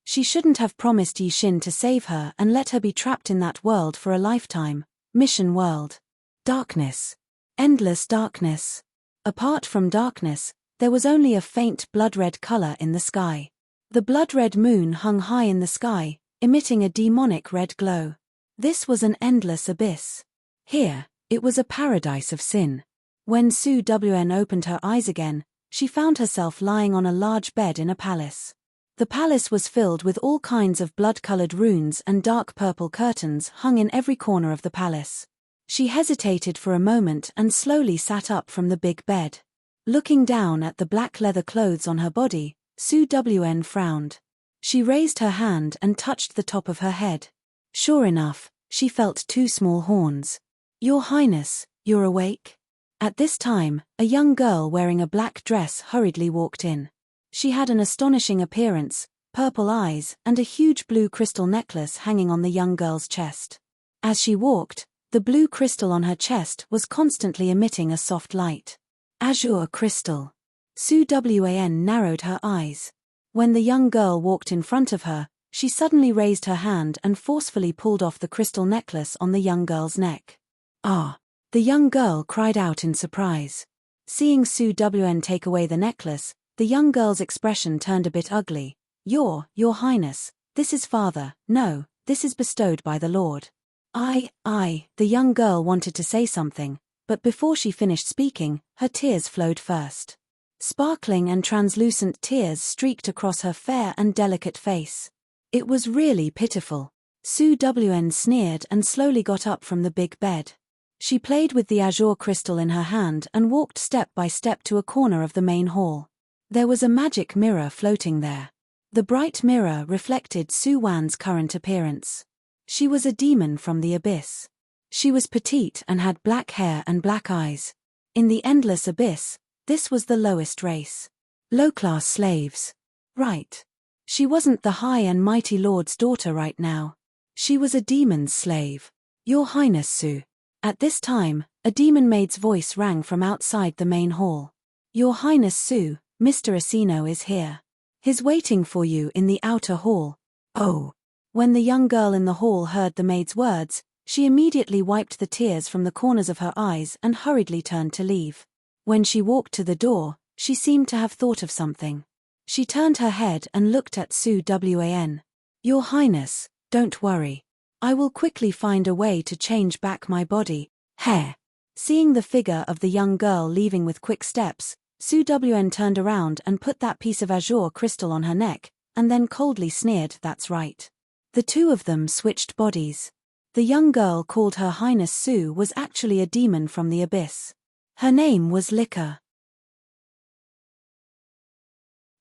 Speaker 1: She shouldn't have promised Yixin to save her and let her be trapped in that world for a lifetime. Mission world. Darkness. Endless darkness. Apart from darkness, there was only a faint blood-red color in the sky. The blood-red moon hung high in the sky, emitting a demonic red glow. This was an endless abyss. Here, it was a paradise of sin. When Su Wan opened her eyes again, she found herself lying on a large bed in a palace. The palace was filled with all kinds of blood-colored runes and dark purple curtains hung in every corner of the palace. She hesitated for a moment and slowly sat up from the big bed. Looking down at the black leather clothes on her body, Su Wan frowned. She raised her hand and touched the top of her head. Sure enough, she felt two small horns. "Your Highness, you're awake?" At this time, a young girl wearing a black dress hurriedly walked in. She had an astonishing appearance, purple eyes, and a huge blue crystal necklace hanging on the young girl's chest. As she walked, the blue crystal on her chest was constantly emitting a soft light. Azure crystal. Su Wan narrowed her eyes. When the young girl walked in front of her, she suddenly raised her hand and forcefully pulled off the crystal necklace on the young girl's neck. "Ah!" The young girl cried out in surprise. Seeing Su Wan take away the necklace, the young girl's expression turned a bit ugly. Your Highness, this is father. No, this is bestowed by the Lord." The young girl wanted to say something, but before she finished speaking, her tears flowed first. Sparkling and translucent tears streaked across her fair and delicate face. It was really pitiful. Su Wan sneered and slowly got up from the big bed. She played with the azure crystal in her hand and walked step by step to a corner of the main hall. There was a magic mirror floating there. The bright mirror reflected Su Wan's current appearance. She was a demon from the abyss. She was petite and had black hair and black eyes. In the endless abyss, this was the lowest race. Low-class slaves. Right. She wasn't the high and mighty lord's daughter right now. She was a demon's slave. "Your Highness Su." At this time, a demon maid's voice rang from outside the main hall. "Your Highness Su, Mr. Asino is here. He's waiting for you in the outer hall." "Oh." When the young girl in the hall heard the maid's words, she immediately wiped the tears from the corners of her eyes and hurriedly turned to leave. When she walked to the door, she seemed to have thought of something. She turned her head and looked at Su Wan. "Your Highness, don't worry. I will quickly find a way to change back my body." Hair. Seeing the figure of the young girl leaving with quick steps, Su Wan turned around and put that piece of azure crystal on her neck, and then coldly sneered, "That's right." The two of them switched bodies. The young girl called Her Highness Su was actually a demon from the abyss. Her name was Liquor.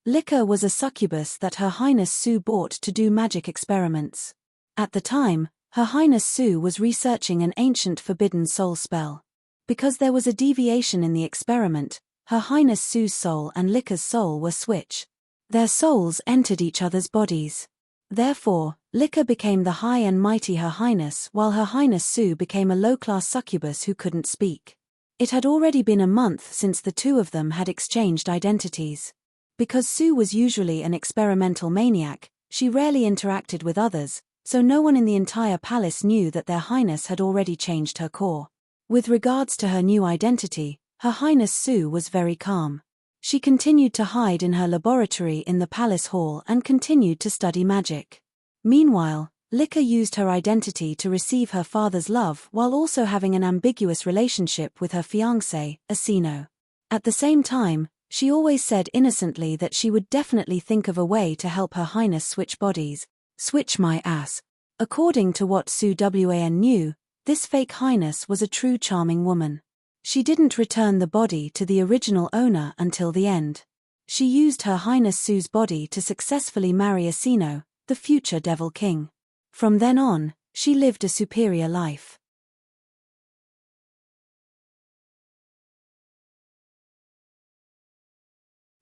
Speaker 1: Liquor was a succubus that Her Highness Su bought to do magic experiments. At the time, Her Highness Su was researching an ancient forbidden soul spell. Because there was a deviation in the experiment, Her Highness Su's soul and Liquor's soul were switched. Their souls entered each other's bodies. Therefore, Lika became the high and mighty Her Highness, while Her Highness Sue became a low-class succubus who couldn't speak. It had already been a month since the two of them had exchanged identities. Because Sue was usually an experimental maniac, she rarely interacted with others, so no one in the entire palace knew that their highness had already changed her core. With regards to her new identity, Her Highness Sue was very calm. She continued to hide in her laboratory in the palace hall and continued to study magic. Meanwhile, Lika used her identity to receive her father's love while also having an ambiguous relationship with her fiancé, Asino. At the same time, she always said innocently that she would definitely think of a way to help Her Highness switch bodies. Switch my ass. According to what Sue Wan knew, this fake highness was a true charming woman. She didn't return the body to the original owner until the end. She used Her Highness Sue's body to successfully marry Asino, the future Devil King. From then on, she lived a superior life.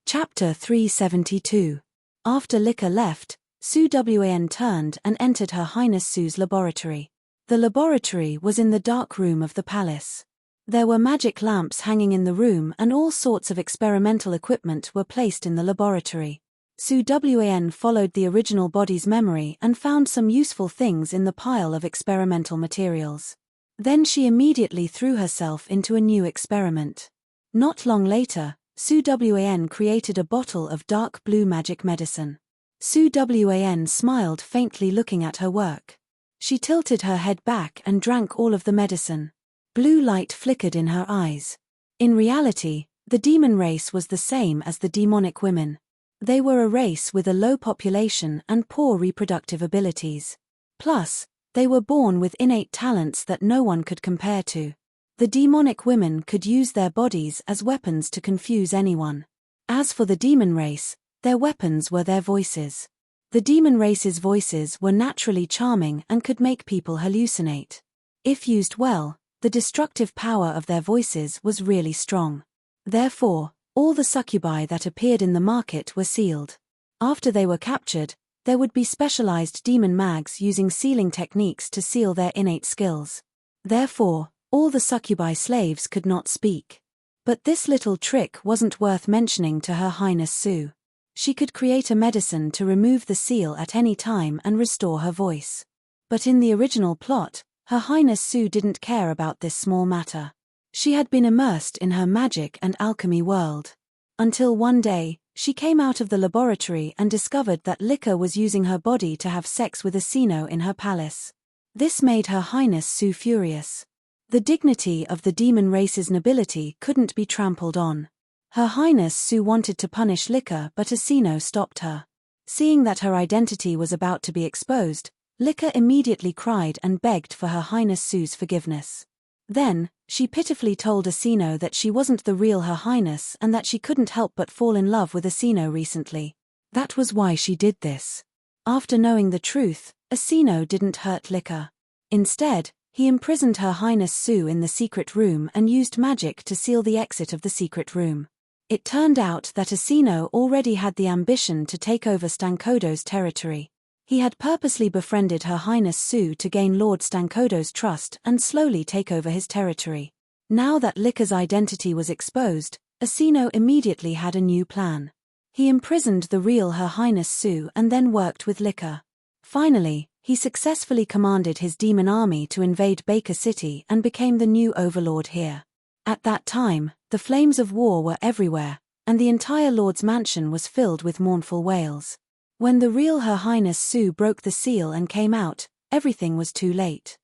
Speaker 1: Chapter 372. After Lika left, Sue Wan turned and entered Her Highness Sue's laboratory. The laboratory was in the dark room of the palace. There were magic lamps hanging in the room and all sorts of experimental equipment were placed in the laboratory. Sue Wan followed the original body's memory and found some useful things in the pile of experimental materials. Then she immediately threw herself into a new experiment. Not long later, Sue Wan created a bottle of dark blue magic medicine. Sue Wan smiled faintly looking at her work. She tilted her head back and drank all of the medicine. Blue light flickered in her eyes. In reality, the demon race was the same as the demonic women. They were a race with a low population and poor reproductive abilities. Plus, they were born with innate talents that no one could compare to. The demonic women could use their bodies as weapons to confuse anyone. As for the demon race, their weapons were their voices. The demon race's voices were naturally charming and could make people hallucinate. If used well, the destructive power of their voices was really strong. Therefore, all the succubi that appeared in the market were sealed. After they were captured, there would be specialized demon mags using sealing techniques to seal their innate skills. Therefore, all the succubi slaves could not speak. But this little trick wasn't worth mentioning to Her Highness Sue. She could create a medicine to remove the seal at any time and restore her voice. But in the original plot, Her Highness Sue didn't care about this small matter. She had been immersed in her magic and alchemy world. Until one day, she came out of the laboratory and discovered that Lika was using her body to have sex with Asino in her palace. This made Her Highness Sue furious. The dignity of the demon race's nobility couldn't be trampled on. Her Highness Sue wanted to punish Lika, but Asino stopped her. Seeing that her identity was about to be exposed, Lika immediately cried and begged for Her Highness Sue's forgiveness. Then, she pitifully told Asino that she wasn't the real Her Highness and that she couldn't help but fall in love with Asino recently. That was why she did this. After knowing the truth, Asino didn't hurt Lika. Instead, he imprisoned Her Highness Sue in the secret room and used magic to seal the exit of the secret room. It turned out that Asino already had the ambition to take over Stankodo's territory. He had purposely befriended Her Highness Sue to gain Lord Stankodo's trust and slowly take over his territory. Now that Lika's identity was exposed, Asino immediately had a new plan. He imprisoned the real Her Highness Sue and then worked with Lika. Finally, he successfully commanded his demon army to invade Baker City and became the new overlord here. At that time, the flames of war were everywhere, and the entire Lord's mansion was filled with mournful wails. When the real Her Highness Sue broke the seal and came out, everything was too late.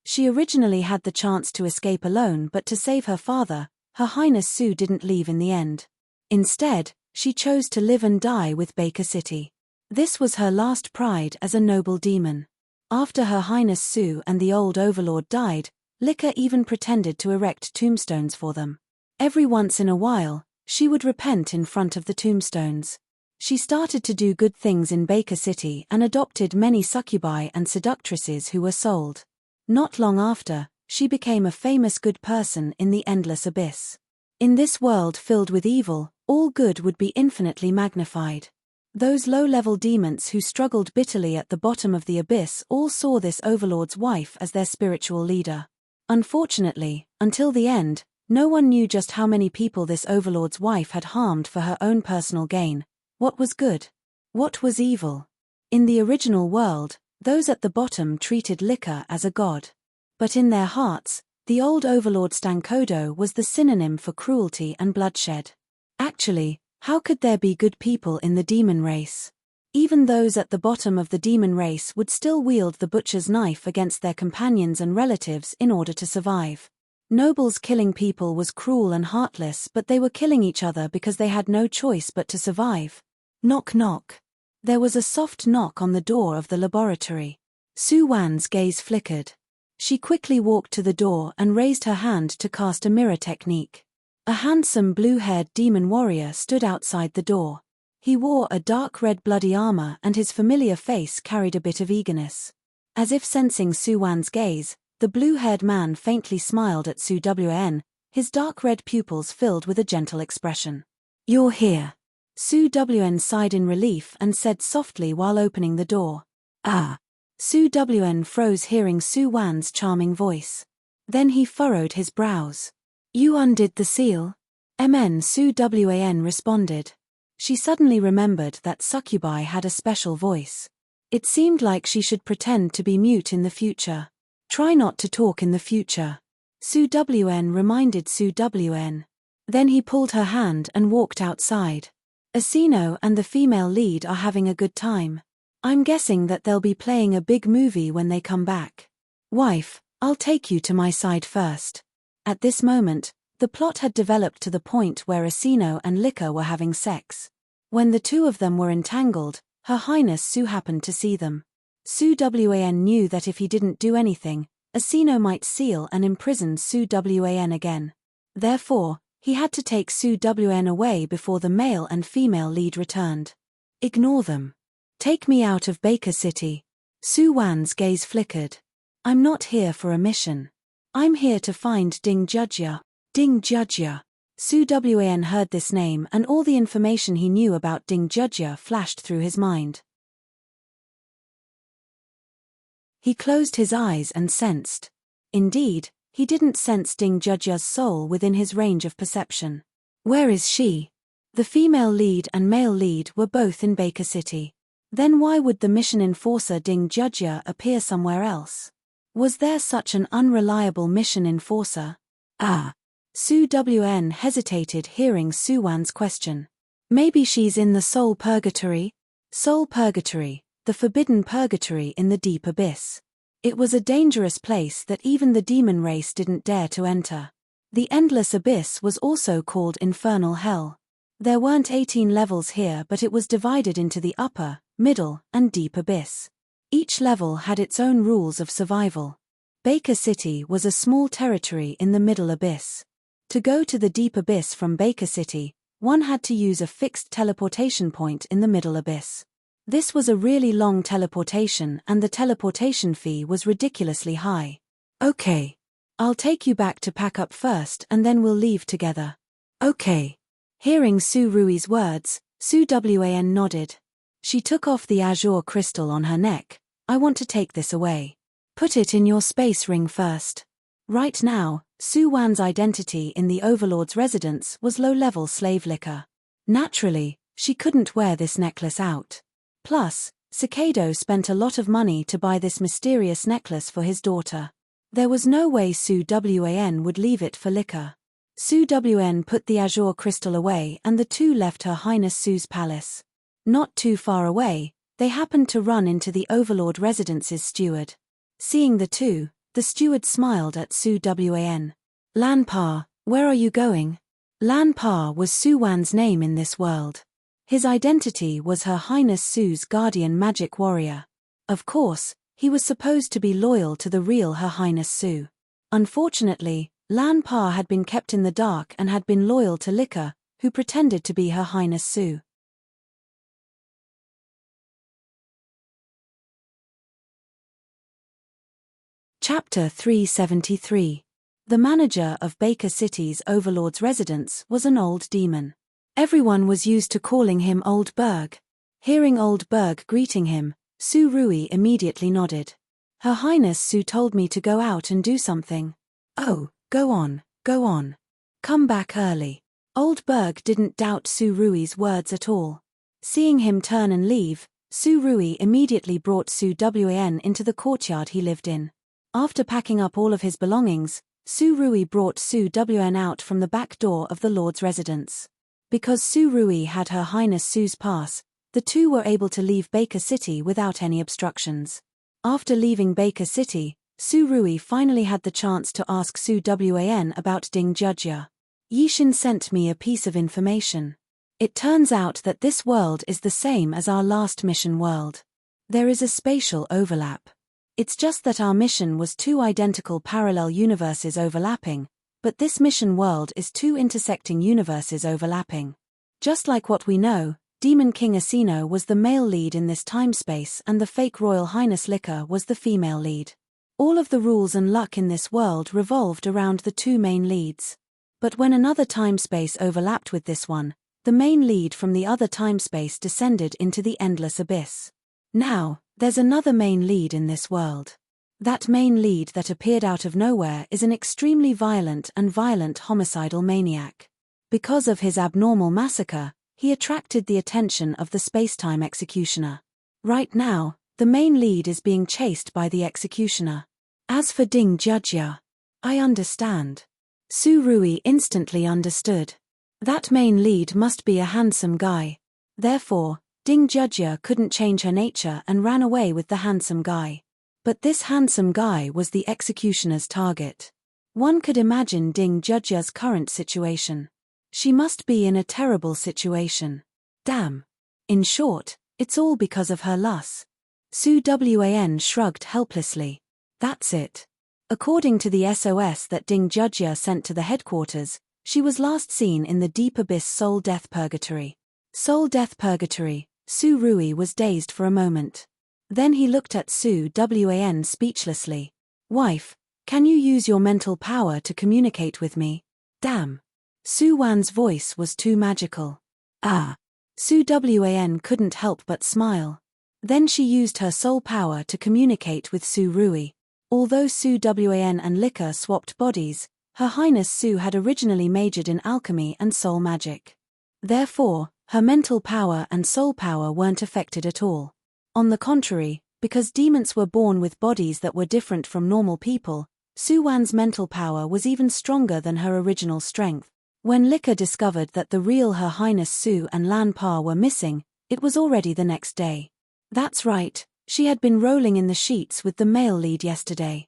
Speaker 1: She originally had the chance to escape alone, but to save her father, Her Highness Sue didn't leave in the end. Instead, she chose to live and die with Baker City. This was her last pride as a noble demon. After Her Highness Sue and the old overlord died, Lika even pretended to erect tombstones for them. Every once in a while, she would repent in front of the tombstones. She started to do good things in Baker City and adopted many succubi and seductresses who were sold. Not long after, she became a famous good person in the endless abyss. In this world filled with evil, all good would be infinitely magnified. Those low-level demons who struggled bitterly at the bottom of the abyss all saw this overlord's wife as their spiritual leader. Unfortunately, until the end, no one knew just how many people this overlord's wife had harmed for her own personal gain. What was good? What was evil? In the original world, those at the bottom treated liquor as a god. But in their hearts, the old overlord Stankodo was the synonym for cruelty and bloodshed. Actually, how could there be good people in the demon race? Even those at the bottom of the demon race would still wield the butcher's knife against their companions and relatives in order to survive. Nobles killing people was cruel and heartless, but they were killing each other because they had no choice but to survive. Knock knock. There was a soft knock on the door of the laboratory. Su Wan's gaze flickered. She quickly walked to the door and raised her hand to cast a mirror technique. A handsome blue-haired demon warrior stood outside the door. He wore a dark red bloody armor and his familiar face carried a bit of eagerness. As if sensing Su Wan's gaze, the blue-haired man faintly smiled at Su Wan, his dark red pupils filled with a gentle expression. "You're here." Su Wan sighed in relief and said softly while opening the door. "Ah." Su Wan froze hearing Su Wan's charming voice. Then he furrowed his brows. "You undid the seal?" Su Wan responded. She suddenly remembered that succubi had a special voice. It seemed like she should pretend to be mute in the future. "Try not to talk in the future," Su Wan reminded Su Wan. Then he pulled her hand and walked outside. "Asino and the female lead are having a good time. I'm guessing that they'll be playing a big movie when they come back. Wife, I'll take you to my side first." At this moment, the plot had developed to the point where Asino and Liquor were having sex. When the two of them were entangled, Her Highness Su happened to see them. Su Wan knew that if he didn't do anything, Asino might seal and imprison Su Wan again. Therefore, he had to take Su Wan away before the male and female lead returned. "Ignore them. Take me out of Baker City." Su Wan's gaze flickered. "I'm not here for a mission. I'm here to find Ding Jujia." Ding Jujia. Su Wan heard this name and all the information he knew about Ding Jujia flashed through his mind. He closed his eyes and sensed. Indeed, he didn't sense Ding Jujia's soul within his range of perception. Where is she? The female lead and male lead were both in Baker City. Then why would the mission enforcer Ding Jujia appear somewhere else? Was there such an unreliable mission enforcer? Ah. Su Wan hesitated hearing Su Wan's question. Maybe she's in the Soul Purgatory? Soul Purgatory, the forbidden purgatory in the deep abyss. It was a dangerous place that even the demon race didn't dare to enter. The endless abyss was also called Infernal Hell. There weren't 18 levels here, but it was divided into the upper, middle, and deep abyss. Each level had its own rules of survival. Baker City was a small territory in the middle abyss. To go to the deep abyss from Baker City, one had to use a fixed teleportation point in the middle abyss. This was a really long teleportation and the teleportation fee was ridiculously high. "Okay. I'll take you back to pack up first and then we'll leave together." "Okay." Hearing Su Rui's words, Su Wan nodded. She took off the azure crystal on her neck. "I want to take this away. Put it in your space ring first." Right now, Su Wan's identity in the Overlord's residence was low-level slave liquor. Naturally, she couldn't wear this necklace out. Plus, Cicado spent a lot of money to buy this mysterious necklace for his daughter. There was no way Su Wan would leave it for liquor. Su Wan put the azure crystal away and the two left Her Highness Su's palace. Not too far away, they happened to run into the Overlord residence's steward. Seeing the two, the steward smiled at Su Wan. "Lan Pa, where are you going?" Lan Pa was Su Wan's name in this world. His identity was Her Highness Su's guardian magic warrior. Of course, he was supposed to be loyal to the real Her Highness Su. Unfortunately, Lan Pa had been kept in the dark and had been loyal to Liquor, who pretended to be Her Highness Su. Chapter 373. The manager of Baker City's Overlord's residence was an old demon. Everyone was used to calling him Old Berg. Hearing Old Berg greeting him, Su Rui immediately nodded. Her Highness Su told me to go out and do something. Oh, go on, go on. Come back early. Old Berg didn't doubt Su Rui's words at all. Seeing him turn and leave, Su Rui immediately brought Su Wan into the courtyard he lived in. After packing up all of his belongings, Su Rui brought Su Wan out from the back door of the Lord's residence. Because Su Rui had Her Highness Su's pass, the two were able to leave Baker City without any obstructions. After leaving Baker City, Su Rui finally had the chance to ask Su Wan about Ding Jujia. Yixin sent me a piece of information. It turns out that this world is the same as our last mission world. There is a spatial overlap. It's just that our mission was two identical parallel universes overlapping, but this mission world is two intersecting universes overlapping. Just like what we know, Demon King Asino was the male lead in this time-space and the fake Royal Highness Liquor was the female lead. All of the rules and luck in this world revolved around the two main leads. But when another time-space overlapped with this one, the main lead from the other time-space descended into the endless abyss. Now, there's another main lead in this world. That main lead that appeared out of nowhere is an extremely violent homicidal maniac. Because of his abnormal massacre, he attracted the attention of the spacetime executioner. Right now, the main lead is being chased by the executioner. As for Ding Jujia, I understand. Su Rui instantly understood. That main lead must be a handsome guy. Therefore, Ding Jujia couldn't change her nature and ran away with the handsome guy. But this handsome guy was the executioner's target. One could imagine Ding Jujia's current situation. She must be in a terrible situation. Damn. In short, it's all because of her loss. Su Wan shrugged helplessly. That's it. According to the SOS that Ding Jujia sent to the headquarters, she was last seen in the deep abyss Soul Death Purgatory. Soul Death Purgatory. Su Rui was dazed for a moment. Then he looked at Su Wan speechlessly. Wife, can you use your mental power to communicate with me? Damn. Su Wan's voice was too magical. Ah. Su Wan couldn't help but smile. Then she used her soul power to communicate with Su Rui. Although Su Wan and Liquor swapped bodies, Her Highness Su had originally majored in alchemy and soul magic. Therefore, her mental power and soul power weren't affected at all. On the contrary, because demons were born with bodies that were different from normal people, Su Wan's mental power was even stronger than her original strength. When Liquor discovered that the real Her Highness Su and Lan Pa were missing, it was already the next day. That's right, she had been rolling in the sheets with the male lead yesterday.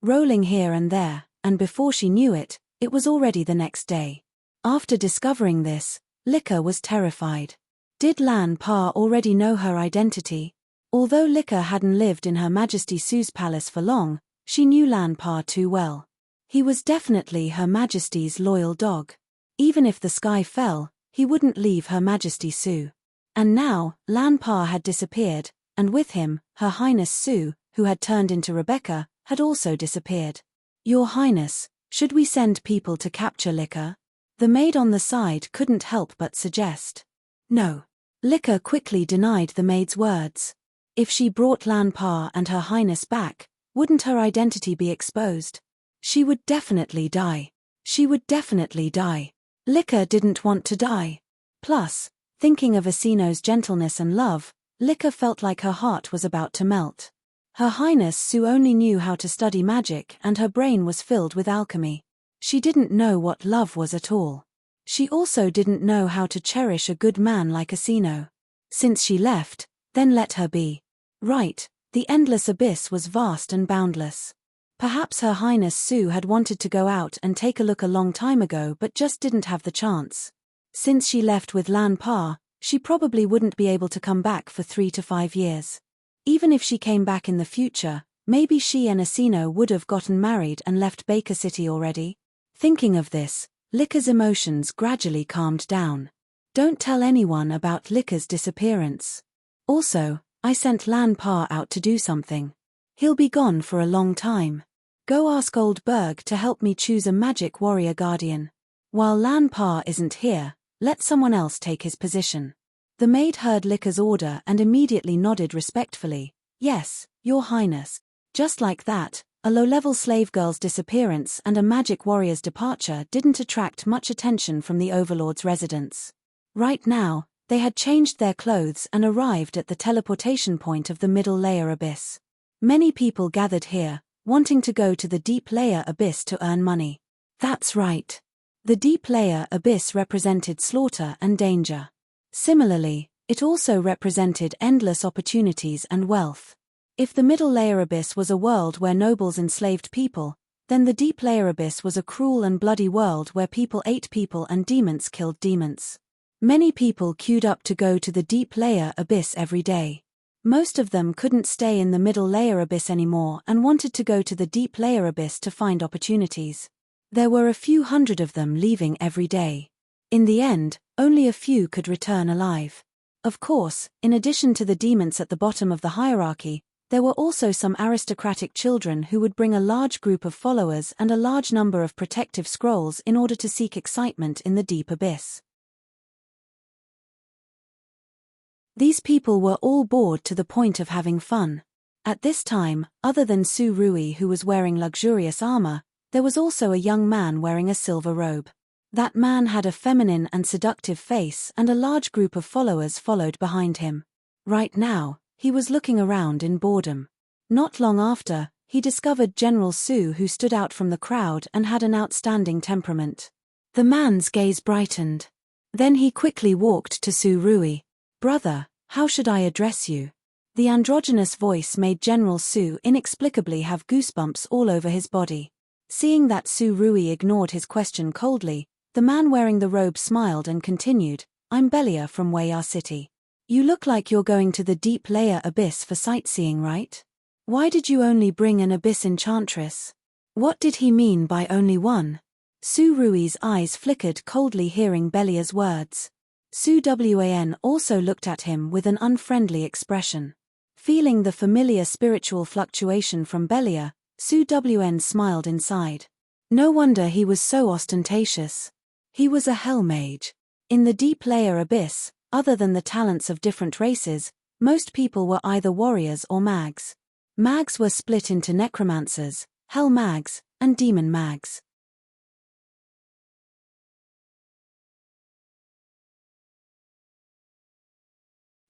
Speaker 1: Rolling here and there, and before she knew it, it was already the next day. After discovering this, Liquor was terrified. Did Lan Pa already know her identity? Although Liquor hadn't lived in Her Majesty Su's palace for long, she knew Lan Pa too well. He was definitely Her Majesty's loyal dog. Even if the sky fell, he wouldn't leave Her Majesty Su. And now, Lan Pa had disappeared, and with him, Her Highness Su, who had turned into Rebecca, had also disappeared. Your Highness, should we send people to capture Liquor? The maid on the side couldn't help but suggest. No. Liquor quickly denied the maid's words. If she brought Lan Pa and Her Highness back, wouldn't her identity be exposed? She would definitely die. She would definitely die. Liquor didn't want to die. Plus, thinking of Asino's gentleness and love, Liquor felt like her heart was about to melt. Her Highness Su only knew how to study magic and her brain was filled with alchemy. She didn't know what love was at all. She also didn't know how to cherish a good man like Asino. Since she left, then let her be. Right, the endless abyss was vast and boundless. Perhaps Her Highness Su had wanted to go out and take a look a long time ago but just didn't have the chance. Since she left with Lan Pa, she probably wouldn't be able to come back for 3 to 5 years. Even if she came back in the future, maybe she and Asino would have gotten married and left Baker City already. Thinking of this, Liquor's emotions gradually calmed down. Don't tell anyone about Liquor's disappearance. Also, I sent Lan Pa out to do something. He'll be gone for a long time. Go ask Old Berg to help me choose a magic warrior guardian. While Lan Pa isn't here, Let someone else take his position. The maid heard Licker's order and immediately nodded respectfully. Yes, Your Highness. Just like that, a low-level slave girl's disappearance and a magic warrior's departure didn't attract much attention from the Overlord's residence. Right now, they had changed their clothes and arrived at the teleportation point of the middle layer abyss. Many people gathered here, wanting to go to the deep layer abyss to earn money. That's right. The deep layer abyss represented slaughter and danger. Similarly, it also represented endless opportunities and wealth. If the middle layer abyss was a world where nobles enslaved people, then the deep layer abyss was a cruel and bloody world where people ate people and demons killed demons. Many people queued up to go to the deep layer abyss every day. Most of them couldn't stay in the middle layer abyss anymore and wanted to go to the deep layer abyss to find opportunities. There were a few hundred of them leaving every day. In the end, only a few could return alive. Of course, in addition to the demons at the bottom of the hierarchy, there were also some aristocratic children who would bring a large group of followers and a large number of protective scrolls in order to seek excitement in the deep abyss. These people were all bored to the point of having fun. At this time, other than Su Rui who was wearing luxurious armor, there was also a young man wearing a silver robe. That man had a feminine and seductive face and a large group of followers followed behind him. Right now, he was looking around in boredom. Not long after, he discovered General Su who stood out from the crowd and had an outstanding temperament. The man's gaze brightened. Then he quickly walked to Su Rui. Brother, how should I address you? The androgynous voice made General Su inexplicably have goosebumps all over his body. Seeing that Su Rui ignored his question coldly, the man wearing the robe smiled and continued, I'm Belia from Wayar City. You look like you're going to the deep layer abyss for sightseeing, right? Why did you only bring an abyss enchantress? What did he mean by only one? Su Rui's eyes flickered coldly hearing Belia's words. Su Wan also looked at him with an unfriendly expression. Feeling the familiar spiritual fluctuation from Belia, Su Wan smiled inside. No wonder he was so ostentatious. He was a hell mage. In the deep layer abyss, other than the talents of different races, most people were either warriors or mags. Mags were split into necromancers, hell mags, and demon mags.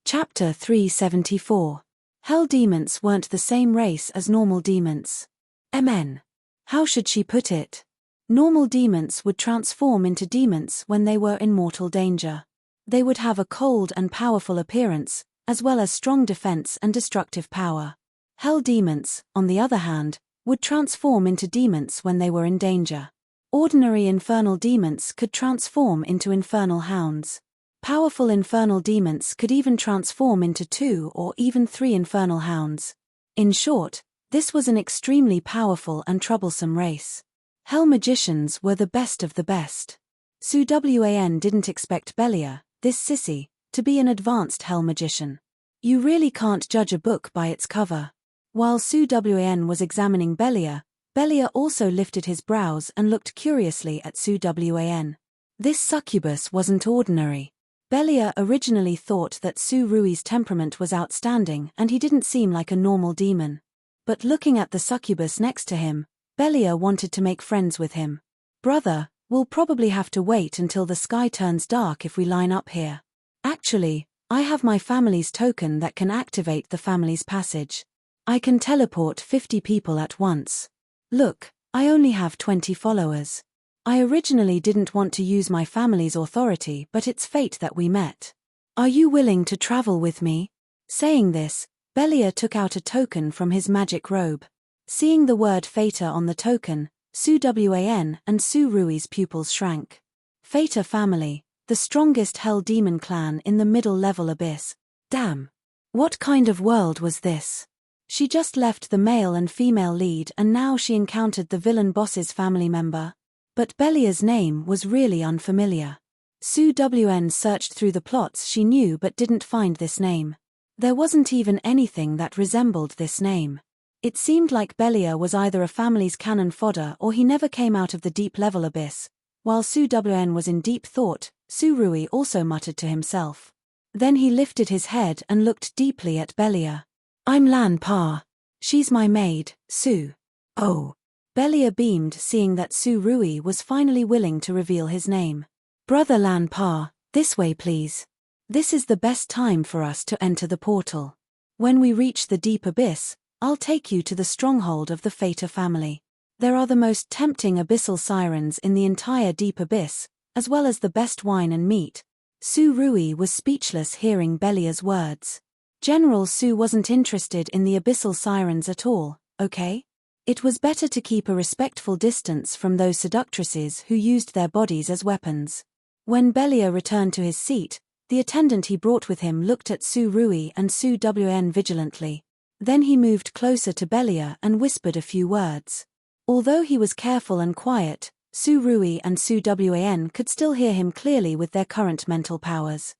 Speaker 1: Chapter 374. Hell demons weren't the same race as normal demons. MN. How should she put it? Normal demons would transform into demons when they were in mortal danger. They would have a cold and powerful appearance, as well as strong defense and destructive power. Hell demons, on the other hand, would transform into demons when they were in danger. Ordinary infernal demons could transform into infernal hounds. Powerful infernal demons could even transform into 2 or even 3 infernal hounds. In short, this was an extremely powerful and troublesome race. Hell magicians were the best of the best. Su Wan didn't expect Belia, this sissy, to be an advanced hell magician. You really can't judge a book by its cover. While Su Wan was examining Belia, Belia also lifted his brows and looked curiously at Su Wan. This succubus wasn't ordinary. Belia originally thought that Su Rui's temperament was outstanding and he didn't seem like a normal demon. But looking at the succubus next to him, Belia wanted to make friends with him. Brother, we'll probably have to wait until the sky turns dark if we line up here. Actually, I have my family's token that can activate the family's passage. I can teleport 50 people at once. Look, I only have 20 followers. I originally didn't want to use my family's authority, but it's fate that we met. Are you willing to travel with me? Saying this, Belia took out a token from his magic robe. Seeing the word Fata on the token, Su Wan and Su Rui's pupils shrank. Fata family, the strongest hell demon clan in the middle level abyss. Damn. What kind of world was this? She just left the male and female lead and now she encountered the villain boss's family member. But Belia's name was really unfamiliar. Su Wan searched through the plots she knew but didn't find this name. There wasn't even anything that resembled this name. It seemed like Belia was either a family's cannon fodder or he never came out of the deep level abyss. While Su Wan was in deep thought, Surui also muttered to himself. Then he lifted his head and looked deeply at Belia. I'm Lan Pa. She's my maid, Su. Oh. Belia beamed, seeing that Surui was finally willing to reveal his name. Brother Lan Pa, this way please. This is the best time for us to enter the portal. When we reach the deep abyss, I'll take you to the stronghold of the Feta family. There are the most tempting abyssal sirens in the entire deep abyss, as well as the best wine and meat. Surui was speechless hearing Belia's words. General Su wasn't interested in the abyssal sirens at all, okay? It was better to keep a respectful distance from those seductresses who used their bodies as weapons. When Belia returned to his seat, the attendant he brought with him looked at Surui and Su Wn vigilantly. Then he moved closer to Belia and whispered a few words. Although he was careful and quiet, Surui and Su Wan could still hear him clearly with their current mental powers.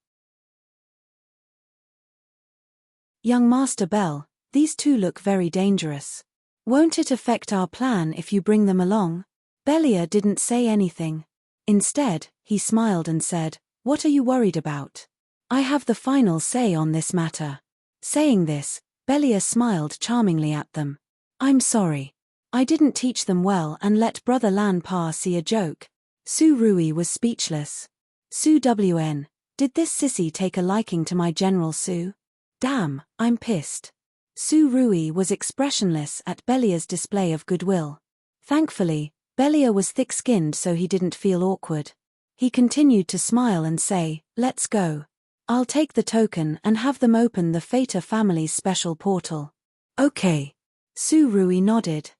Speaker 1: Young Master Bell, these two look very dangerous. Won't it affect our plan if you bring them along? Belia didn't say anything. Instead, he smiled and said, What are you worried about? I have the final say on this matter. Saying this, Belia smiled charmingly at them. I'm sorry. I didn't teach them well and let Brother Lan Pa see a joke. Surui was speechless. Su Wn, did this sissy take a liking to my General Su? Damn, I'm pissed. Surui was expressionless at Belia's display of goodwill. Thankfully, Belia was thick-skinned so he didn't feel awkward. He continued to smile and say, Let's go. I'll take the token and have them open the Feta family's special portal. Okay. Surui nodded.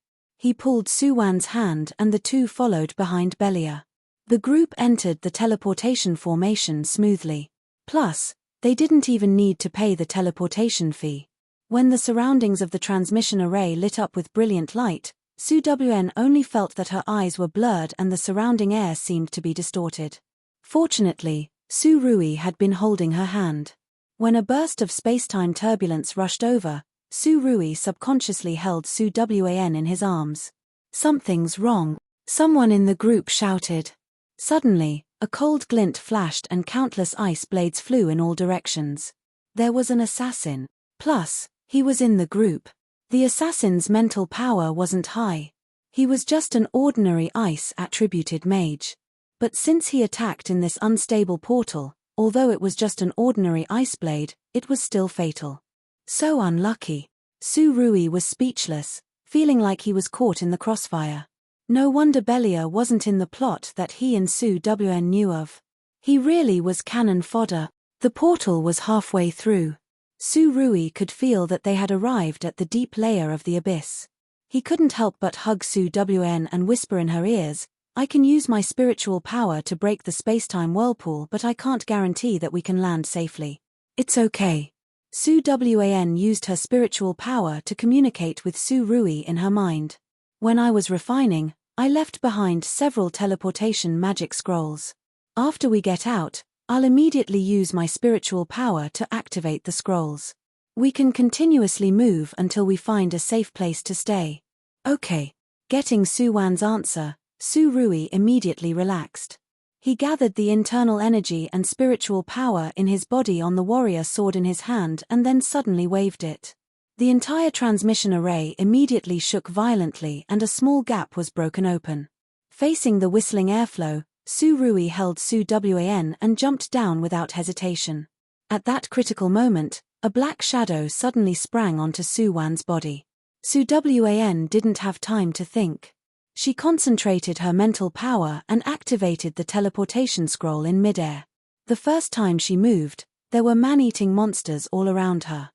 Speaker 1: He pulled Suwan's hand and the two followed behind Belia. The group entered the teleportation formation smoothly. Plus, they didn't even need to pay the teleportation fee. When the surroundings of the transmission array lit up with brilliant light, Su Wn only felt that her eyes were blurred and the surrounding air seemed to be distorted. Fortunately, Surui had been holding her hand. When a burst of spacetime turbulence rushed over, Surui subconsciously held Su Wan in his arms. Something's wrong, someone in the group shouted. Suddenly, a cold glint flashed and countless ice blades flew in all directions. There was an assassin. Plus, he was in the group. The assassin's mental power wasn't high. He was just an ordinary ice-attributed mage. But since he attacked in this unstable portal, although it was just an ordinary ice blade, it was still fatal. So unlucky. Surui was speechless, feeling like he was caught in the crossfire. No wonder Belia wasn't in the plot that he and Su Wn knew of. He really was cannon fodder. The portal was halfway through. Surui could feel that they had arrived at the deep layer of the abyss. He couldn't help but hug Su Wn and whisper in her ears, I can use my spiritual power to break the spacetime whirlpool, but I can't guarantee that we can land safely. It's okay. Su Wan used her spiritual power to communicate with Surui in her mind. When I was refining, I left behind several teleportation magic scrolls. After we get out, I'll immediately use my spiritual power to activate the scrolls. We can continuously move until we find a safe place to stay. Okay. Getting Suwan's answer, Surui immediately relaxed. He gathered the internal energy and spiritual power in his body on the warrior sword in his hand and then suddenly waved it. The entire transmission array immediately shook violently and a small gap was broken open. Facing the whistling airflow, Surui held Su Wan and jumped down without hesitation. At that critical moment, a black shadow suddenly sprang onto Suwan's body. Su Wan didn't have time to think. She concentrated her mental power and activated the teleportation scroll in midair. The first time she moved, there were man-eating monsters all around her.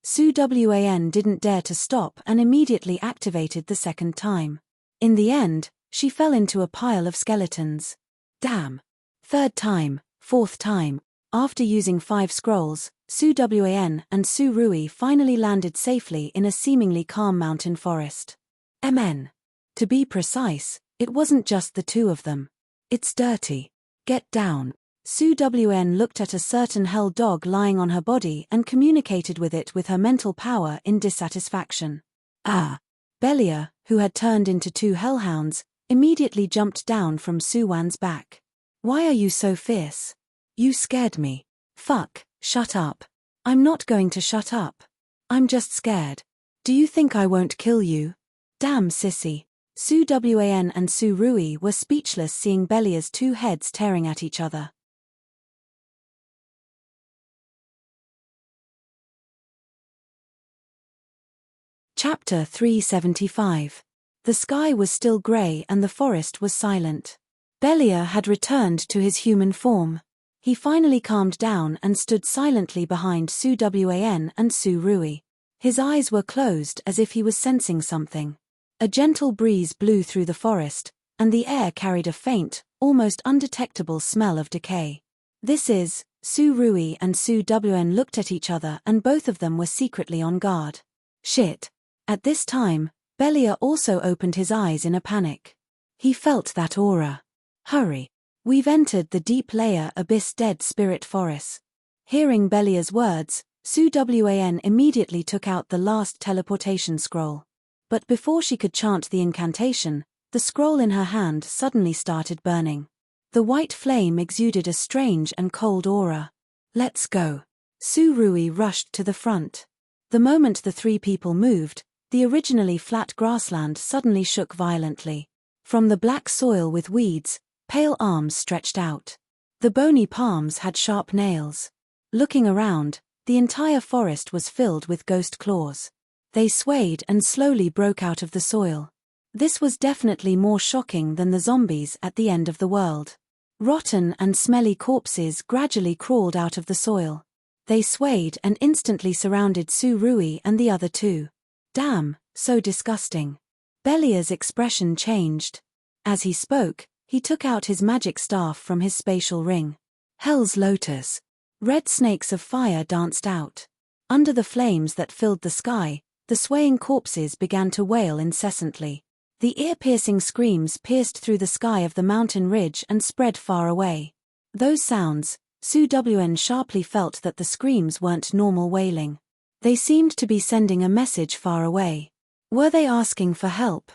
Speaker 1: Su Wan didn't dare to stop and immediately activated the second time. In the end, she fell into a pile of skeletons. Damn. Third time, fourth time. After using 5 scrolls, Su Wan and Surui finally landed safely in a seemingly calm mountain forest. MN. To be precise, it wasn't just the two of them. It's dirty. Get down. Su Wan looked at a certain hell dog lying on her body and communicated with it with her mental power in dissatisfaction. Ah. Belia, who had turned into 2 hellhounds, immediately jumped down from Suwan's back. "Why are you so fierce? You scared me." "Fuck, shut up." "I'm not going to shut up. I'm just scared. Do you think I won't kill you?" "Damn sissy." Su Wan and Su Rui were speechless seeing Belia's two heads tearing at each other. Chapter 375. The sky was still grey and the forest was silent. Belia had returned to his human form. He finally calmed down and stood silently behind Su Wan and Su Rui. His eyes were closed as if he was sensing something. A gentle breeze blew through the forest, and the air carried a faint, almost undetectable smell of decay. "This is..." Su Rui and Su Wan looked at each other and both of them were secretly on guard. "Shit." At this time, Belia also opened his eyes in a panic. He felt that aura. "Hurry. We've entered the deep layer abyss dead spirit forest." Hearing Belia's words, Su Wan immediately took out the last teleportation scroll. But before she could chant the incantation, the scroll in her hand suddenly started burning. The white flame exuded a strange and cold aura. "Let's go." Su Rui rushed to the front. The moment the three people moved, the originally flat grassland suddenly shook violently. From the black soil with weeds, pale arms stretched out. The bony palms had sharp nails. Looking around, the entire forest was filled with ghost claws. They swayed and slowly broke out of the soil. This was definitely more shocking than the zombies at the end of the world. Rotten and smelly corpses gradually crawled out of the soil. They swayed and instantly surrounded Su Rui and the other two. "Damn, so disgusting." Belia's expression changed. As he spoke, he took out his magic staff from his spatial ring. Hell's Lotus. Red snakes of fire danced out. Under the flames that filled the sky, the swaying corpses began to wail incessantly. The ear-piercing screams pierced through the sky of the mountain ridge and spread far away. Those sounds, Su Wan sharply felt that the screams weren't normal wailing. They seemed to be sending a message far away. Were they asking for help?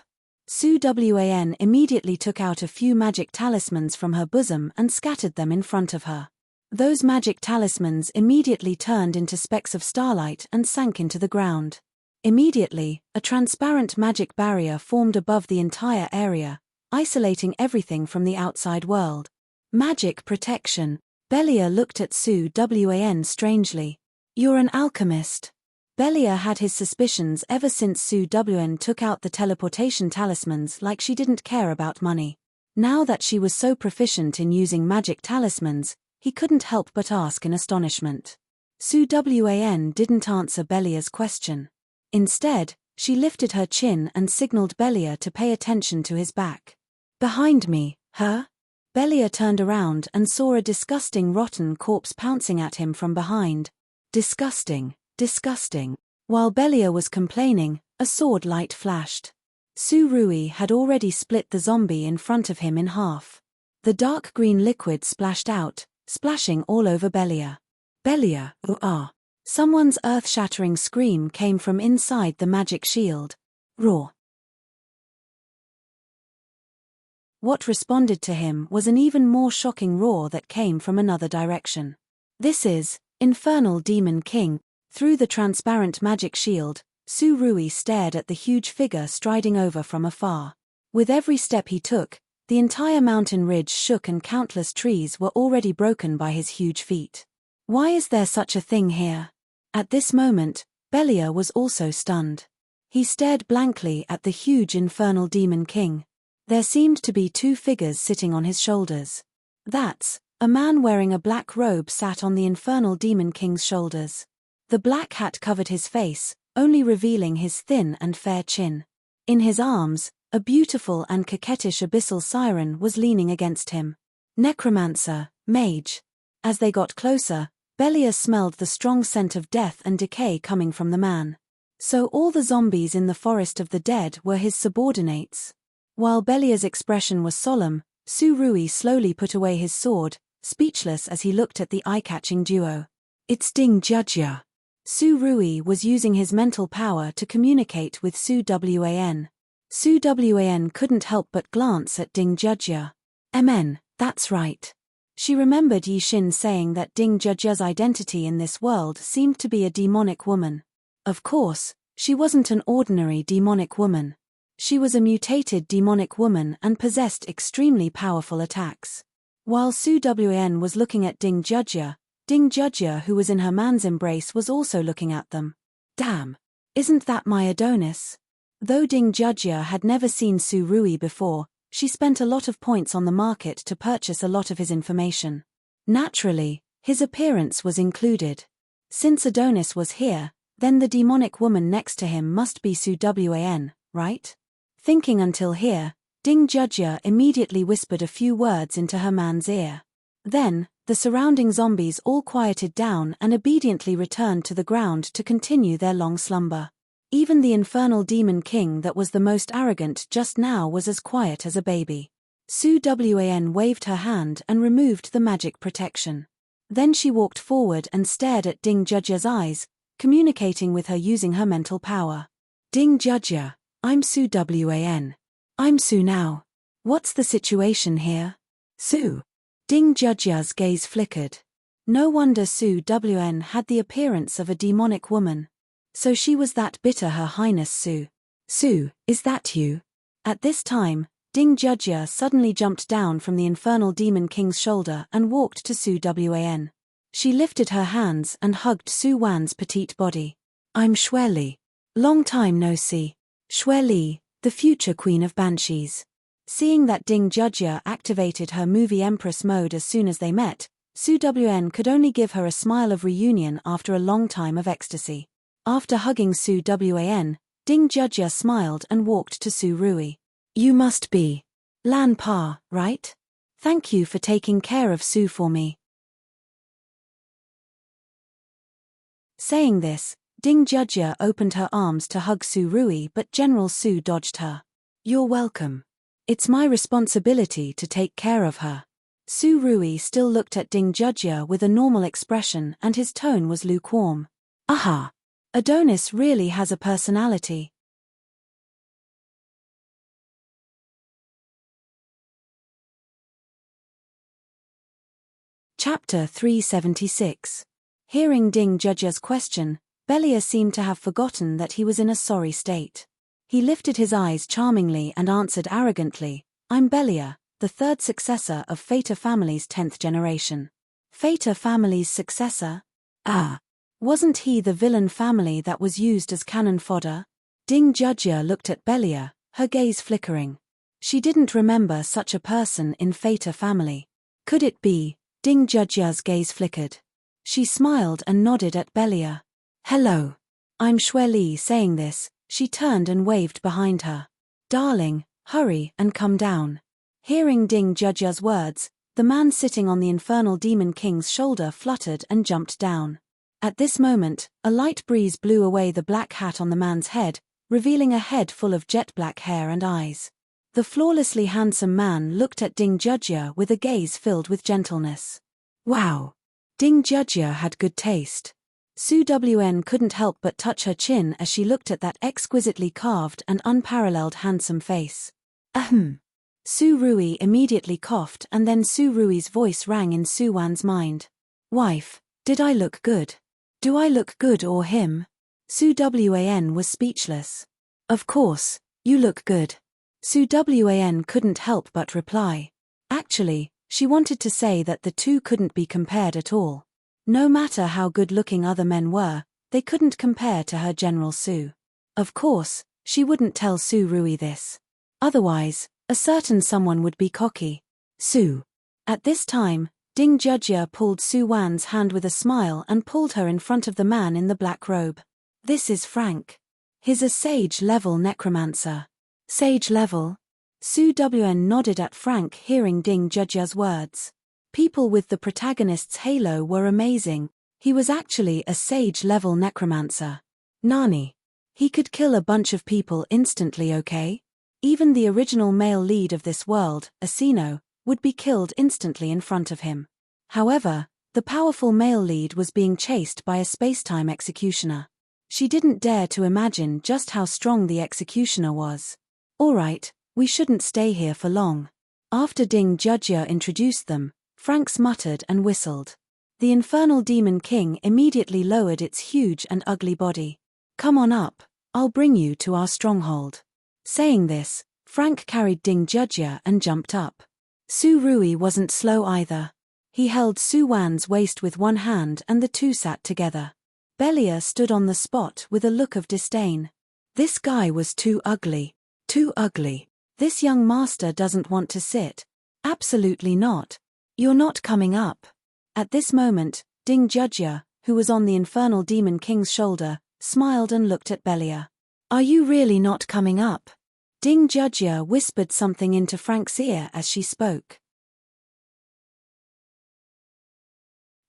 Speaker 1: Su Wan immediately took out a few magic talismans from her bosom and scattered them in front of her. Those magic talismans immediately turned into specks of starlight and sank into the ground. Immediately, a transparent magic barrier formed above the entire area, isolating everything from the outside world. Magic protection. Belia looked at Su Wan strangely. "You're an alchemist." Belia had his suspicions ever since Su Wan took out the teleportation talismans like she didn't care about money. Now that she was so proficient in using magic talismans, he couldn't help but ask in astonishment. Su Wan didn't answer Belia's question. Instead, she lifted her chin and signaled Belia to pay attention to his back. "Behind me, her?" Belia turned around and saw a disgusting rotten corpse pouncing at him from behind. "Disgusting. Disgusting." While Belia was complaining, a sword light flashed. Su Rui had already split the zombie in front of him in half. The dark green liquid splashed out, splashing all over Belia. "Belia, ah!" Someone's earth-shattering scream came from inside the magic shield. "Roar!" What responded to him was an even more shocking roar that came from another direction. "This is Infernal Demon King." Through the transparent magic shield, Su Rui stared at the huge figure striding over from afar. With every step he took, the entire mountain ridge shook and countless trees were already broken by his huge feet. Why is there such a thing here? At this moment, Belia was also stunned. He stared blankly at the huge Infernal Demon King. There seemed to be two figures sitting on his shoulders. That's, a man wearing a black robe sat on the Infernal Demon King's shoulders. The black hat covered his face, only revealing his thin and fair chin. In his arms, a beautiful and coquettish abyssal siren was leaning against him. Necromancer, mage. As they got closer, Belia smelled the strong scent of death and decay coming from the man. So all the zombies in the forest of the dead were his subordinates. While Belia's expression was solemn, Su Rui slowly put away his sword, speechless as he looked at the eye-catching duo. "It's Ding Judja." Su Rui was using his mental power to communicate with Su Wan. Su Wan couldn't help but glance at Ding Jujia. That's right. She remembered Yi Xin saying that Ding Jujia's identity in this world seemed to be a demonic woman. Of course, she wasn't an ordinary demonic woman. She was a mutated demonic woman and possessed extremely powerful attacks. While Su Wan was looking at Ding Jujia, who was in her man's embrace, was also looking at them. Damn! Isn't that my Adonis? Though Ding Jujia had never seen Su Rui before, she spent a lot of points on the market to purchase a lot of his information. Naturally, his appearance was included. Since Adonis was here, then the demonic woman next to him must be Su Wan, right? Thinking until here, Ding Jujia immediately whispered a few words into her man's ear. Then, the surrounding zombies all quieted down and obediently returned to the ground to continue their long slumber. Even the infernal demon king that was the most arrogant just now was as quiet as a baby. Su Wan waved her hand and removed the magic protection. Then she walked forward and stared at Ding Jujia's eyes, communicating with her using her mental power. Ding Jujia, I'm Su Wan. I'm Su now. What's the situation here? Su. Ding Jujia's gaze flickered. No wonder Su Wan had the appearance of a demonic woman. So she was that bitter, Her Highness Su. Su, is that you? At this time, Ding Jujia suddenly jumped down from the infernal demon king's shoulder and walked to Su Wan. She lifted her hands and hugged Su Wan's petite body. I'm Xue Li. Long time no see. Xue Li, the future queen of banshees. Seeing that Ding Jujia activated her movie Empress mode as soon as they met, Su Wan could only give her a smile of reunion after a long time of ecstasy. After hugging Su Wan, Ding Jujia smiled and walked to Su Rui. You must be Lan Pa, right? Thank you for taking care of Su for me. Saying this, Ding Jujia opened her arms to hug Su Rui, but General Su dodged her. You're welcome. It's my responsibility to take care of her. Su Rui still looked at Ding Jujia with a normal expression and his tone was lukewarm. Aha! Adonis really has a personality. Chapter 376. Hearing Ding Jujia's question, Belia seemed to have forgotten that he was in a sorry state. He lifted his eyes charmingly and answered arrogantly, I'm Belia, the third successor of Feta family's 10th generation. Feta family's successor? Ah. Wasn't he the villain family that was used as cannon fodder? Ding Jujia looked at Belia, her gaze flickering. She didn't remember such a person in Feta family. Could it be? Ding Jujia's gaze flickered. She smiled and nodded at Belia. Hello. I'm Xue Li. Saying this, she turned and waved behind her. Darling, hurry and come down. Hearing Ding Jujia's words, the man sitting on the infernal demon king's shoulder fluttered and jumped down. At this moment, a light breeze blew away the black hat on the man's head, revealing a head full of jet black hair and eyes. The flawlessly handsome man looked at Ding Jujia with a gaze filled with gentleness. Wow! Ding Jujia had good taste. Su Wan couldn't help but touch her chin as she looked at that exquisitely carved and unparalleled handsome face. Ahem. Su Rui immediately coughed and then Su Rui's voice rang in Su Wan's mind. Wife, did I look good? Do I look good or him? Su Wan was speechless. Of course, you look good. Su Wan couldn't help but reply. Actually, she wanted to say that the two couldn't be compared at all. No matter how good-looking other men were, they couldn't compare to her General Su. Of course, she wouldn't tell Su Rui this. Otherwise, a certain someone would be cocky. Su. At this time, Ding Jujia pulled Su Wan's hand with a smile and pulled her in front of the man in the black robe. This is Frank. He's a sage-level necromancer. Sage-level? Su Wan nodded at Frank, hearing Ding Jujia's words. People with the protagonist's halo were amazing. He was actually a sage-level necromancer. Nani. He could kill a bunch of people instantly, okay? Even the original male lead of this world, Asino, would be killed instantly in front of him. However, the powerful male lead was being chased by a spacetime executioner. She didn't dare to imagine just how strong the executioner was. Alright, we shouldn't stay here for long. After Ding Judgya introduced them, Franks muttered and whistled. The infernal demon king immediately lowered its huge and ugly body. Come on up, I'll bring you to our stronghold. Saying this, Frank carried Ding Judgya and jumped up. Su Rui wasn't slow either. He held Su Wan's waist with one hand and the two sat together. Belia stood on the spot with a look of disdain. This guy was too ugly. Too ugly. This young master doesn't want to sit. Absolutely not. You're not coming up. At this moment, Ding Judgya, who was on the infernal demon king's shoulder, smiled and looked at Belia. Are you really not coming up? Ding Judgya whispered something into Frank's ear as she spoke.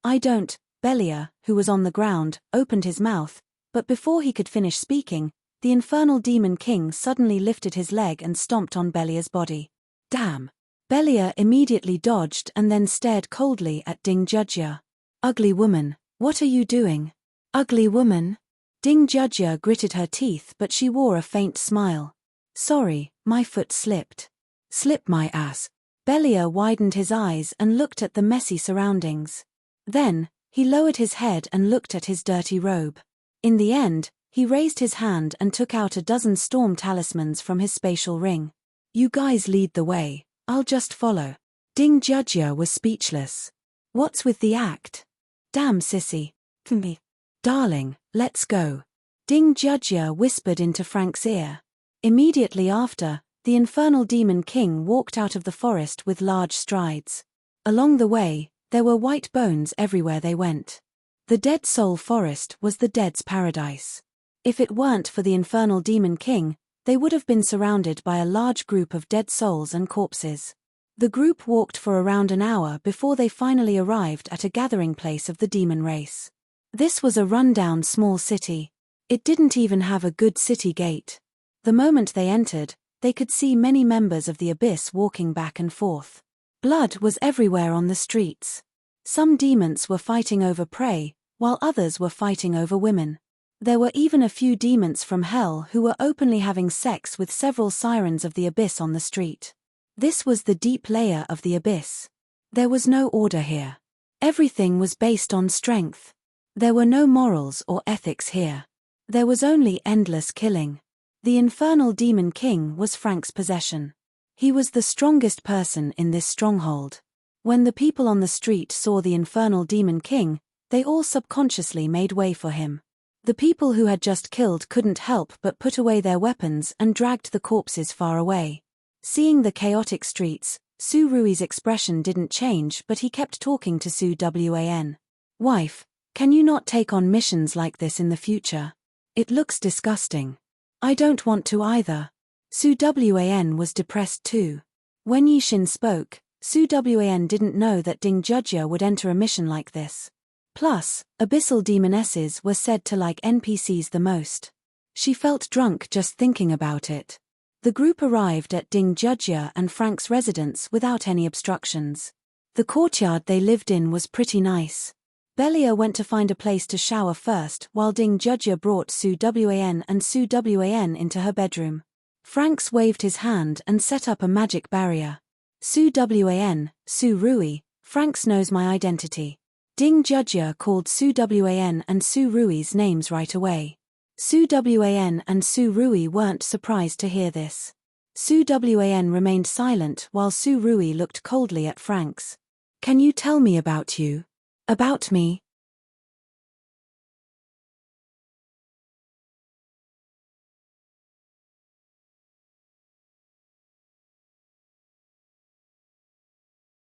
Speaker 1: I don't. Belia, who was on the ground, opened his mouth, but before he could finish speaking, the infernal demon king suddenly lifted his leg and stomped on Belia's body. Damn! Belia immediately dodged and then stared coldly at Ding Judgya. Ugly woman, what are you doing? Ugly woman? Ding Judgya gritted her teeth but she wore a faint smile. Sorry, my foot slipped. Slip my ass. Belia widened his eyes and looked at the messy surroundings. Then, he lowered his head and looked at his dirty robe. In the end, he raised his hand and took out a dozen storm talismans from his spatial ring. You guys lead the way, I'll just follow. Ding Judgya was speechless. What's with the act? Damn sissy. Me. Darling, let's go. Ding Judgya whispered into Frank's ear. Immediately after, the infernal demon king walked out of the forest with large strides. Along the way, there were white bones everywhere they went. The Dead Soul Forest was the dead's paradise. If it weren't for the infernal demon king, they would have been surrounded by a large group of dead souls and corpses. The group walked for around an hour before they finally arrived at a gathering place of the demon race. This was a run-down small city. It didn't even have a good city gate. The moment they entered, they could see many members of the Abyss walking back and forth. Blood was everywhere on the streets. Some demons were fighting over prey, while others were fighting over women. There were even a few demons from hell who were openly having sex with several sirens of the Abyss on the street. This was the deep layer of the Abyss. There was no order here. Everything was based on strength. There were no morals or ethics here. There was only endless killing. The infernal demon king was Frank's possession. He was the strongest person in this stronghold. When the people on the street saw the infernal demon king, they all subconsciously made way for him. The people who had just killed couldn't help but put away their weapons and dragged the corpses far away. Seeing the chaotic streets, Su Rui's expression didn't change but he kept talking to Su Wan. Wife, can you not take on missions like this in the future? It looks disgusting. I don't want to either. Su Wan was depressed too. When Yixin spoke, Su Wan didn't know that Ding Judgya would enter a mission like this. Plus, abyssal demonesses were said to like NPCs the most. She felt drunk just thinking about it. The group arrived at Ding Judgya and Frank's residence without any obstructions. The courtyard they lived in was pretty nice. Belia went to find a place to shower first while Ding Judgya brought Su Wan and Su Wan into her bedroom. Franks waved his hand and set up a magic barrier. Su Wan, Su Rui, Franks knows my identity. Ding Judgya called Su Wan and Su Rui's names right away. Su Wan and Su Rui weren't surprised to hear this. Su Wan remained silent while Su Rui looked coldly at Franks. Can you tell me about you? About me?